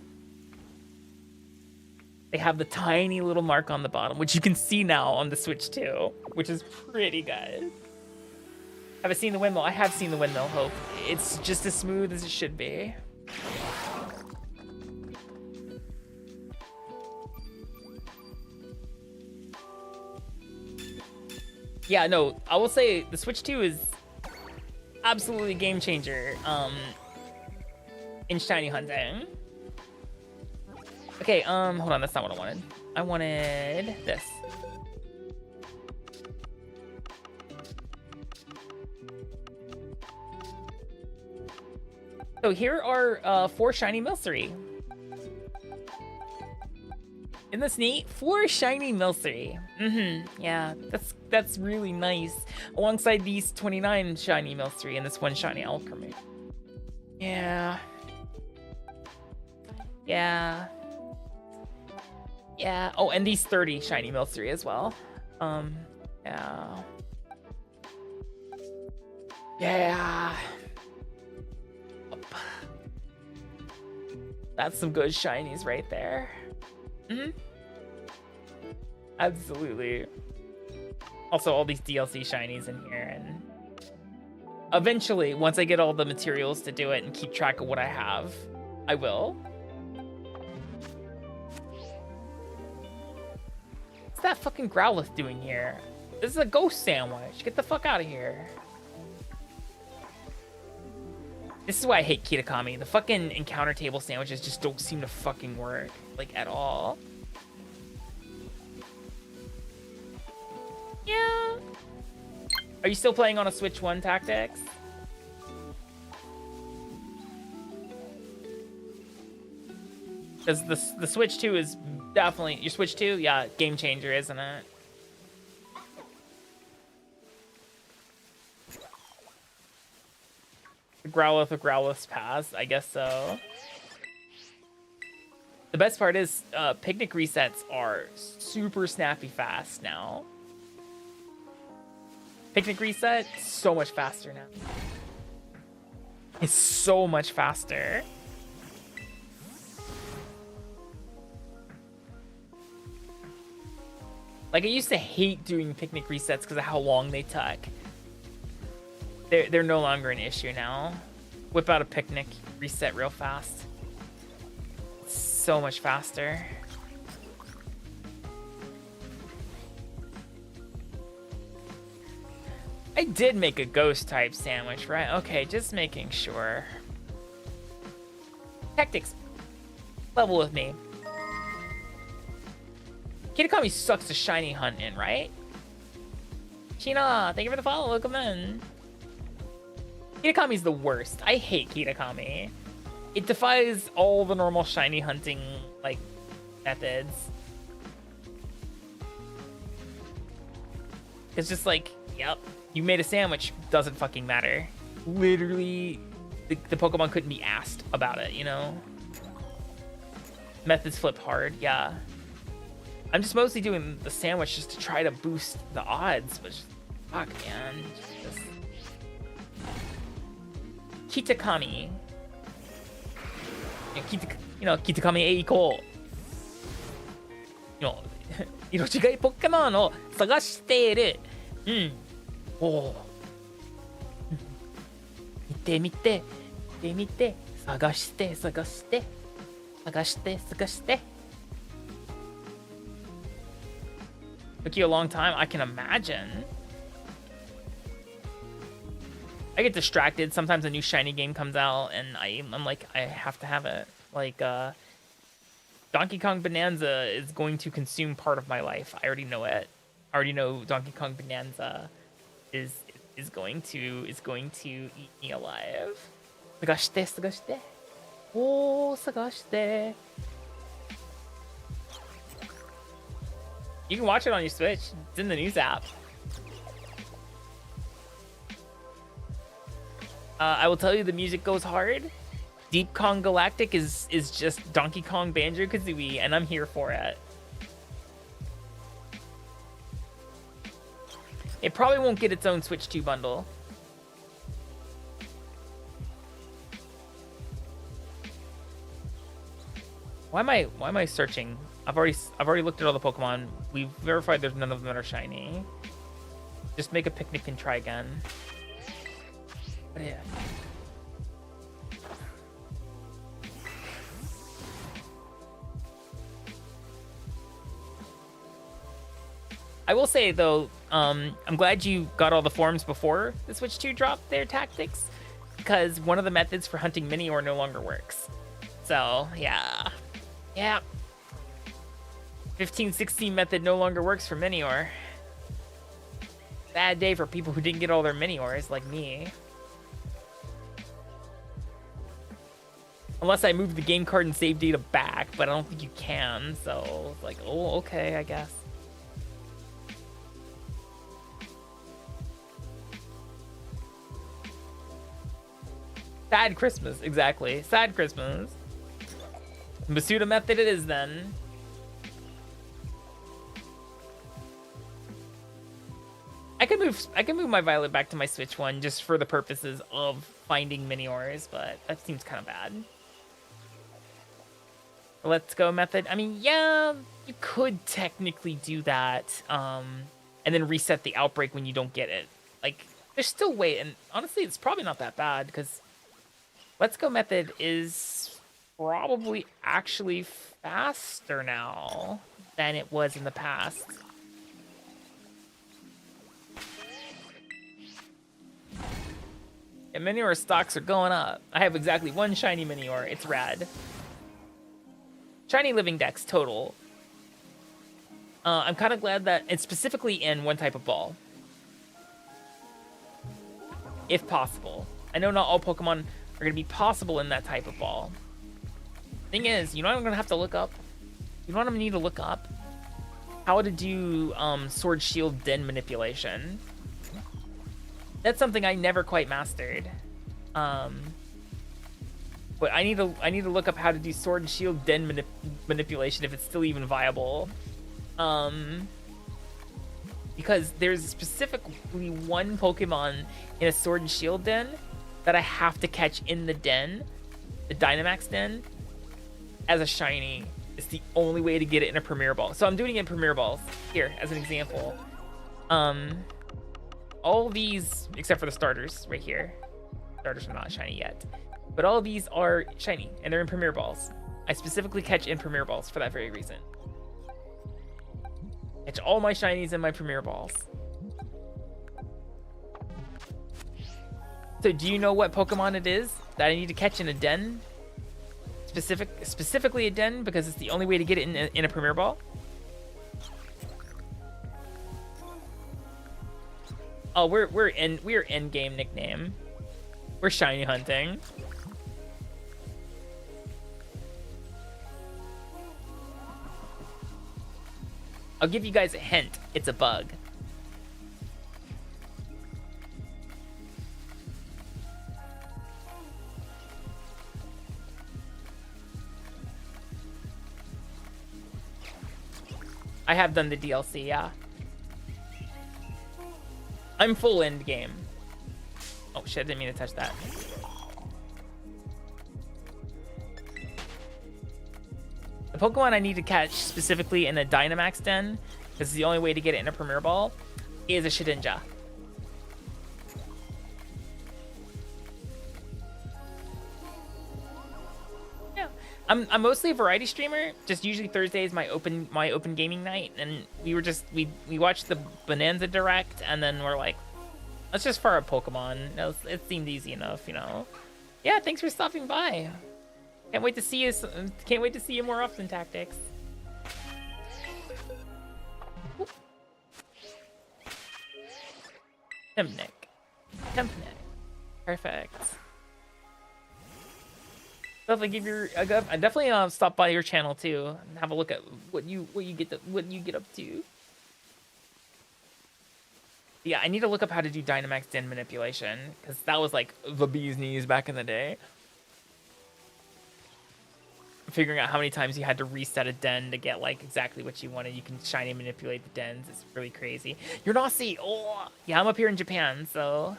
They have the tiny little mark on the bottom, which you can see now on the Switch too, which is pretty good. Have I seen the windmill? I have seen the windmill, Hope. It's just as smooth as it should be. Yeah, no, I will say the Switch 2 is absolutely a game changer in shiny hunting. Okay, hold on, that's not what I wanted. I wanted this. So here are 4 shiny Milcery. Isn't this neat? 4 shiny Milcery. Yeah, that's really nice. Alongside these 29 shiny Milcery and this 1 shiny Alchemy. Yeah. Yeah. Yeah. Oh, and these 30 shiny Milcery as well. Yeah. Yeah. That's some good shinies right there. Absolutely. Also, all these DLC shinies in here, and eventually, once I get all the materials to do it and keep track of what I have, I will. What's that fucking Growlithe doing here? This is a ghost sandwich. Get the fuck out of here. This is why I hate Kitakami. The fucking encounter table sandwiches just don't seem to fucking work, like, at all. Yeah. Are you still playing on a Switch 1 Tactics? Because the Switch 2 is definitely... Your Switch 2? Yeah, game changer, isn't it? Growlithe pass, I guess so. The best part is picnic resets are super snappy fast now. Picnic reset, so much faster now. It's so much faster. Like, I used to hate doing picnic resets because of how long they took. They're no longer an issue now. Whip out a picnic, reset real fast. It's so much faster. I did make a ghost type sandwich, right? Okay, just making sure. Tactics, level with me. Kitakami sucks to shiny hunt in, right? Sheena, thank you for the follow. Welcome in. Kitakami's the worst. I hate Kitakami. It defies all the normal shiny hunting, like, methods. It's just like, yep, you made a sandwich, doesn't fucking matter. Literally, the Pokemon couldn't be asked about it, you know? Methods flip hard, yeah. I'm just mostly doing the sandwich just to try to boost the odds, but just, fuck, man. Just... Kitakami. Kitakami へ行こう。色違いポケモンを探している。おお。見て見て。見て。探して。探して。探して。探して。Took you a long time? I can imagine. I get distracted. Sometimes a new shiny game comes out and I'm like, I have to have it. Like, Donkey Kong Bonanza is going to consume part of my life. I already know it. I already know Donkey Kong Bonanza is going to eat me alive. 探して。おー、探して。You can watch it on your Switch. It's in the news app. I will tell you the music goes hard. Deep Kong Galactic is just Donkey Kong Banjo-Kazooie, and I'm here for it. It probably won't get its own Switch 2 bundle. Why am I searching? I've already looked at all the Pokemon. We've verified there's none of them that are shiny. Just make a picnic and try again. But yeah. I will say though, I'm glad you got all the forms before the Switch 2 dropped their tactics, because one of the methods for hunting Mini-Or no longer works. So yeah. 15-16 method no longer works for Mini-Or. Bad day for people who didn't get all their Mini-Ors like me. Unless I move the game card and save data back, but I don't think you can, so it's like, oh, okay, I guess. Sad Christmas, exactly. Sad Christmas. Masuda method it is then. I can move my Violet back to my Switch one just for the purposes of finding Mini-Ors, but that seems kind of bad. Let's go method. I mean, yeah, you could technically do that, and then reset the outbreak when you don't get it. Like, there's still way, and honestly, it's probably not that bad because Let's Go method is probably actually faster now than it was in the past. And Mini-Or stocks are going up. I have exactly one shiny Mini-Or. It's rad. Shiny living dex total. I'm kind of glad that it's specifically in one type of ball. If possible. I know not all Pokemon are going to be possible in that type of ball. Thing is, you know what I'm going to have to look up? You know what I'm going to need to look up? How to do Sword Shield Den manipulation. That's something I never quite mastered. But I need to look up how to do Sword and Shield Den manipulation if it's still even viable. Because there's specifically one Pokemon in a Sword and Shield Den that I have to catch in the den, the Dynamax Den, as a shiny. It's the only way to get it in a Premier Ball. So I'm doing it in Premier Balls here as an example. All these, except for the starters right here. Starters are not shiny yet. But all these are shiny, and they're in Premier Balls. I specifically catch in Premier Balls for that very reason. Catch all my shinies in my Premier Balls. So do you know what Pokemon it is that I need to catch in a den? Specifically a den, because it's the only way to get it in a Premier Ball? Oh, we're end game nickname. We're shiny hunting. I'll give you guys a hint. It's a bug. I have done the DLC, yeah. I'm full end game. Oh shit, I didn't mean to touch that. The Pokemon I need to catch specifically in a Dynamax Den, this is the only way to get it in a Premier Ball, is a Shedinja. Yeah. I'm mostly a variety streamer. Just usually Thursday is my open gaming night, and we watched the Bonanza Direct, and then we're like, let's just fire up Pokemon. It seemed easy enough, you know. Yeah, thanks for stopping by. Can't wait to see you. Can't wait to see you more often, Tactics. Tempnik. Perfect. Definitely give your. I definitely stop by your channel too and have a look at what you get up to. Yeah, I need to look up how to do Dynamax Den manipulation because that was like the bee's knees back in the day. Figuring out how many times you had to reset a den to get like exactly what you wanted. You can shiny manipulate the dens. It's really crazy. You're Nazi. Oh, yeah, I'm up here in Japan, so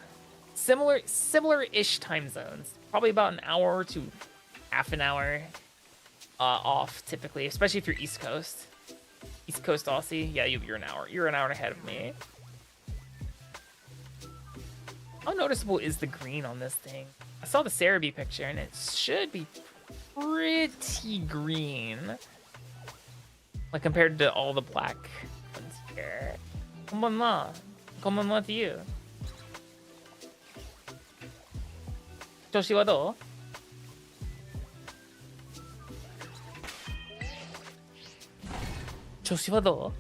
similar-ish time zones. Probably about an hour to half an hour off typically, especially if you're East Coast. East Coast Aussie. Yeah, you're an hour. You're an hour ahead of me. How noticeable is the green on this thing? I saw the Cerebi picture and it should be pretty green, like compared to all the black ones here. Konbanwa to you. Joshi wa dou? Joshi wa dou?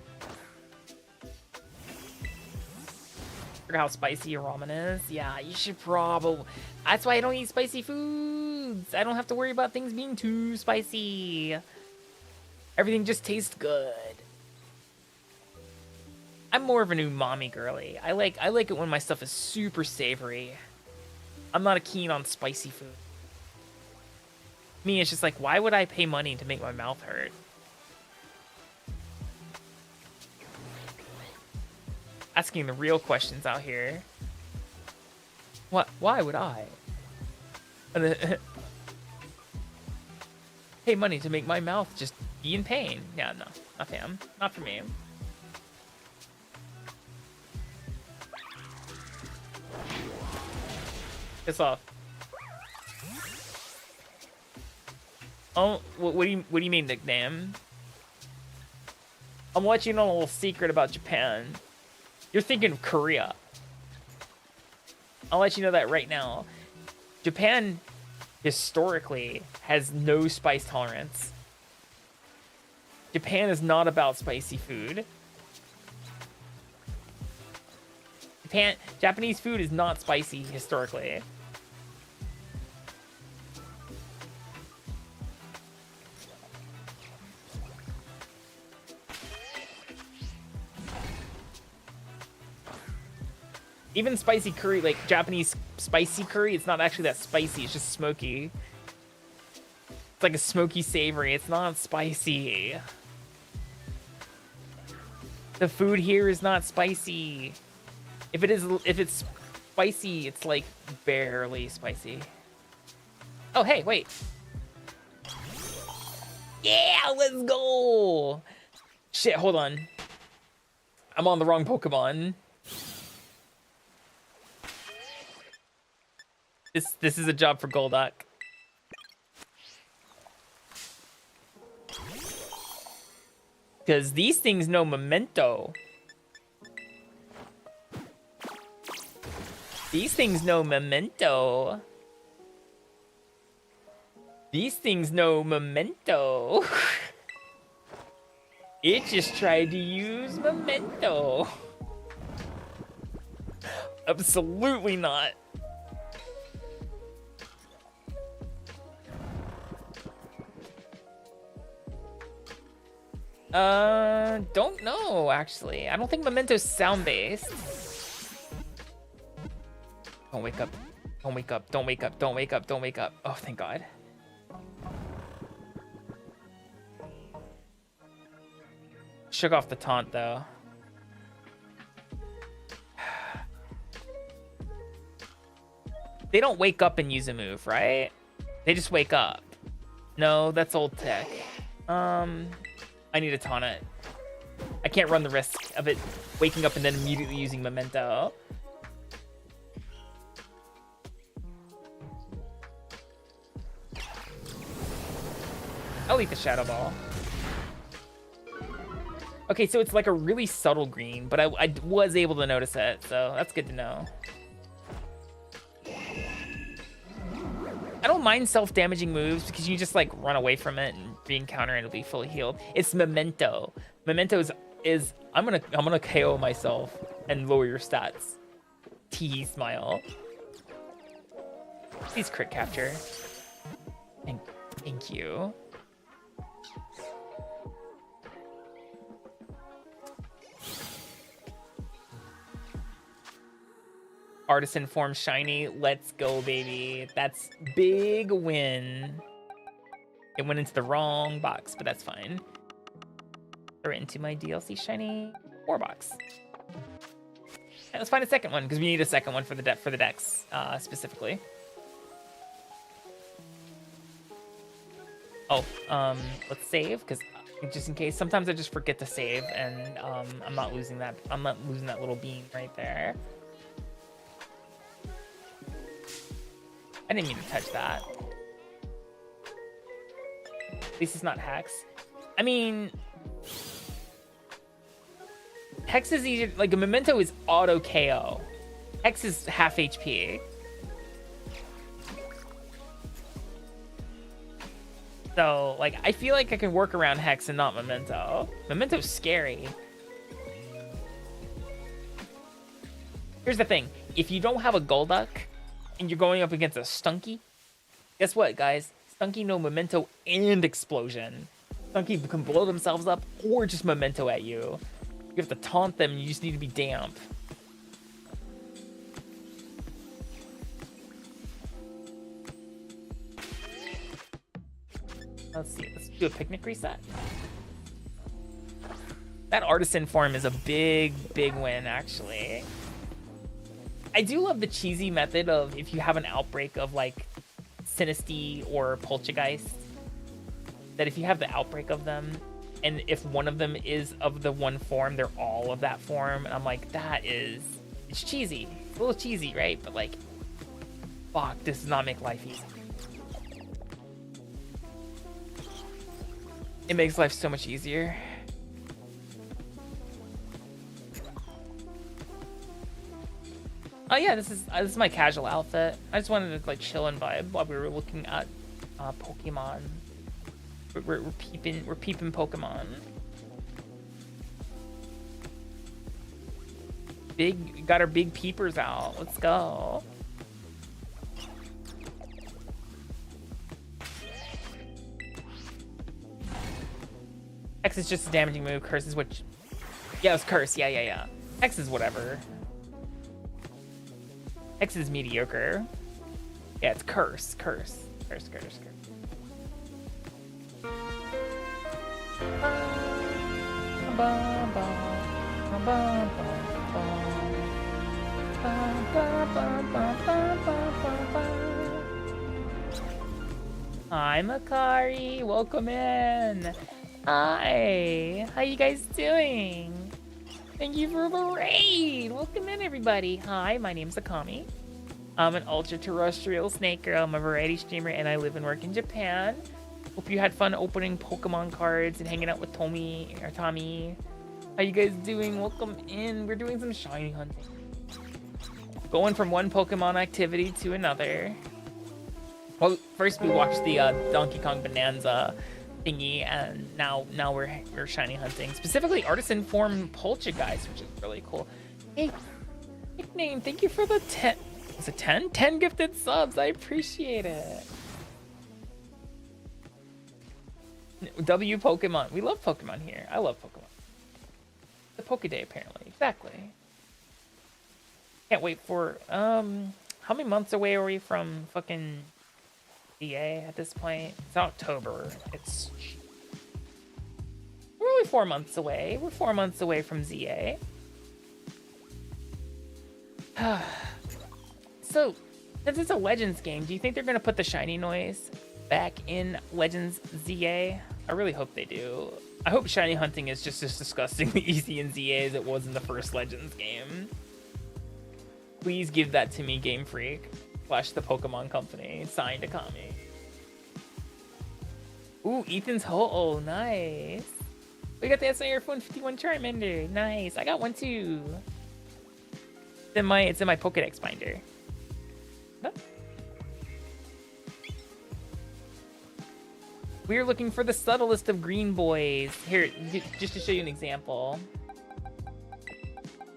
How spicy your ramen is. Yeah, you should probably. That's why I don't eat spicy foods. I don't have to worry about things being too spicy. Everything just tastes good. I'm more of an umami girly. I like it when my stuff is super savory. I'm not keen on spicy food. Me, it's just like, why would I pay money to make my mouth hurt? Asking the real questions out here. What? Why would I? Pay money to make my mouth just be in pain. Yeah, no, not him. Not for me. Piss off. Oh, what do you mean nickname? I'm letting you know a little secret about Japan. You're thinking of Korea. I'll let you know that right now. Japan historically has no spice tolerance. Japan is not about spicy food. Japanese food is not spicy historically. Even spicy curry, like Japanese spicy curry, it's not actually that spicy. It's just smoky. It's like a smoky savory. It's not spicy. The food here is not spicy. If it's spicy, it's like barely spicy. Oh, hey, wait. Yeah, let's go. Shit, hold on. I'm on the wrong Pokemon. This is a job for Golduck. Because these things know Memento. These things know Memento. These things know Memento. It just tried to use Memento. Absolutely not. Don't know, actually. I don't think Memento's sound-based. Don't wake up. Don't wake up. Don't wake up. Don't wake up. Don't wake up. Oh, thank God. Shook off the taunt, though. They don't wake up and use a move, right? They just wake up. No, that's old tech. I need to taunt it. I can't run the risk of it waking up and then immediately using Memento. I'll eat the Shadow Ball. Okay, so it's like a really subtle green, but I was able to notice it, so that's good to know. I don't mind self-damaging moves because you just like run away from it and re-encounter and it'll be fully healed. It's Memento. Memento is I'm gonna KO myself and lower your stats. Tee smile. Please crit capture. Thank you. Artisan form shiny. Let's go, baby. That's big win. It went into the wrong box, but that's fine. Throw it into my DLC shiny 4 box. And let's find a second one because we need a second one for the decks specifically. Oh, let's save because just in case. Sometimes I just forget to save, and I'm not losing that. I'm not losing that little beam right there. I didn't mean to touch that. At least it's not Hex. I mean, Hex is easier. Like a Memento is auto KO. Hex is half HP. So, like, I feel like I can work around Hex and not Memento. Memento's scary. Here's the thing. If you don't have a Golduck and you're going up against a Stunky, guess what, guys? Stunky no Memento and Explosion. Stunky can blow themselves up or just Memento at you. You have to taunt them, you just need to be damp. Let's see, let's do a picnic reset. That Artisan form is a big win, actually. I do love the cheesy method of if you have an outbreak of like Sinistea or Poltergeist, that if you have the outbreak of them, and if one of them is of the one form, they're all of that form. And I'm like, it's cheesy. It's a little cheesy, right? But like, fuck, this does not make life easy. It makes life so much easier. Oh yeah, this is my casual outfit. I just wanted to like chill and vibe while we were looking at Pokemon. We're peeping Pokemon. Got our big peepers out. Let's go. X is just a damaging move. Curse is what? Yeah, it was Curse. Yeah. X is whatever. X is mediocre. Yeah, it's Curse. Hi, Makari. Welcome in. Hi. How you guys doing? Thank you for the raid. Welcome in, everybody. Hi, my name's Akami. I'm an ultra-terrestrial snake girl. I'm a variety streamer, and I live and work in Japan. Hope you had fun opening Pokemon cards and hanging out with Tommy. How you guys doing? Welcome in. We're doing some shiny hunting. Going from one Pokemon activity to another. Well, first we watched the Donkey Kong Bonanza thingy, and now we're shiny hunting. Specifically, Artisan form Poltergeist, which is really cool. Hey, nickname, thank you for the 10. Was it 10? 10 gifted subs. I appreciate it. W Pokemon. We love Pokemon here. I love Pokemon. The Poke Day, apparently. Exactly. Can't wait for how many months away are we from fucking ZA at this point? It's October. We're only 4 months away. We're 4 months away from ZA. So, since it's a Legends game, do you think they're gonna put the shiny noise back in Legends ZA? I really hope they do. I hope shiny hunting is just as disgustingly easy in ZA as it was in the first Legends game. Please give that to me, Game Freak. / the Pokemon Company. Signed, Akami. Ooh, Ethan's hole. Oh, nice. We got the SIR 151 Charmander. Nice. I got one too. It's in my Pokedex binder. Huh? We're looking for the subtlest of green boys. Here, just to show you an example.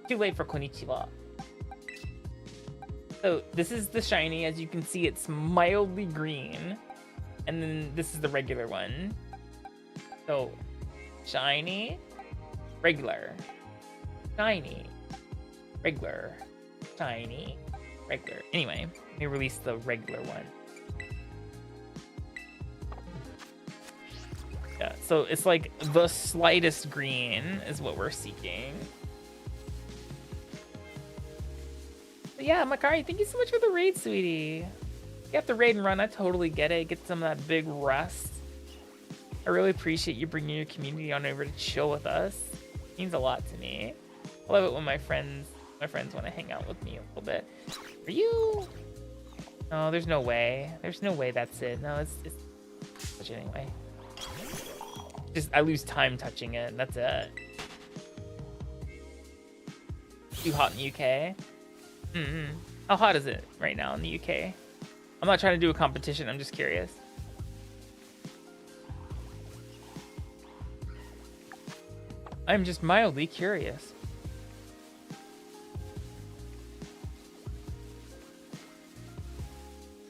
Too late for konnichiwa. So this is the shiny. As you can see, it's mildly green. And then this is the regular one. So shiny, regular, shiny, regular, shiny, regular. Anyway, let me release the regular one. Yeah, so it's like the slightest green is what we're seeking. But yeah, Makari, thank you so much for the raid, sweetie. You have to raid and run, I totally get it. Get some of that big rust. I really appreciate you bringing your community on over to chill with us. It means a lot to me. I love it when my friends want to hang out with me a little bit. Are you? No, there's no way. There's no way that's it. No, it's touch it anyway. Just I lose time touching it. That's it. Too hot in the UK. How hot is it right now in the UK? I'm not trying to do a competition. I'm just curious. I'm just mildly curious.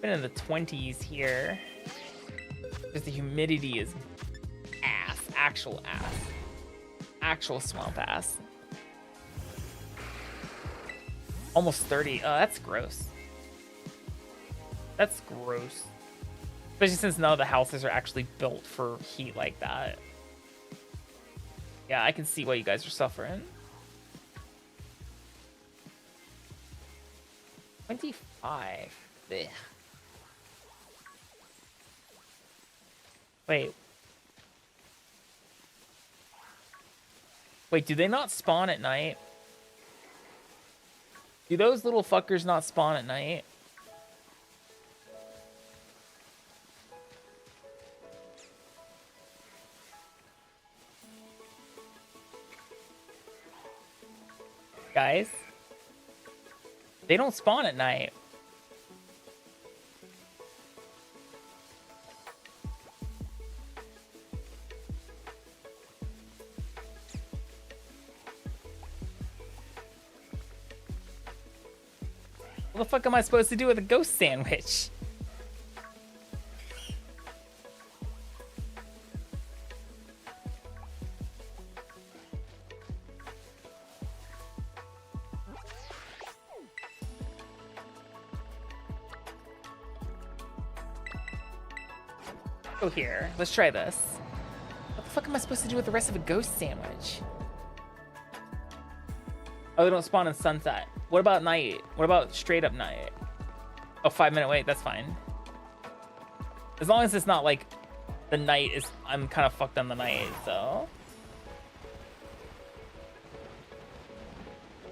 Been in the 20s here. Because the humidity is ass. Actual ass. Actual swamp ass. Almost 30. Oh, that's gross. That's gross. Especially since none of the houses are actually built for heat like that. Yeah, I can see why you guys are suffering. 25. Ugh. Wait. Wait, do they not spawn at night? Do those little fuckers not spawn at night? Guys, they don't spawn at night. What the fuck am I supposed to do with a ghost sandwich? Go here. Let's try this. What the fuck am I supposed to do with the rest of a ghost sandwich? Oh, they don't spawn in sunset. What about night? What about straight up night? Oh, 5-minute wait. That's fine. As long as it's not like the night is... I'm kind of fucked on the night, so...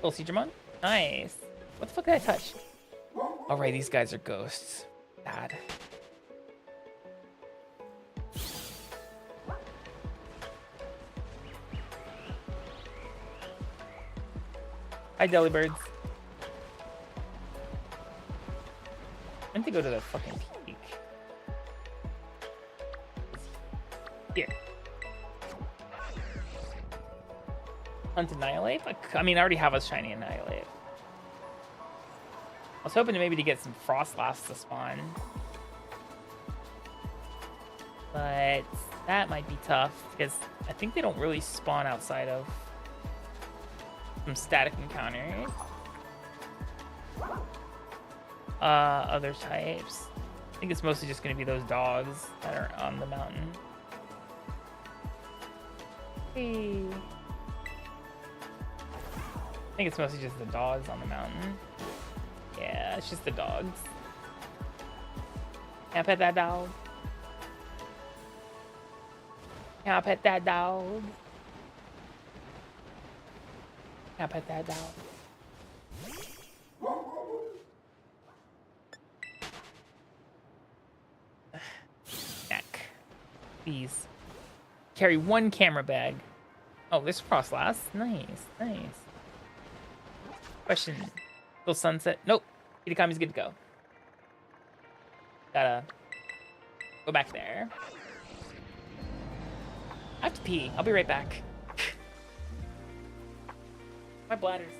Little Seedramon? Nice. What the fuck did I touch? Alright, these guys are ghosts. Bad. Hi, Delibirds. I meant to go to the fucking peak. Here. Hunt Annihilate? I mean, I already have a shiny Annihilate. I was hoping maybe to get some Frostlass to spawn. But that might be tough, because I think they don't really spawn outside of some static encounters. Other types. I think it's mostly just going to be those dogs that are on the mountain. Hey. I think it's mostly just the dogs on the mountain. Yeah, it's just the dogs. Can't pet that dog. Can't pet that dog. Can't pet that dog. SNEK. Please. Carry 1 camera bag. Oh, this cross last. Nice, nice. Question. Still sunset? Nope. Akami's good to go. Gotta go back there. I have to pee. I'll be right back. My bladder's...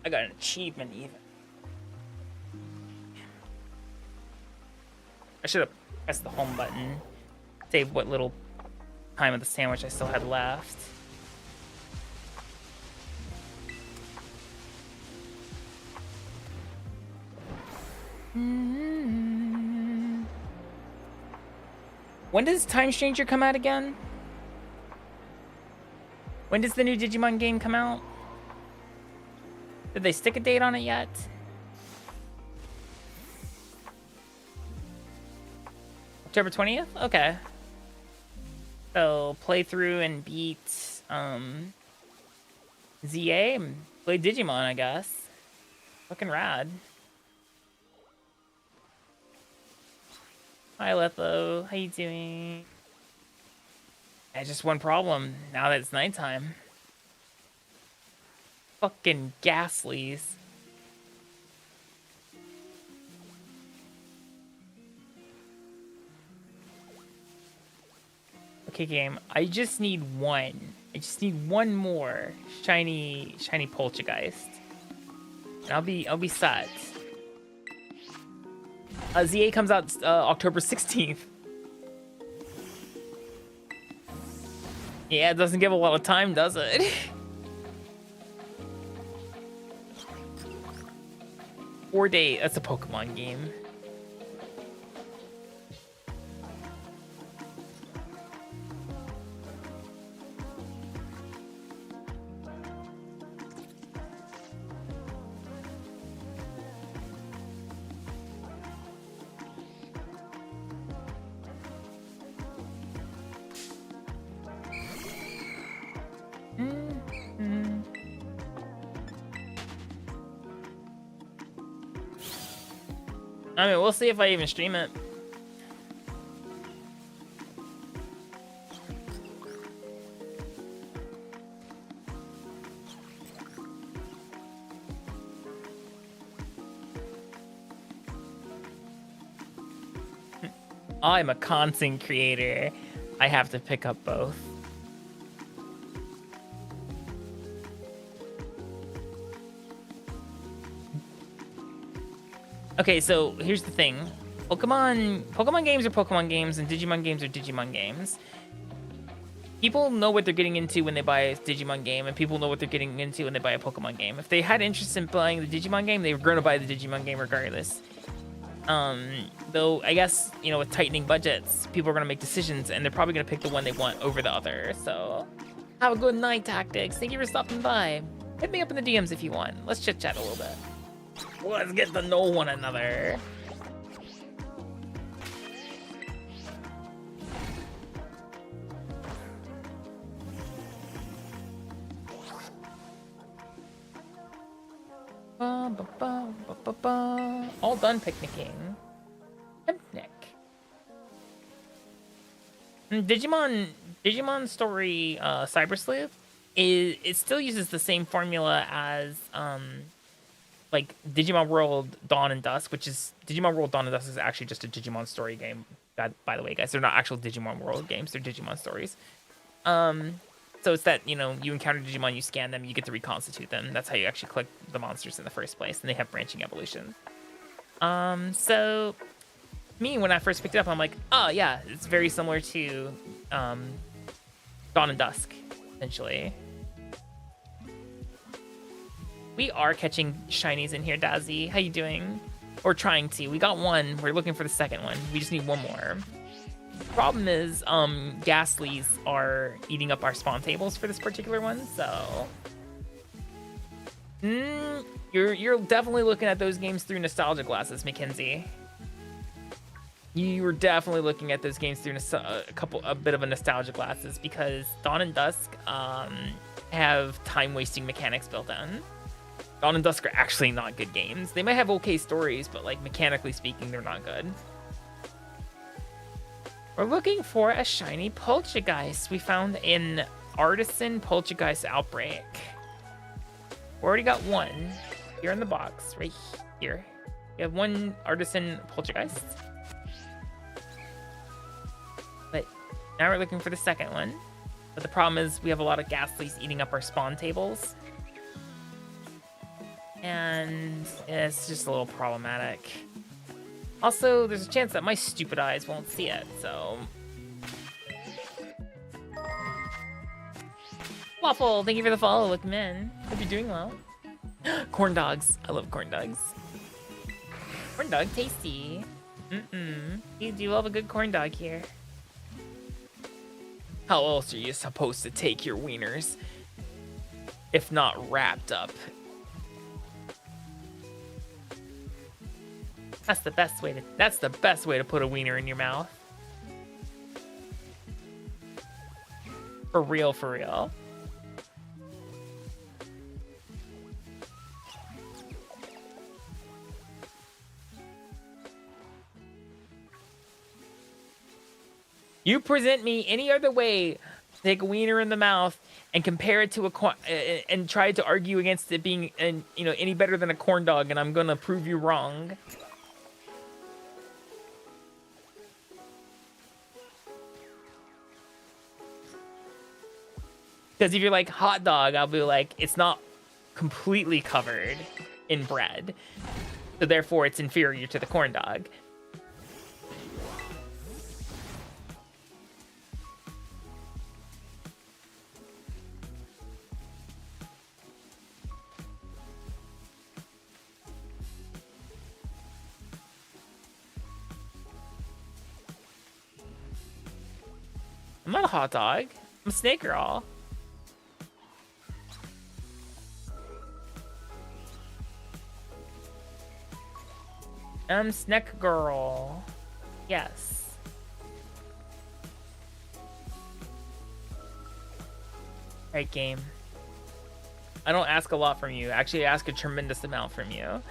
I got an achievement even. I should have pressed the home button. Save what little time of the sandwich I still had left. When does Time Stranger come out again? When does the new Digimon game come out? Did they stick a date on it yet? October 20th? Okay. So play through and beat ZA and play Digimon, I guess. Fucking rad. Hi Letho, how you doing? I just one problem now that it's nighttime. Fucking ghastlies. Okay, game. I just need one. I just need one more shiny poltergeist. And I'll be set. ZA comes out October 16th. Yeah, it doesn't give a lot of time, does it? 4 days. That's a Pokemon game. I mean, we'll see if I even stream it. I'm a content creator. I have to pick up both. Okay, so here's the thing. Pokemon games are Pokemon games, and Digimon games are Digimon games. People know what they're getting into when they buy a Digimon game, and people know what they're getting into when they buy a Pokemon game. If they had interest in buying the Digimon game, they were going to buy the Digimon game regardless. Though, I guess, you know, with tightening budgets, people are going to make decisions, and they're probably going to pick the one they want over the other. So, have a good night, Tactics. Thank you for stopping by. Hit me up in the DMs if you want. Let's chit-chat a little bit. Let's get to know one another. All done picnicking. Picnic. Digimon Story Cyber Sleuth it still uses the same formula as like Digimon World Dawn and Dusk, which is Digimon World Dawn and Dusk is actually just a Digimon story game. By the way, guys, they're not actual Digimon World games, they're Digimon stories. So it's that, you encounter Digimon, you scan them, you get to reconstitute them. That's how you actually collect the monsters in the first place, and they have branching evolution. So me, when I first picked it up, I'm like, oh yeah, it's very similar to Dawn and Dusk, essentially. We are catching shinies in here, Dazzy. How you doing? Or trying to. We got one. We're looking for the second one. We just need one more. Problem is, Ghastlies are eating up our spawn tables for this particular one, so... You're definitely looking at those games through nostalgia glasses, Mackenzie. You were definitely looking at those games through a bit of a nostalgia glasses, because Dawn and Dusk have time-wasting mechanics built in. Dawn and Dusk are actually not good games. They might have okay stories, but like mechanically speaking, they're not good. We're looking for a shiny Poltergeist. We found an Artisan Poltergeist Outbreak. We already got one here in the box, right here. We have one Artisan Poltergeist. But now we're looking for the second one. But the problem is we have a lot of Ghastlies eating up our spawn tables. And it's just a little problematic. Also, there's a chance that my stupid eyes won't see it, so... Waffle, thank you for the follow, welcome in. Hope you're doing well. Corn dogs, I love corn dogs. Corn dog, tasty. You do love a good corn dog here. How else are you supposed to take your wieners? If not wrapped up. That's the best way to put a wiener in your mouth. For real, for real. You present me any other way to take a wiener in the mouth and compare it to and try to argue against it being any better than a corn dog, and I'm gonna prove you wrong. Because if you're like hot dog, I'll be like, it's not completely covered in bread, so therefore it's inferior to the corn dog. I'm not a hot dog. I'm a snake girl. I'm SNEK girl. Yes. Alright, game. I don't ask a lot from you. Actually, I ask a tremendous amount from you.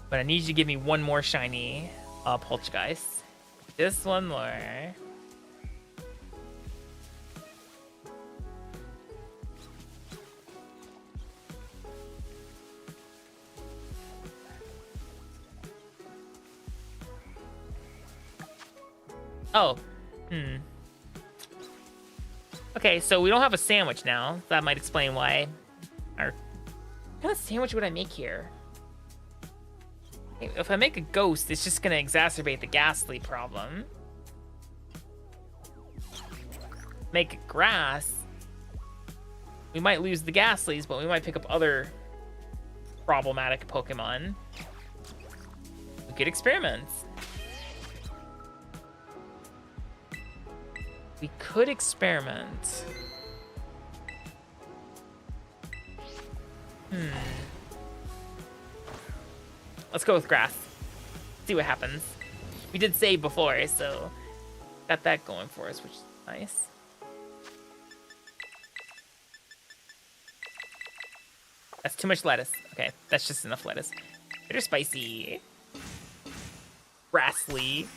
But I need you to give me one more shiny Poltergeist. Just one more. Oh, Okay, so we don't have a sandwich now. That might explain why. What kind of sandwich would I make here? If I make a ghost, it's just gonna exacerbate the ghastly problem. Make it grass. We might lose the ghastlies, but we might pick up other problematic Pokemon. We could experiment. We could experiment. Let's go with grass. See what happens. We did save before, so got that going for us, which is nice. That's too much lettuce. Okay, that's just enough lettuce. Bitter spicy. Grassly.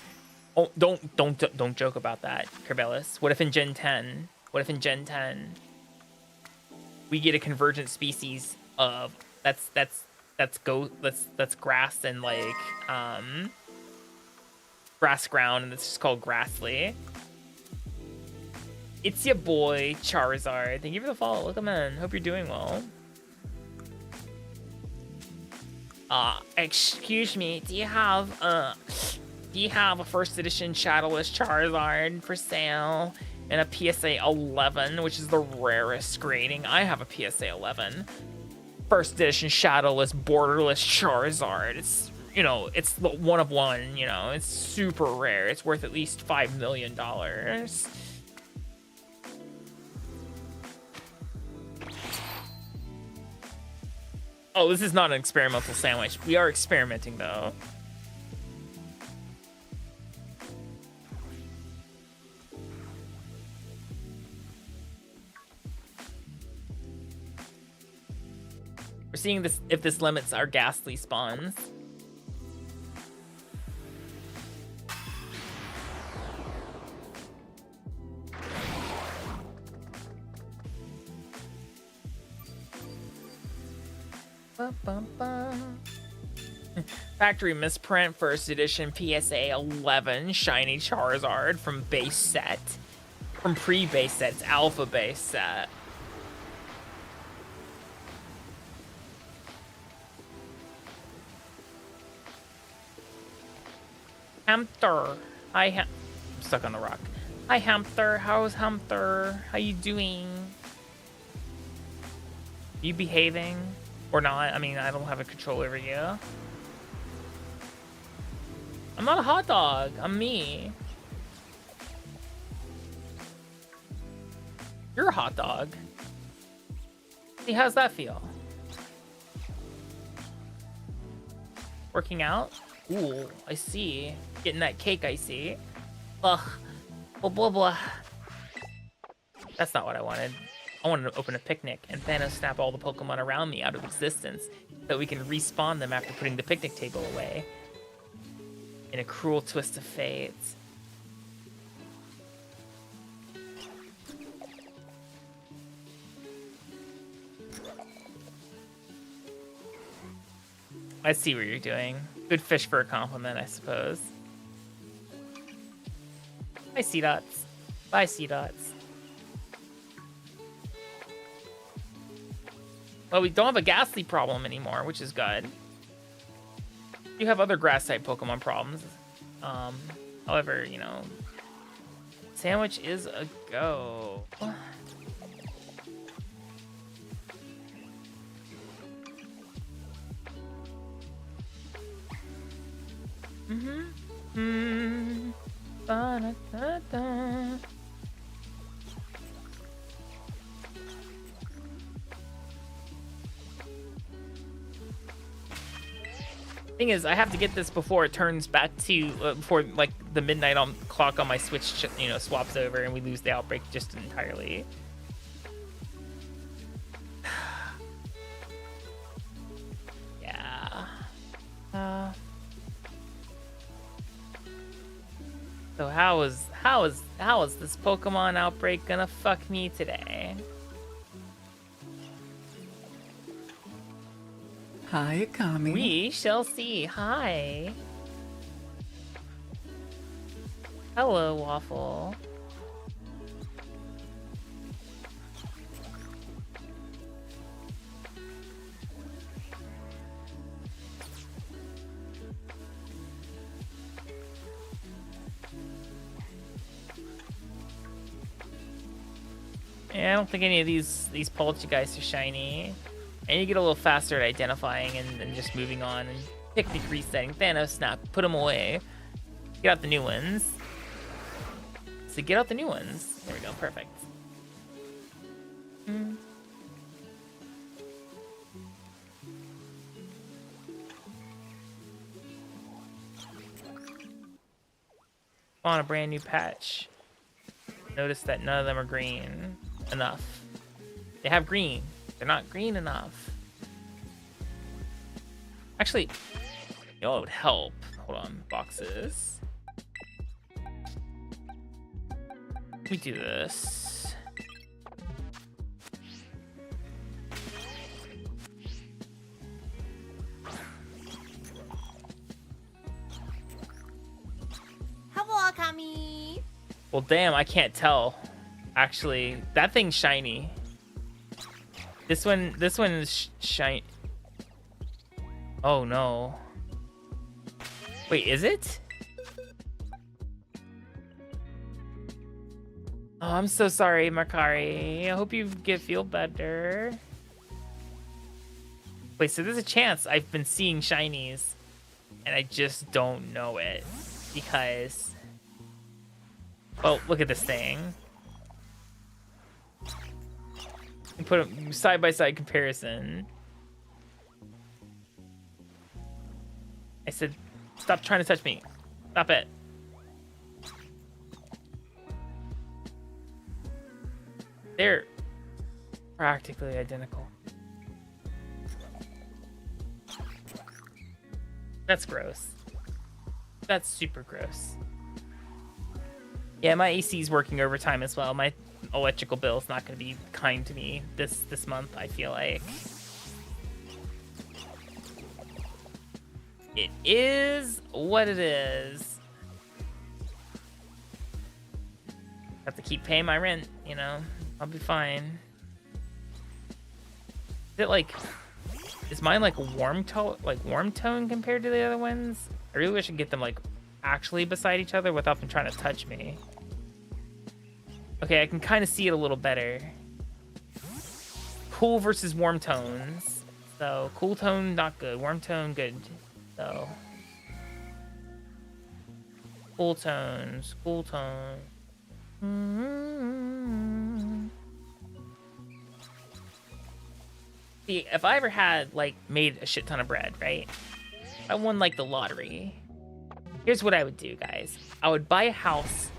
Oh, don't joke about that, Kerbelis. What if in Gen 10? What if in Gen 10 we get a convergent species of that's grass and like grass ground, and it's just called Grassly. It's your boy, Charizard. Thank you for the follow. Welcome in. Hope you're doing well. Excuse me, do you have a first edition Shadowless Charizard for sale and a PSA 11, which is the rarest grading? I have a PSA 11. First edition Shadowless Borderless Charizard. It's, you know, it's the one of one, you know, it's super rare. It's worth at least $5 million. Oh, this is not an experimental sandwich. We are experimenting, though. We're seeing this if this limits our ghastly spawns. Factory misprint, first edition PSA 11 shiny Charizard from base set. From pre-base set, it's alpha base set. Hamster. I'm stuck on the rock. Hi Hamster, how's Hamster? How you doing? You behaving? Or not? I mean, I don't have a control over you. I'm not a hot dog. I'm me. You're a hot dog. See, how's that feel? Working out? Ooh, I see. Getting that cake, I see. Ugh. Blah, blah, blah. That's not what I wanted. I wanted to open a picnic and Thanos snap all the Pokemon around me out of existence so that we can respawn them after putting the picnic table away. In a cruel twist of fate. I see what you're doing. Good fish for a compliment, I suppose. Bye, C-Dots. Bye, C-Dots. Well, we don't have a ghastly problem anymore, which is good. You have other grass-type Pokemon problems. However, you know, Sandwich is a go. Ba-da-da-da. Thing is, I have to get this before it turns back to before like the midnight on clock on my Switch, you know, swaps over and we lose the outbreak just entirely. Yeah. So how is this Pokemon outbreak gonna fuck me today? Hi, Akami. We shall see. Hi. Hello, Waffle. Yeah, I don't think any of these poltergeists are shiny. And you get a little faster at identifying and just moving on and picnic resetting. Thanos snap, put them away. Get out the new ones. So get out the new ones. There we go, perfect. On a brand new patch. Notice that none of them are green enough. They have green. They're not green enough. Actually, you know what would help? Hold on, boxes. Let me do this. Hello, Akami. Well, damn, I can't tell. Actually, that thing's shiny. This one is shiny. Oh no. Wait, is it? Oh, I'm so sorry, Makari. I hope you feel better. Wait, so there's a chance I've been seeing shinies and I just don't know it because, well, look at this thing. And put a side-by-side comparison. I said, stop trying to touch me. Stop it. They're practically identical. That's gross. That's super gross. Yeah, my AC is working overtime as well. My electrical bill is not going to be kind to me this month, I feel like. It is what it is. Have to keep paying my rent, you know. I'll be fine. Is it like, is mine like warm tone compared to the other ones? I really wish I could get them like actually beside each other without them trying to touch me. Okay, I can kind of see it a little better. Cool versus warm tones. So cool tone, not good. Warm tone, good. So cool tones, cool tone. See, if I ever had like made a shit ton of bread, right? I won like the lottery. Here's what I would do, guys. I would buy a house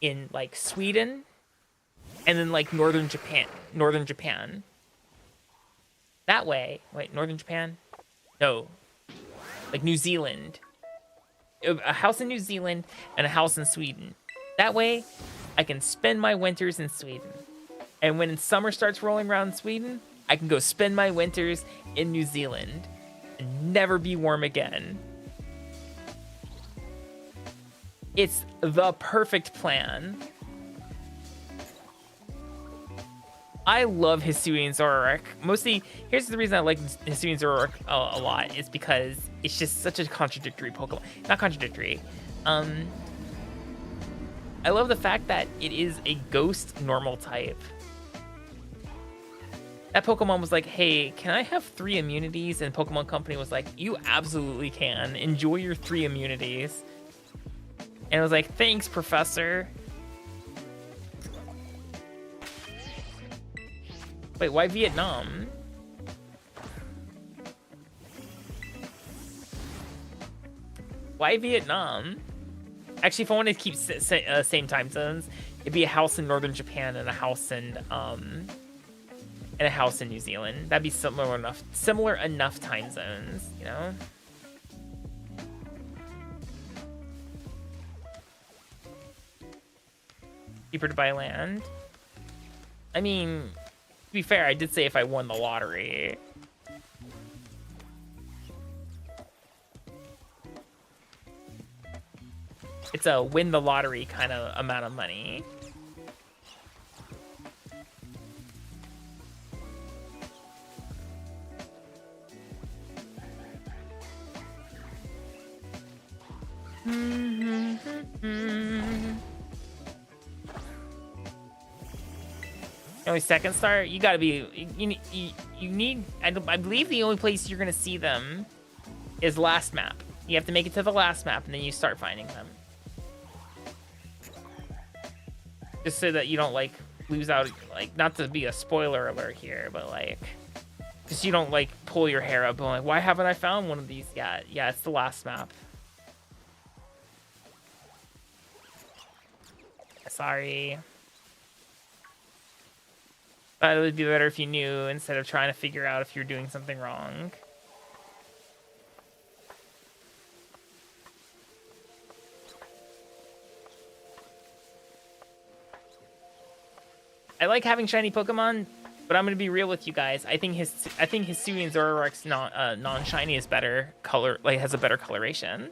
in like Sweden and then like northern Japan. That way, wait, northern Japan? No. Like New Zealand. A house in New Zealand and a house in Sweden. That way, I can spend my winters in Sweden. And when summer starts rolling around in Sweden, I can go spend my winters in New Zealand and never be warm again. It's the perfect plan. I love Hisuian Zoroark. Mostly, here's the reason I like Hisuian Zoroark a lot. Is because it's just such a contradictory Pokemon. Not contradictory. I love the fact that it is a ghost normal type. That Pokemon was like, hey, can I have 3 immunities? And Pokemon Company was like, you absolutely can. Enjoy your 3 immunities. And I was like, thanks, Professor. Wait, why Vietnam? Why Vietnam? Actually, if I wanted to keep same time zones, it'd be a house in northern Japan and a house in New Zealand. That'd be similar enough time zones, you know? Cheaper to buy land. I mean, to be fair, I did say if I won the lottery. It's a win the lottery kind of amount of money. Only second star, you gotta be. You need. I believe the only place you're gonna see them is last map. You have to make it to the last map, and then you start finding them. Just so that you don't like lose out. Like, not to be a spoiler alert here, but like, just you don't like pull your hair up and like, why haven't I found one of these yet? Yeah, it's the last map. Sorry. But it would be better if you knew instead of trying to figure out if you're doing something wrong. I like having shiny Pokemon, but I'm gonna be real with you guys. I think Hisuian Zoroark's non-shiny is better color, like has a better coloration.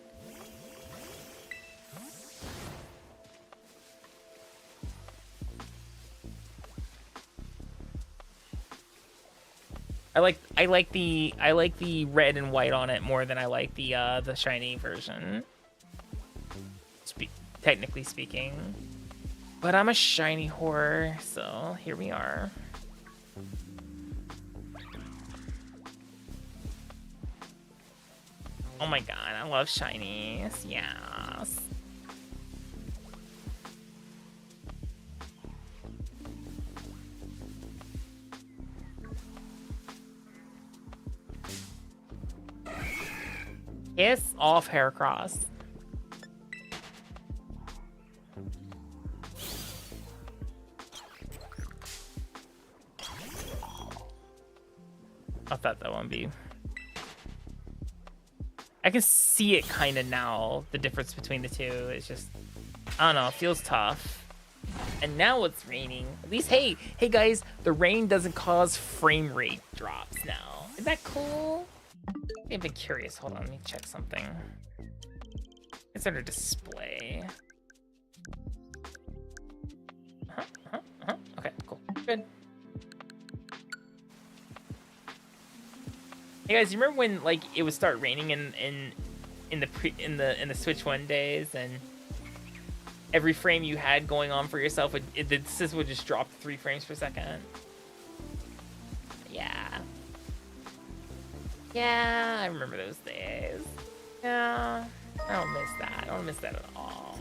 I like the red and white on it more than I like the shiny version. Technically speaking. But I'm a shiny whore, so here we are. Oh my god, I love shinies. Yes. Kiss off Heracross. I thought that one be. I can see it kind of now. The difference between the two is just, I don't know. It feels tough. And now it's raining. At least, hey guys, the rain doesn't cause frame rate drops now. Is that cool? I'm a bit curious. Hold on, let me check something. It's under display. Okay, cool, good. Hey guys, you remember when like it would start raining in the Switch 1 days, and every frame you had going on for yourself the system would just drop 3 frames per second? Yeah, I remember those days. Yeah, I don't miss that. I don't miss that at all.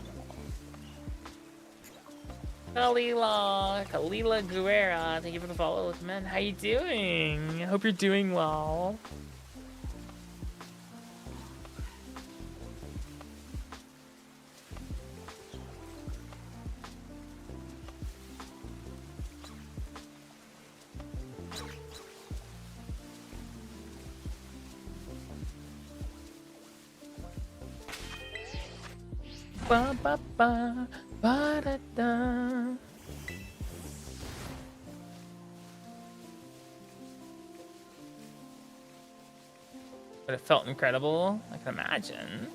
Kalila Guerra, thank you for the follow, man. How you doing? I hope you're doing well. Ba ba ba ba da da. But it felt incredible. I can imagine.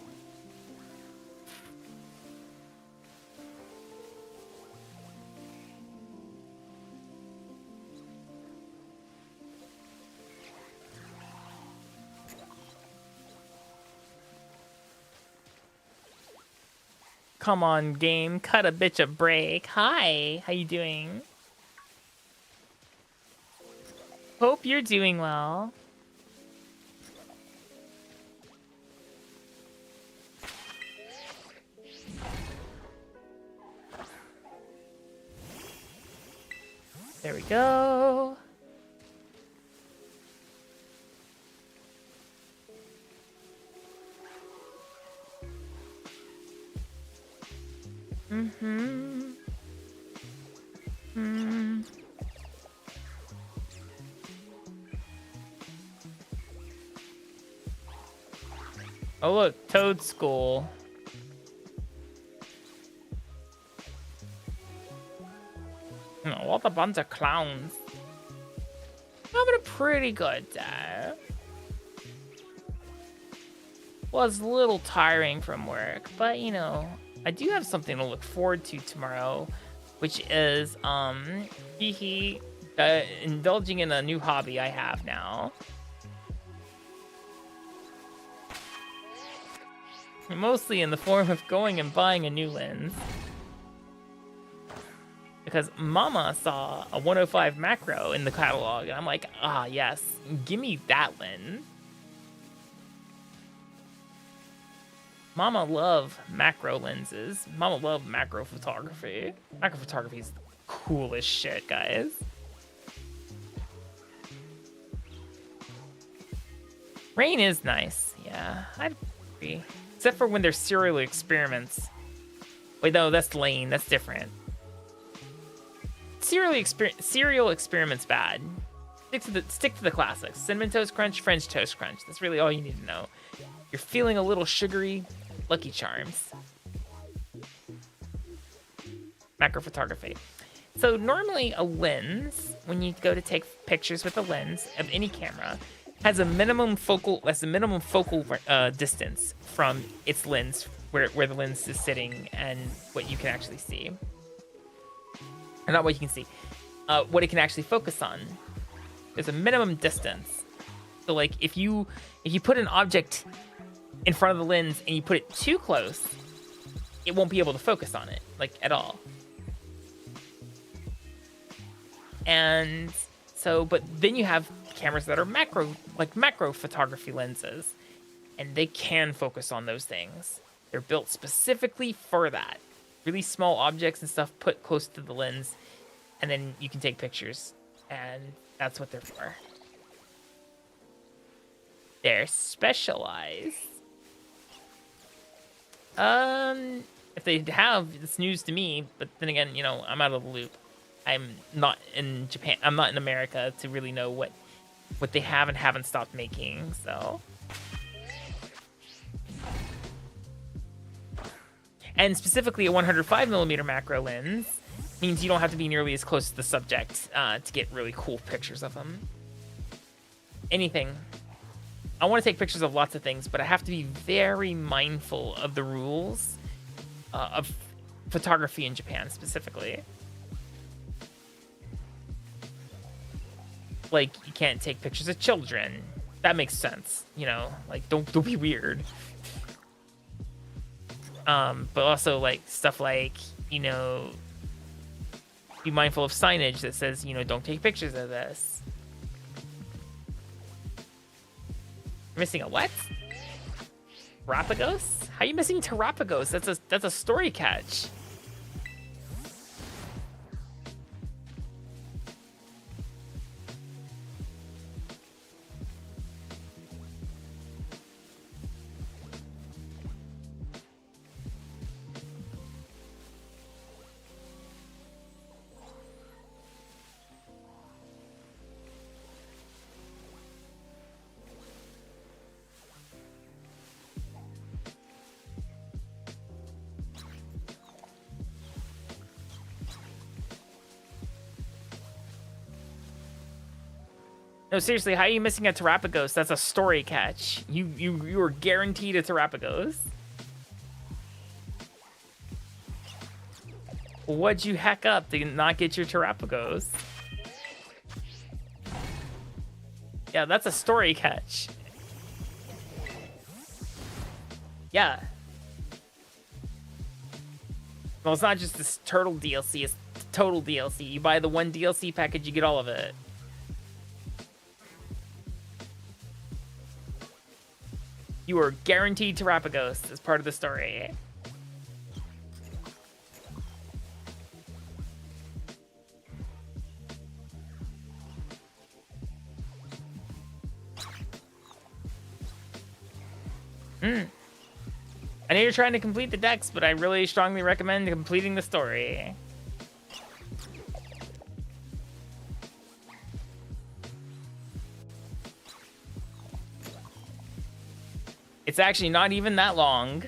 Come on, game. Cut a bitch a break. Hi. How you doing? Hope you're doing well. There we go. Oh look, Toad School. Oh, what a bunch of clowns. Having a pretty good day. Was a little tiring from work, but you know, I do have something to look forward to tomorrow, which is indulging in a new hobby I have now. Mostly in the form of going and buying a new lens. Because Mama saw a 105 macro in the catalog, and I'm like, ah, yes, give me that lens. Mama love macro lenses. Mama love macro photography. Macro photography is the coolest shit, guys. Rain is nice. Yeah, I'd agree. Except for when there's serial experiments. Wait, no, that's Lane. That's different. Cereal experiments bad. Stick to the classics. Cinnamon Toast Crunch, French Toast Crunch. That's really all you need to know. You're feeling a little sugary, Lucky Charms. Macro photography. So normally a lens, when you go to take pictures with a lens of any camera, has a minimum focal distance from its lens, where the lens is sitting, and what you can actually see. Or not what you can see, what it can actually focus on. There's a minimum distance. So like if you put an object in front of the lens and you put it too close, it won't be able to focus on it, like, at all. And so, but then you have cameras that are macro photography lenses, and they can focus on those things. They're built specifically for that. Really small objects and stuff put close to the lens, and then you can take pictures, and that's what they're for. They're specialized. If they have, it's news to me, but then again, you know, I'm out of the loop. I'm not in Japan. I'm not in America to really know what they have and haven't stopped making, so. And specifically, a 105mm macro lens means you don't have to be nearly as close to the subject to get really cool pictures of them. Anything. I want to take pictures of lots of things, but I have to be very mindful of the rules of photography in Japan specifically. Like, you can't take pictures of children. That makes sense, you know? Like, don't be weird. But also, like, stuff like, you know, be mindful of signage that says, you know, don't take pictures of this. You're missing a what? Terapagos? How are you missing Terapagos? That's a story catch. No, seriously, how are you missing a Terapagos? That's a story catch. You are guaranteed a Terapagos. What'd you hack up to not get your Terapagos? Yeah, that's a story catch. Yeah. Well, it's not just this turtle DLC, it's total DLC. You buy the one DLC package, you get all of it. You are guaranteed Terapagos as part of the story. I know you're trying to complete the decks, but I really strongly recommend completing the story. It's actually not even that long.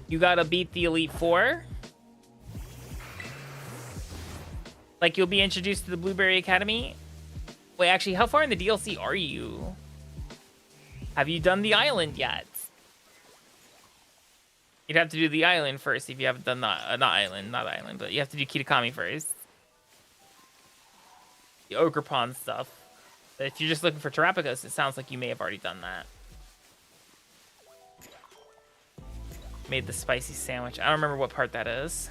You gotta beat the Elite Four. Like, you'll be introduced to the Blueberry Academy. Wait, actually, how far in the DLC are you? Have you done the island yet? You'd have to do the island first if you haven't done the, not island, but you have to do Kitakami first. The Ogre Pond stuff. But if you're just looking for Terapagos, it sounds like you may have already done that. Made the spicy sandwich. I don't remember what part that is.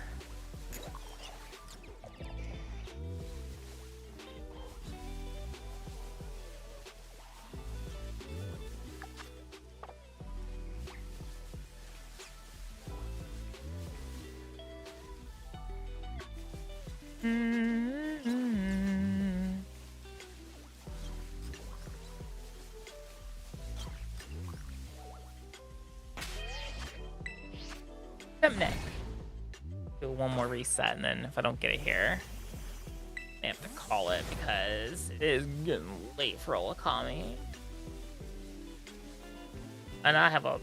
SNEK. Do one more reset, and then if I don't get it here, I have to call it because it is getting late for old Akami. And I have a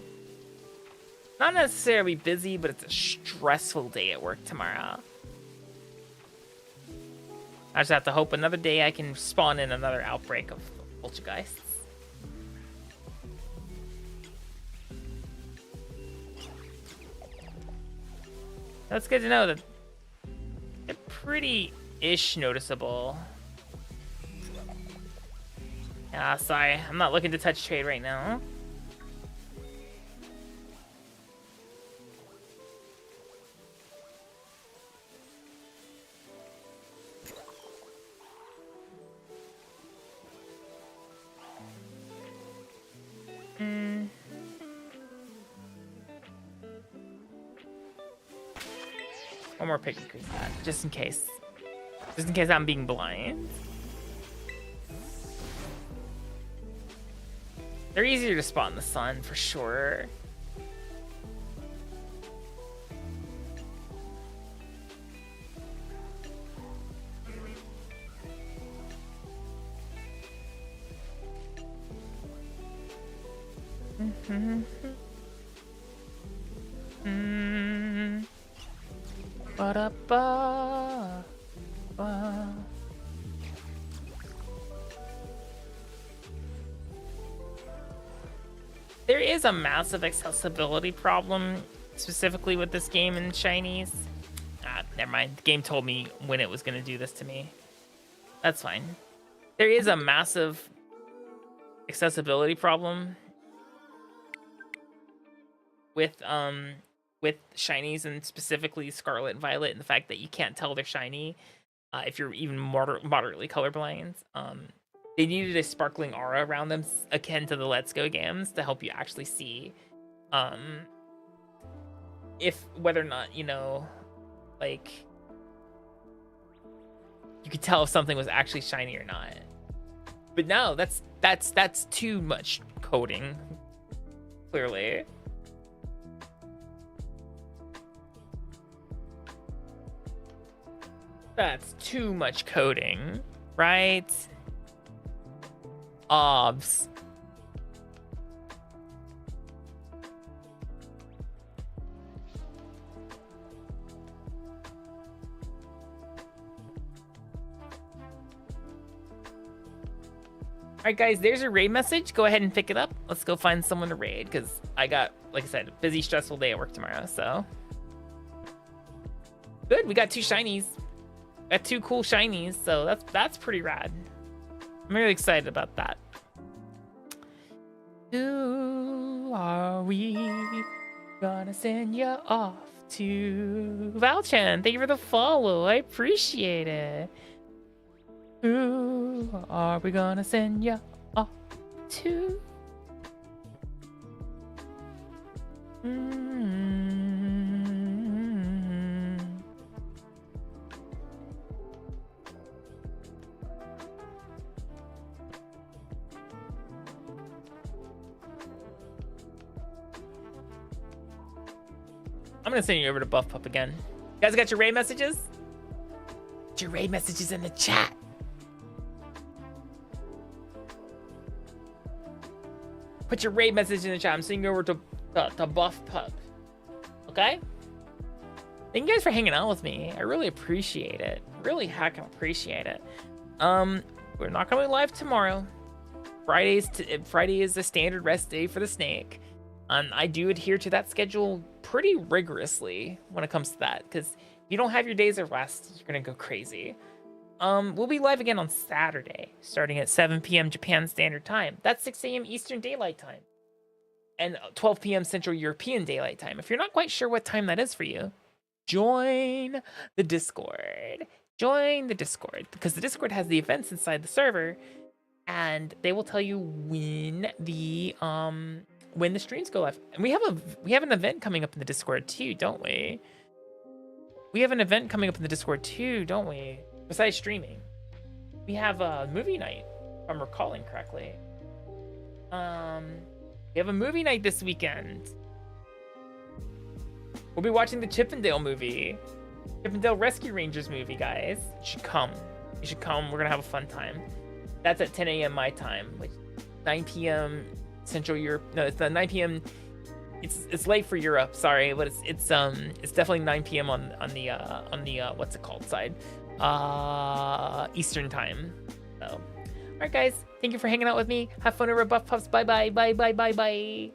not necessarily busy, but it's a stressful day at work tomorrow. I just have to hope another day I can spawn in another outbreak of poltergeists. That's good to know that they're pretty-ish noticeable. Ah, sorry. I'm not looking to touch trade right now. One more pick increase that, just in case. Just in case I'm being blind. They're easier to spot in the sun, for sure. Ba-da-ba, ba. There is a massive accessibility problem, specifically with this game in Chinese. Ah, never mind. The game told me when it was going to do this to me. That's fine. There is a massive accessibility problem with shinies, and specifically Scarlet and Violet, and the fact that you can't tell they're shiny if you're even moderately colorblind. They needed a sparkling aura around them akin to the Let's Go games to help you actually see if whether or not, you know, like you could tell if something was actually shiny or not. But no, that's too much coding, clearly. That's too much coding, right? Obs. Alright guys, there's a raid message. Go ahead and pick it up. Let's go find someone to raid, because I got, like I said, a busy, stressful day at work tomorrow, so. Good, we got 2 shinies. Got 2 cool shinies, so that's pretty rad. I'm really excited about that. Who are we gonna send you off to? Valchan, thank you for the follow. I appreciate it. Who are we gonna send you off to? I'm gonna send you over to Buff Pup again. You guys got your raid messages? Put your raid messages in the chat. Put your raid message in the chat. I'm sending you over to Buff Pup. Okay? Thank you guys for hanging out with me. I really appreciate it. Really heckin' appreciate it. We're not gonna be live tomorrow. Friday is the standard rest day for the snake. I do adhere to that schedule pretty rigorously when it comes to that, because if you don't have your days of rest, you're gonna go crazy. We'll be live again on Saturday, starting at 7 p.m. Japan Standard Time. That's 6 a.m. Eastern Daylight Time, and 12 p.m. Central European Daylight Time. If you're not quite sure what time that is for you, join the Discord. Join the Discord, because the Discord has the events inside the server, and they will tell you when the streams go live. And we have an event coming up in the Discord too, don't we? We have an event coming up in the Discord too, don't we? Besides streaming, we have a movie night, if I'm recalling correctly. We have a movie night this weekend. We'll be watching the Chippendale movie, Chippendale Rescue Rangers movie, guys. You should come. You should come. We're gonna have a fun time. That's at 10 a.m. my time, which 9 p.m. Central Europe. No, it's 9 p.m. It's late for Europe. Sorry, but it's definitely 9 p.m. on the what's it called side, Eastern time. So, all right, guys, thank you for hanging out with me. Have fun over at Buff Puffs. Bye bye.